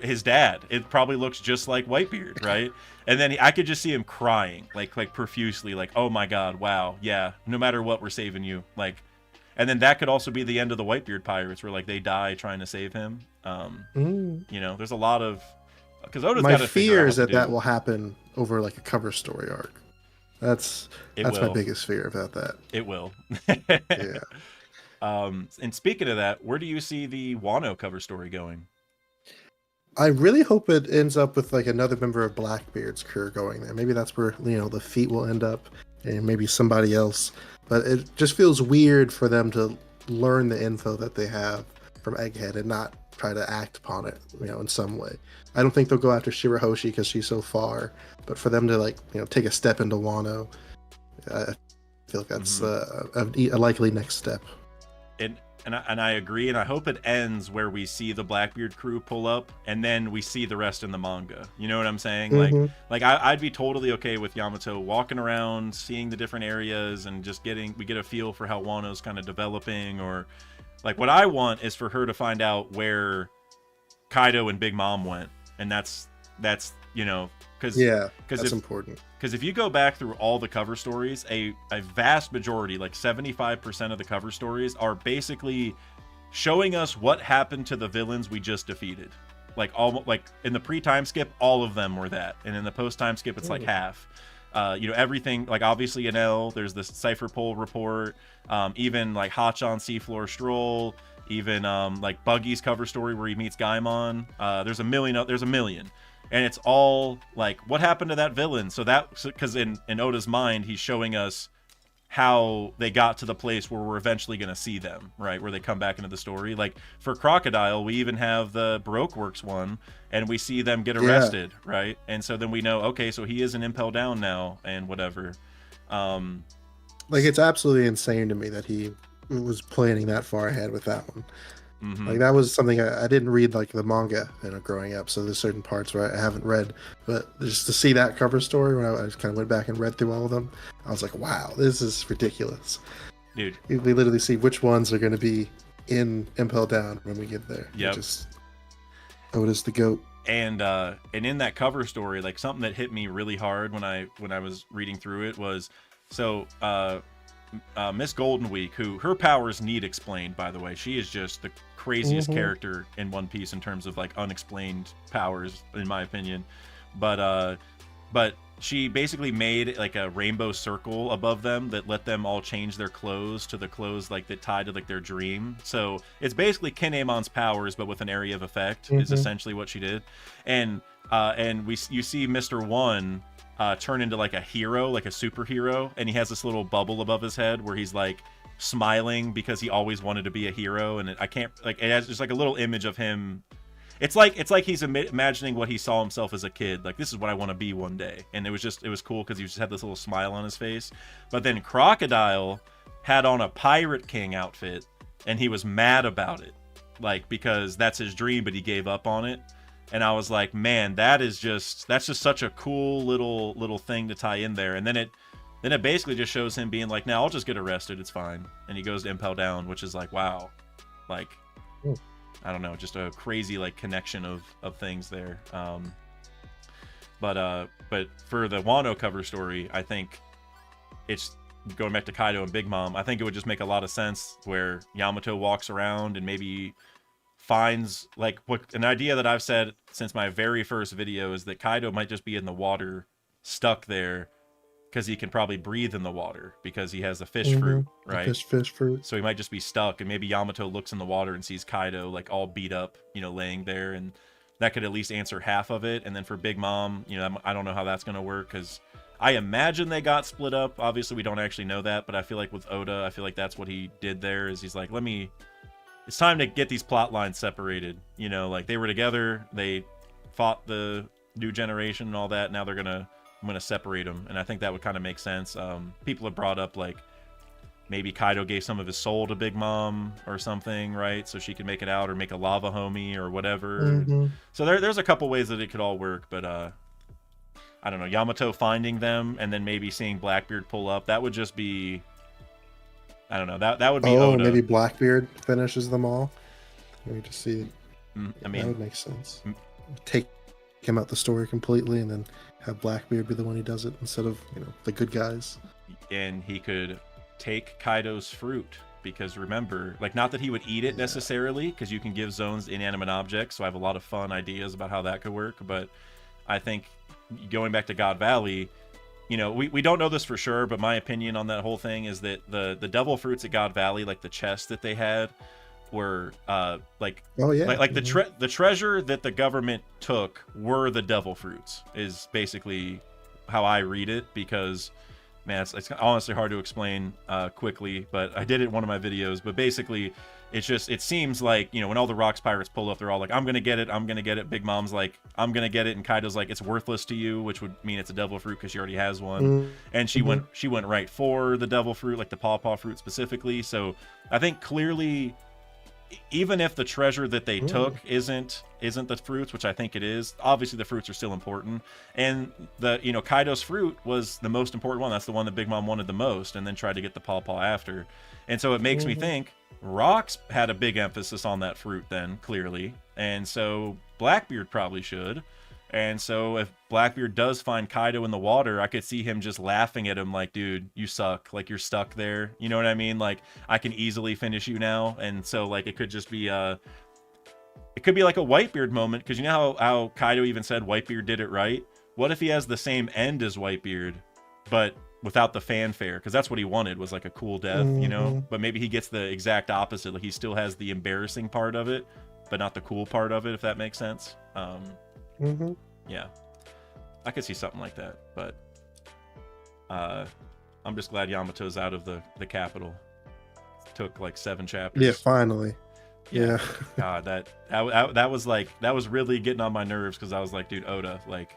his dad. It probably looks just like Whitebeard, right? And then I could just see him crying like profusely, like, oh my god, wow, yeah, no matter what, we're saving you, like. And then that could also be the end of the Whitebeard pirates, where like they die trying to save him. There's a lot of, because Oda's got to figure out my fear is that will happen over like a cover story arc. That's my biggest fear about that. It will. Yeah. And speaking of that, where do you see the Wano cover story going? I really hope it ends up with like another member of Blackbeard's crew going there. Maybe that's where the feet will end up, and maybe somebody else. But it just feels weird for them to learn the info that they have from Egghead and not try to act upon it, in some way. I don't think they'll go after Shirahoshi because she's so far, but for them to take a step into Wano, I feel like that's a likely next step. And I agree, and I hope it ends where we see the Blackbeard crew pull up, and then we see the rest in the manga. You know what I'm saying? Like I'd be totally okay with Yamato walking around, seeing the different areas, and just we get a feel for how Wano's kind of developing. Or like, what I want is for her to find out where Kaido and Big Mom went, and that's because that's important. Because if you go back through all the cover stories, a vast majority, like 75% of the cover stories, are basically showing us what happened to the villains we just defeated. Like in the pre-time skip, all of them were that, and in the post-time skip, it's like half. Everything, like obviously in L, there's this Cypher Pole report, even like Hachan Seafloor Stroll, even like Buggy's cover story where he meets Gaimon. There's a million. And it's all like, what happened to that villain? So because in Oda's mind, he's showing us how they got to the place where we're eventually going to see them, right? Where they come back into the story. Like for Crocodile, we even have the Baroque Works one, and we see them get arrested, right? And so then we know, okay, so he is an Impel Down now, and whatever. Like, it's absolutely insane to me that he was planning that far ahead with that one. Like, that was something I didn't read, like, the manga, growing up, so there's certain parts where I haven't read, but just to see that cover story when I just kind of went back and read through all of them, I was like, wow, this is ridiculous. Dude. We literally see which ones are going to be in Impel Down when we get there. Yep. Otis the goat. And in that cover story, like, something that hit me really hard when I was reading through it was, so Miss Golden Week, who her powers need explained, by the way. She is just the craziest character in One Piece in terms of like unexplained powers, in my opinion. But she basically made like a rainbow circle above them that let them all change their clothes to the clothes like that tied to like their dream. So it's basically Kinemon's powers, but with an area of effect is essentially what she did. And you see Mr. One turn into like a hero, like a superhero, and he has this little bubble above his head where he's like smiling because he always wanted to be a hero. And it has just like a little image of him. It's like he's imagining what he saw himself as a kid. Like, this is what I want to be one day. And it was cool because he just had this little smile on his face. But then Crocodile had on a Pirate King outfit, and he was mad about it, like, because that's his dream, but he gave up on it. And I was like, man, that's just such a cool little thing to tie in there. And then it basically just shows him being like, "Now I'll just get arrested, it's fine." And he goes to Impel Down, which is like, wow, like, I don't know, just a crazy like connection of things there. But for the Wano cover story, I think it's going back to Kaido and Big Mom. I think it would just make a lot of sense where Yamato walks around and maybe finds like an idea that I've said since my very first video is that Kaido might just be in the water, stuck there, because he can probably breathe in the water because he has a fish fruit, right? Fish fruit. So he might just be stuck, and maybe Yamato looks in the water and sees Kaido like all beat up, laying there, and that could at least answer half of it. And then for Big Mom, I don't know how that's gonna work because I imagine they got split up. Obviously, we don't actually know that, but I feel like with Oda, I feel like that's what he did there. Is he's like, it's time to get these plot lines separated. Like they were together, they fought the new generation and all that. Now I'm gonna separate them, and I think that would kind of make sense. People have brought up like maybe Kaido gave some of his soul to Big Mom or something, right? So she could make it out or make a lava homie or whatever. So there's a couple ways that it could all work, but I don't know. Yamato finding them and then maybe seeing Blackbeard pull up, that would just be, I don't know. That would be Oda. Maybe Blackbeard finishes them all. Maybe just see. I mean, that would make sense. Take him out the story completely, and then have Blackbeard be the one who does it instead of the good guys. And he could take Kaido's fruit, because remember, like, not that he would eat it necessarily, because you can give zones inanimate objects. So I have a lot of fun ideas about how that could work. But I think going back to God Valley, we don't know this for sure, but my opinion on that whole thing is that the devil fruits at God Valley, like the chest that they had, were the treasure that the government took were the devil fruits, is basically how I read it, because man, it's honestly hard to explain quickly, but I did it in one of my videos. But basically it seems like, when all the Rocks pirates pull up, they're all like, I'm gonna get it. Big Mom's like, I'm gonna get it, and Kaido's like, it's worthless to you, which would mean it's a devil fruit because she already has one. And she went right for the devil fruit, like the pawpaw fruit specifically. So I think clearly, even if the treasure that they took isn't the fruits, which I think it is, obviously the fruits are still important. And the Kaido's fruit was the most important one. That's the one that Big Mom wanted the most, and then tried to get the pawpaw after. And so it makes me think Rocks had a big emphasis on that fruit then, clearly. And so Blackbeard probably should. And so if Blackbeard does find Kaido in the water, I could see him just laughing at him like, dude, you suck. Like, you're stuck there. You know what I mean? Like, I can easily finish you now. And so, like, it could just be it could be like a Whitebeard moment, because you know how Kaido even said Whitebeard did it right? What if he has the same end as Whitebeard, but without the fanfare? Because that's what he wanted, was like a cool death, But maybe he gets the exact opposite. Like, he still has the embarrassing part of it, but not the cool part of it, if that makes sense. Yeah, I could see something like that. But I'm just glad Yamato's out of the capital. Took like 7 chapters. Yeah, finally. Yeah. God, that was like, that was really getting on my nerves, because I was like, dude, Oda, like,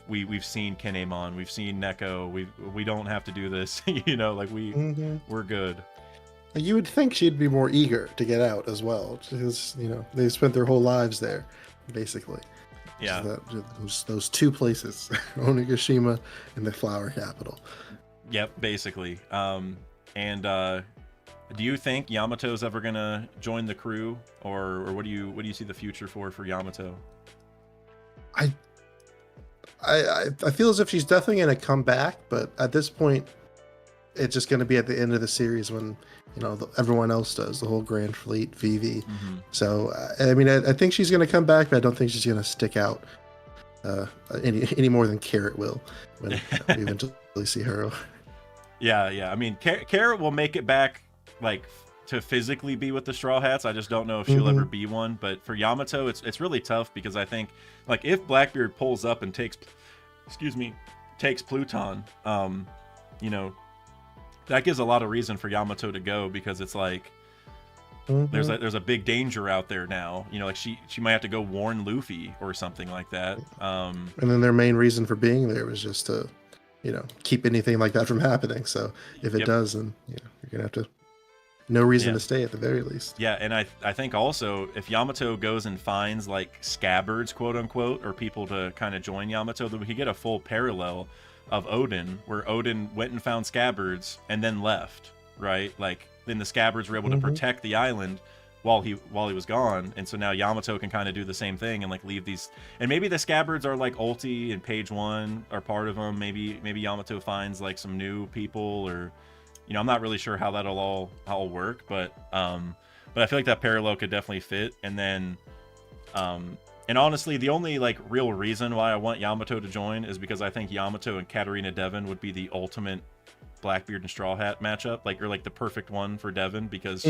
we've seen Kinemon, we've seen Neko, we don't have to do this, you know, like we're good. You would think she'd be more eager to get out as well, because you know they spent their whole lives there, basically. Yeah. Those 2 places, Onigashima and the flower capital. Yep, basically. Do you think Yamato's ever gonna join the crew, or what do you see the future for Yamato? I feel as if she's definitely going to come back, but at this point, it's just going to be at the end of the series when, you know, everyone else does, the whole Grand Fleet, Vivi. Mm-hmm. So, I mean, I think she's going to come back, but I don't think she's going to stick out any more than Carrot will when we eventually see her. Yeah. I mean, Carrot will make it back, like, to physically be with the Straw Hats. I just don't know if she'll ever be one. But for Yamato, it's really tough, because I think, like, if Blackbeard pulls up and takes Pluton, you know, that gives a lot of reason for Yamato to go, because it's like there's a big danger out there now. You know, like she might have to go warn Luffy or something like that. And then their main reason for being there was just to, you know, keep anything like that from happening. So if it does, then you know, you're gonna have to. No reason to stay at the very least. Yeah, and I think also if Yamato goes and finds like scabbards, quote unquote, or people to kind of join Yamato, then we could get a full parallel of Odin, where Odin went and found scabbards and then left, right? Like then the scabbards were able to protect the island while he was gone, and so now Yamato can kind of do the same thing and like leave these, and maybe the scabbards are like Ulti and Page 1 are part of them. Maybe Yamato finds like some new people, or you know, I'm not really sure how that'll all work, but I feel like that parallel could definitely fit. And then, and honestly, the only like real reason why I want Yamato to join is because I think Yamato and Katarina Devon would be the ultimate Blackbeard and Straw Hat matchup, like, or like the perfect one for Devon, because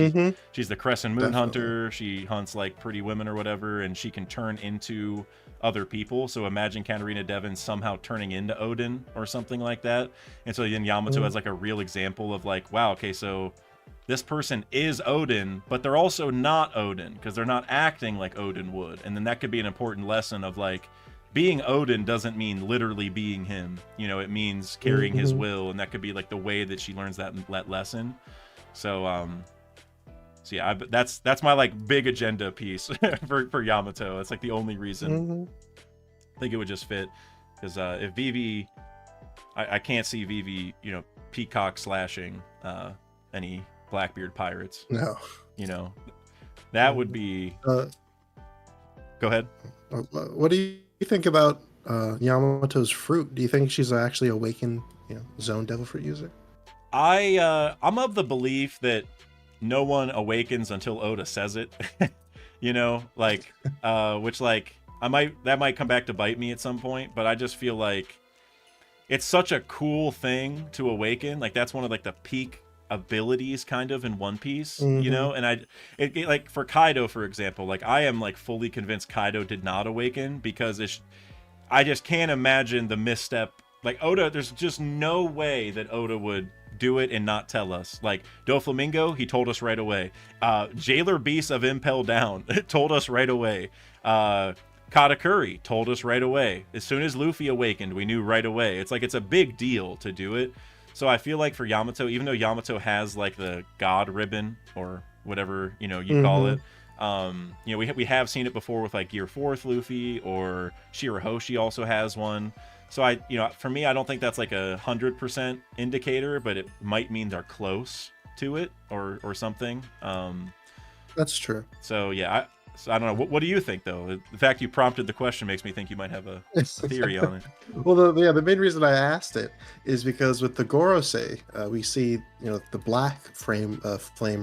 she's the Crescent Moon hunter. She hunts like pretty women or whatever, and she can turn into other people. So imagine Katarina Devon somehow turning into Odin or something like that. And so then Yamato has like a real example of like, wow, okay, so this person is Odin, but they're also not Odin, because they're not acting like Odin would. And then that could be an important lesson of like, being Odin doesn't mean literally being him. You know, it means carrying his will, and that could be like the way that she learns that lesson. So yeah, that's my like big agenda piece for Yamato. That's like the only reason I think it would just fit, because if Vivi, I can't see Vivi, you know, peacock slashing any Blackbeard pirates. No, you know, that would be. Go ahead. What do you think about Yamato's fruit? Do you think she's actually awakened, you know, zone devil fruit user? I'm of the belief that no one awakens until Oda says it. You know, like which like that might come back to bite me at some point, but I just feel like it's such a cool thing to awaken. Like that's one of like the peak abilities kind of in One Piece, you know. And it like for Kaido, for example, like I am like fully convinced Kaido did not awaken, because I just can't imagine the misstep. Like Oda, there's just no way that Oda would do it and not tell us. Like Doflamingo, he told us right away. Jailer Beast of Impel Down told us right away. Katakuri told us right away. As soon as Luffy awakened, we knew right away. It's like it's a big deal to do it. So I feel like for Yamato, even though Yamato has like the God ribbon or whatever, you know, you call it, you know, we have seen it before with like Gear 4th Luffy, or Shirahoshi also has one. So you know, for me, I don't think that's like 100% indicator, but it might mean they're close to it or something. That's true. So yeah, I don't know. What do you think though? The fact you prompted the question makes me think you might have a theory on it. Well, the main reason I asked it is because with the Gorosei, we see, you know, the black flame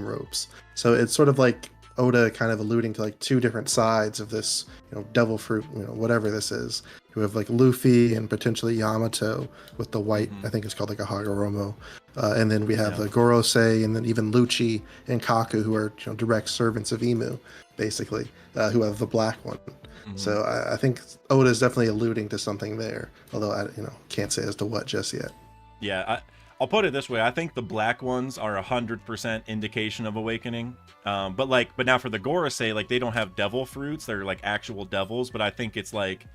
ropes. So it's sort of like Oda kind of alluding to like 2 different sides of this, you know, devil fruit, you know, whatever this is. We have like Luffy and potentially Yamato with the white, I think it's called like a Hagoromo. And then we have the Gorosei, and then even Lucci and Kaku, who are, you know, direct servants of Emu, basically, who have the black one. So I think Oda is definitely alluding to something there, although I, you know, can't say as to what just yet. Yeah, I'll put it this way. I think the black ones are 100% indication of awakening. But now for the Gorosei, like they don't have devil fruits. They're like actual devils. But I think it's like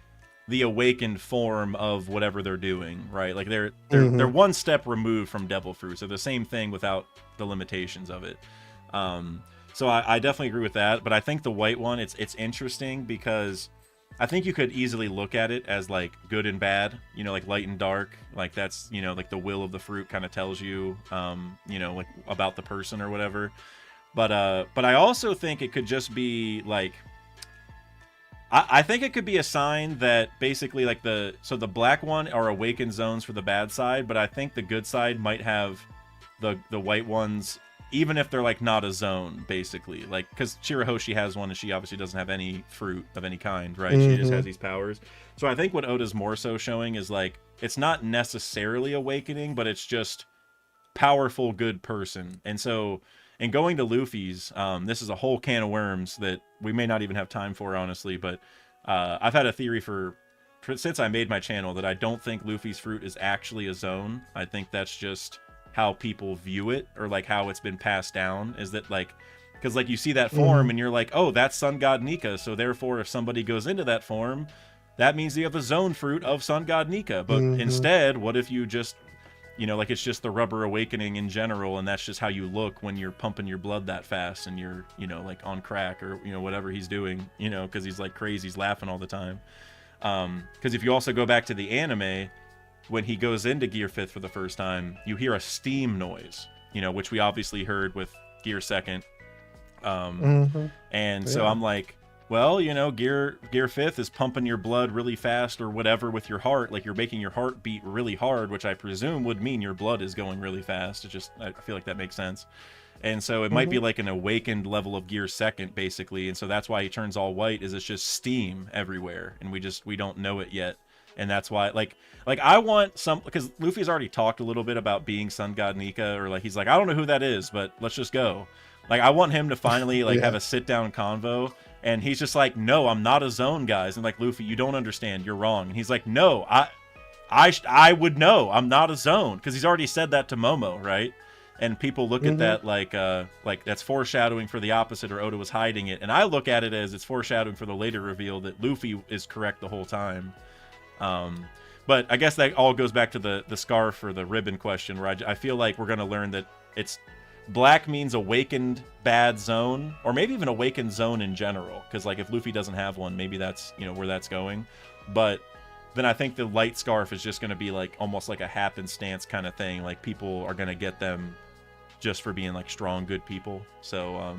the awakened form of whatever they're doing, right? Like they're one step removed from devil fruits. They're the same thing without the limitations of it. So I definitely agree with that. But I think the white one, it's interesting because I think you could easily look at it as like good and bad, you know, like light and dark. Like that's, you know, like the will of the fruit kind of tells you, you know, like about the person or whatever. But I also think it could just be like, I think it could be a sign that basically like the black one are awakened zones for the bad side, but I think the good side might have the white ones, even if they're like not a zone, basically, like because Shirahoshi has one and she obviously doesn't have any fruit of any kind, right? She just has these powers. So I think what Oda's more so showing is like it's not necessarily awakening, but it's just powerful good person. And so in going to Luffy's, this is a whole can of worms that we may not even have time for, honestly, but I've had a theory since I made my channel that I don't think Luffy's fruit is actually a zone. I think that's just how people view it, or like how it's been passed down, is that like, because like you see that form and you're like, oh, that's Sun God Nika, so therefore if somebody goes into that form, that means you have the zone fruit of Sun God Nika. But instead, what if you just, you know, like it's just the rubber awakening in general, and that's just how you look when you're pumping your blood that fast and you're, you know, like on crack or, you know, whatever he's doing, you know, because he's like crazy, he's laughing all the time. Because if you also go back to the anime, when he goes into Gear 5th for the first time, you hear a steam noise, you know, which we obviously heard with Gear 2nd. And so I'm like, well, you know, Gear 5th is pumping your blood really fast or whatever with your heart. Like you're making your heart beat really hard, which I presume would mean your blood is going really fast. It just, I feel like that makes sense. And so it might be like an awakened level of Gear 2nd, basically. And so that's why he turns all white, is it's just steam everywhere. And we don't know it yet. And that's why, like I want some, because Luffy's already talked a little bit about being Sun God Nika, or like he's like, I don't know who that is, but let's just go. Like I want him to finally like have a sit down convo, and he's just like, no, I'm not a zone, guys. And like, Luffy, you don't understand, you're wrong. And he's like, no, I would know, I'm not a zone, because he's already said that to Momo, right? And people look at that like that's foreshadowing for the opposite, or Oda was hiding it. And I look at it as it's foreshadowing for the later reveal that Luffy is correct the whole time. But I guess that all goes back to the scarf or the ribbon question, where I feel like we're going to learn that it's black means awakened bad zone, or maybe even awakened zone in general, because like if Luffy doesn't have one, maybe that's, you know, where that's going. But then I think the light scarf is just going to be like almost like a happenstance kind of thing, like people are going to get them just for being like strong good people. So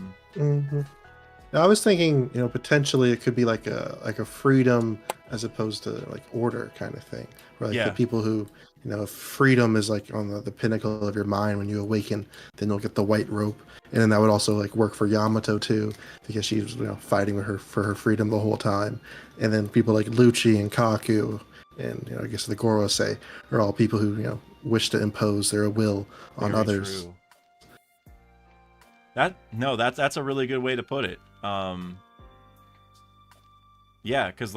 Now, I was thinking, you know, potentially it could be like a freedom as opposed to like order kind of thing. Where like the people who, you know, if freedom is like on the pinnacle of your mind when you awaken, then you'll get the white rope. And then that would also like work for Yamato too, because she's, you know, fighting with her for her freedom the whole time. And then people like Lucci and Kaku and, you know, I guess the Gorosei are all people who, you know, wish to impose their will on others. True. That's a really good way to put it. Yeah, because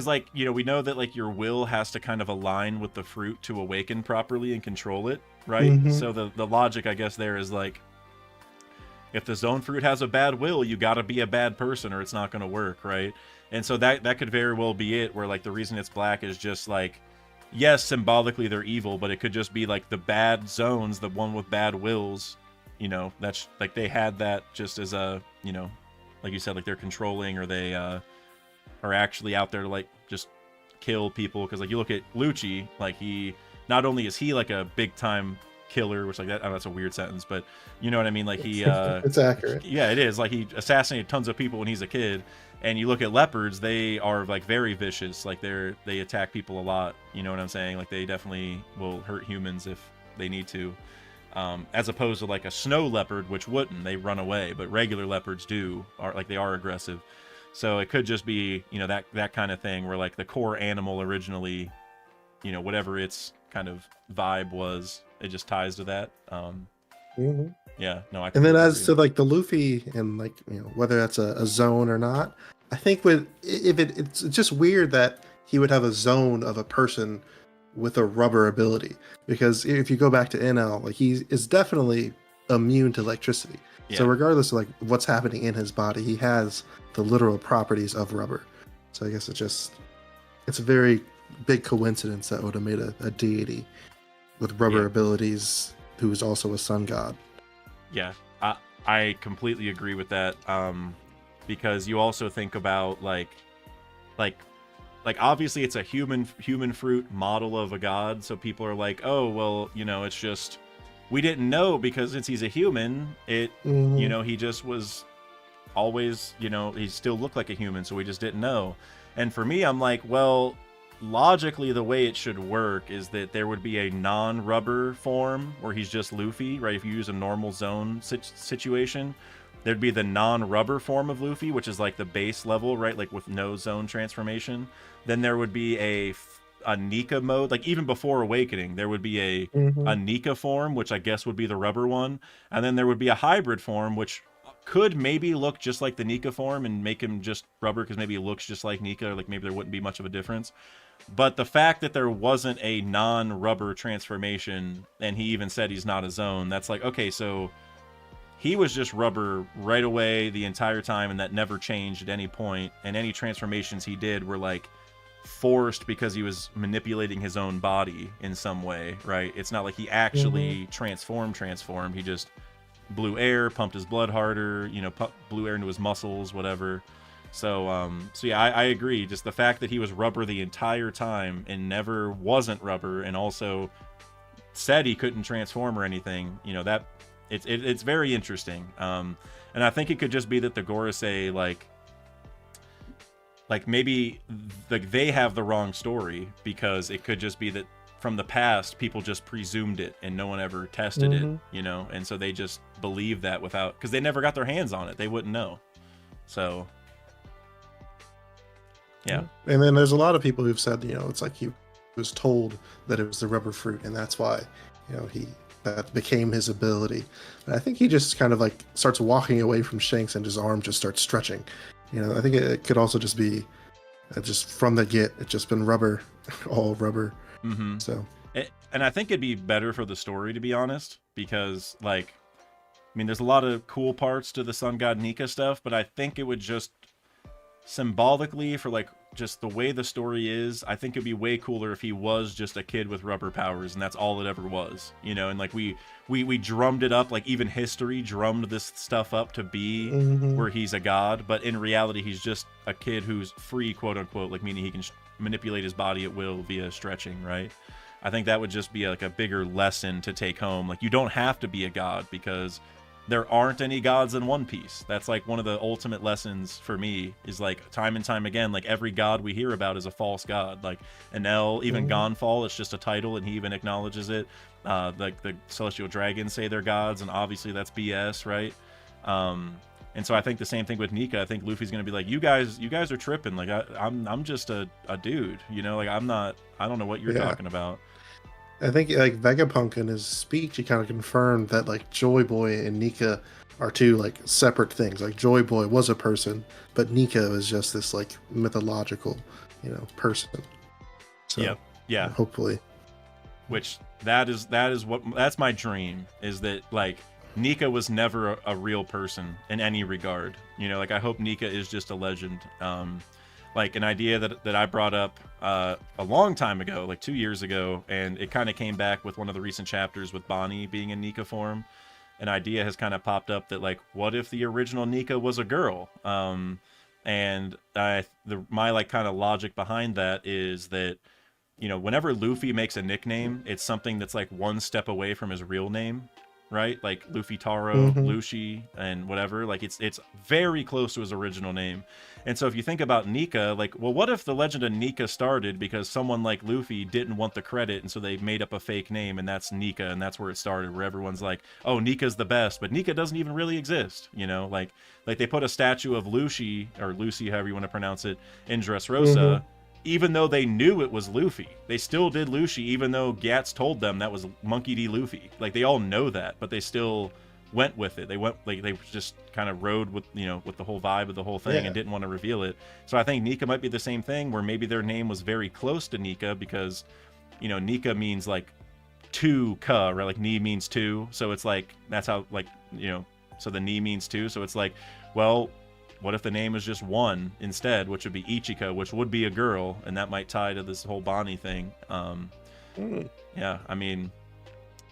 like you know, we know that like your will has to kind of align with the fruit to awaken properly and control it, right? So the logic, I guess, there is like, if the zone fruit has a bad will, you got to be a bad person or it's not going to work, right? And so that could very well be it, where like the reason it's black is just like, yes, symbolically they're evil, but it could just be like the bad zones, the one with bad wills, you know, that's like they had that just as a, you know, like you said, like they're controlling, or they are actually out there to like just kill people. Because like you look at Lucci, like he, not only is he like a big time killer, which like that, oh, that's a weird sentence, but you know what I mean, like he it's accurate. Yeah, it is. Like he assassinated tons of people when he's a kid. And you look at leopards, they are like very vicious, like they attack people a lot, you know what I'm saying, like they definitely will hurt humans if they need to, as opposed to like a snow leopard, which wouldn't, they run away, but regular leopards they are aggressive. So it could just be, you know, that kind of thing, where like the core animal originally, you know, whatever its kind of vibe was, it just ties to that. Yeah, no, I. And then as to like the Luffy and like, you know, whether that's a zone or not, I think it's just weird that he would have a zone of a person with a rubber ability. Because if you go back to NL, like he is definitely immune to electricity. So Yeah. regardless of like what's happening in his body, he has the literal properties of rubber. So I guess it's a very big coincidence that Oda made a deity with rubber Yeah. abilities who is also a sun god. Yeah, I completely agree with that. Because you also think about like obviously it's a human fruit model of a god, so people are like, oh well, it's just we didn't know because since he's a human, Mm-hmm. he just was always, he still looked like a human, so we just didn't know. And for me, I'm like, well, logically, the way it should work is that there would be a non-rubber form where he's just Luffy, right? If you use a normal zone situation, there'd be the non-rubber form of Luffy, which is like the base level, right? Like with no zone transformation. Then there would be a Nika mode, like even before Awakening, there would be Mm-hmm. a Nika form, which I guess would be the rubber one, and then there would be a hybrid form, which could maybe look just like the Nika form and make him just rubber because maybe he looks just like Nika, or like maybe there wouldn't be much of a difference. But the fact that there wasn't a non-rubber transformation, and he even said he's not a zone, that's like, okay, so he was just rubber right away the entire time, and that never changed at any point, and any transformations he did were like forced because he was manipulating his own body in some way, right? It's not like he actually transformed. He just blew air, pumped his blood harder, blew air into his muscles, whatever. So yeah, I agree. Just the fact that he was rubber the entire time and never wasn't rubber, and also said he couldn't transform or anything, that it's very interesting. And I think it could just be that the Gorosei like maybe they have the wrong story, because it could just be that from the past people just presumed it and no one ever tested it, and so they just believe that without, because they never got their hands on it, they wouldn't know. So yeah. And then there's a lot of people who've said, it's like he was told that it was the rubber fruit, and that's why, that became his ability. And I think he just kind of like starts walking away from Shanks, and his arm just starts stretching. I think it could also just be just from the get, it's just been rubber, all rubber. Mm-hmm. So, and I think it'd be better for the story, to be honest, because like, I mean, there's a lot of cool parts to the Sun God Nika stuff, but I think it would just symbolically, for like just the way the story is, I think it'd be way cooler if he was just a kid with rubber powers and that's all it ever was, and like we drummed it up, like even history drummed this stuff up to be where he's a god, but in reality he's just a kid who's free, quote unquote, like meaning he can manipulate his body at will via stretching, right? I think that would just be like a bigger lesson to take home. Like, you don't have to be a god, because there aren't any gods in One Piece. That's like one of the ultimate lessons for me, is like time and time again, like every god we hear about is a false god. Like Enel, even Gonfall, it's just a title, and he even acknowledges it. Like the Celestial Dragons say they're gods, and obviously that's BS, right? And so I think the same thing with Nika. I think Luffy's gonna be like, you guys are tripping. Like I'm just a dude, like I don't know what you're talking about. I think like Vegapunk in his speech, he kind of confirmed that like Joy Boy and Nika are two like separate things. Like Joy Boy was a person, but Nika is just this like mythological, person. So Yep. Yeah. Hopefully. Which that's my dream, is that like Nika was never a real person in any regard. Like I hope Nika is just a legend. Like an idea that I brought up a long time ago, like 2 years ago, and it kind of came back with one of the recent chapters with Bonney being in Nika form. An idea has kind of popped up that like, what if the original Nika was a girl? And my like kind of logic behind that is that, whenever Luffy makes a nickname, it's something that's like one step away from his real name, right? Like Luffy Taro, Lucy, and whatever. Like it's very close to his original name. And so if you think about Nika, like, well, what if the legend of Nika started because someone like Luffy didn't want the credit, and so they made up a fake name, and that's Nika, and that's where it started, where everyone's like, oh, Nika's the best, but Nika doesn't even really exist, like they put a statue of Lucy, or Lucy, however you want to pronounce it, in Dressrosa. Even though they knew it was Luffy, they still did Lucy, even though Gats told them that was Monkey D. Luffy. Like, they all know that, but they still went with it. They just kind of rode with, with the whole vibe of the whole thing, and didn't want to reveal it. So I think Nika might be the same thing, where maybe their name was very close to Nika because you know, Nika means like two ka, right? Like ni means two, so it's like that's how, like, you know, so the ni means two, so it's like, well, what if the name is just one instead, which would be Ichika, which would be a girl, and that might tie to this whole Bonney thing. Yeah, I mean,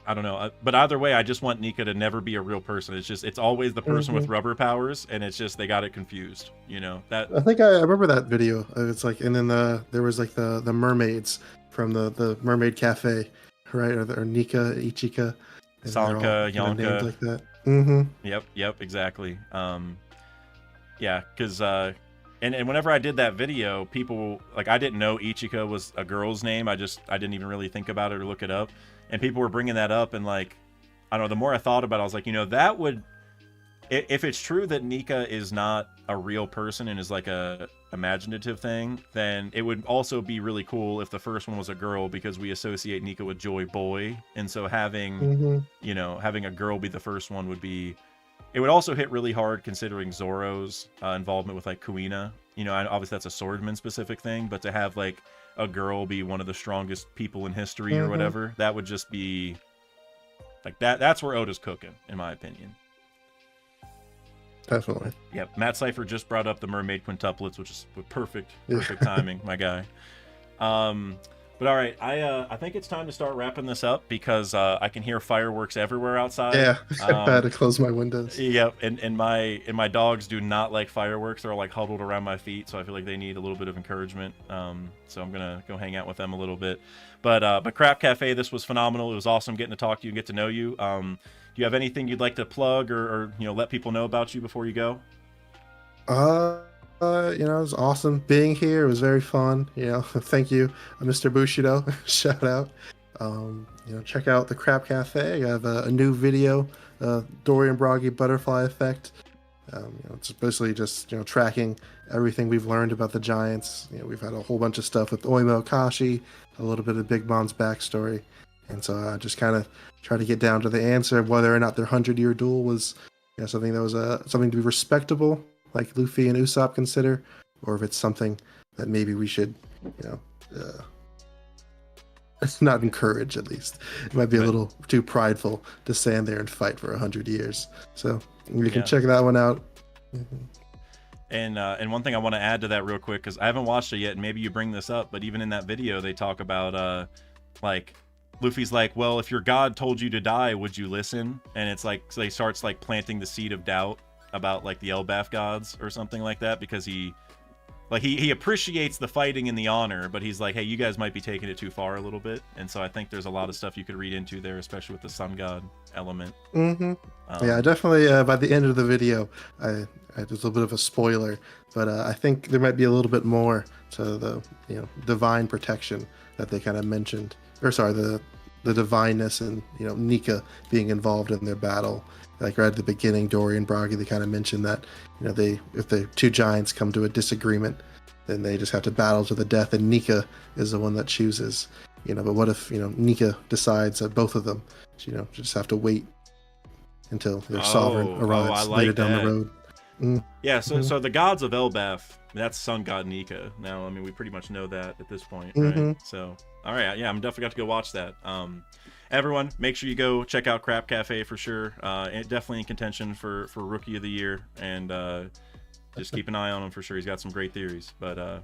I don't know, but either way, I just want Nika to never be a real person. It's just, it's always the person with rubber powers, and it's just they got it confused, you know. That I think I remember that video. It's like, and then there was like the mermaids from the Mermaid Cafe, right? Or Nika, Ichika, and Sanka, named Yonka, like that. Yep, exactly. Yeah, because and whenever I did that video, people, like, I didn't know Ichika was a girl's name. I didn't even really think about it or look it up, and people were bringing that up, and like, I don't know, the more I thought about it, I was like, you know, that would, if it's true that Nika is not a real person and is like a imaginative thing, then it would also be really cool if the first one was a girl, because we associate Nika with Joy Boy, and so having you know, having a girl be the first one would be, it would also hit really hard considering Zoro's involvement with like Kuina. You know, obviously that's a swordman specific thing, but to have like a girl be one of the strongest people in history or whatever, that would just be like that's where Oda's cooking, in my opinion. Definitely. Yep. Matt Cypher just brought up the mermaid quintuplets, which is perfect timing, my guy. But all right, I think it's time to start wrapping this up, because I can hear fireworks everywhere outside. Yeah, I had to close my windows. Yep, and my dogs do not like fireworks. They're like huddled around my feet, so I feel like they need a little bit of encouragement. So I'm gonna go hang out with them a little bit. But Crap Cafe, this was phenomenal. It was awesome getting to talk to you and get to know you. Do you have anything you'd like to plug or you know, let people know about you before you go? You know, it was awesome being here. It was very fun. You know, thank you, Mr. Bushido. Shout out. You know, check out the Crap Cafe. I have a new video, Dorian Broggy Butterfly Effect. You know, it's basically just, you know, tracking everything we've learned about the Giants. You know, we've had a whole bunch of stuff with Oimo Kashi, a little bit of Big Mom's backstory, and so I just kind of try to get down to the answer of whether or not their 100-year duel was, you know, something that was something to be respectable, like Luffy and Usopp consider, or if it's something that maybe we should, you know, not encourage. At least it might be a little too prideful to stand there and fight for 100 years. So you can check that one out. And one thing I want to add to that real quick, because I haven't watched it yet, and maybe you bring this up, but even in that video they talk about like Luffy's like, well, if your god told you to die, would you listen? And it's like, so he starts like planting the seed of doubt about like the Elbaf gods or something like that, because he appreciates the fighting and the honor, but he's like, hey, you guys might be taking it too far a little bit. And so I think there's a lot of stuff you could read into there, especially with the sun god element. Yeah, definitely. By the end of the video, I there's a little bit of a spoiler, but I think there might be a little bit more to the, you know, divine protection that they kind of mentioned, or sorry, the divineness and, you know, Nika being involved in their battle. Like right at the beginning, Dory and Broggy, they kind of mentioned that, you know, if the two giants come to a disagreement, then they just have to battle to the death, and Nika is the one that chooses. You know, but what if, you know, Nika decides that both of them, you know, just have to wait until their sovereign arrives later down the road. Yeah, so the gods of Elbaf, that's sun god Nika. Now, I mean, we pretty much know that at this point, right? So, all right, yeah, I'm definitely got to go watch that. Everyone, make sure you go check out Crap Cafe for sure. Definitely in contention for Rookie of the Year, and just keep an eye on him for sure. He's got some great theories. But all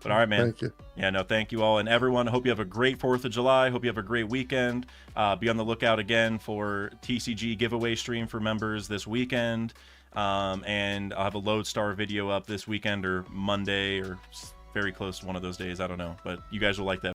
right, man. Thank you. Yeah, no, thank you all. And everyone, I hope you have a great 4th of July. Hope you have a great weekend. Be on the lookout again for TCG giveaway stream for members this weekend. And I'll have a Lodestar video up this weekend or Monday or very close to one of those days. I don't know. But you guys will like that.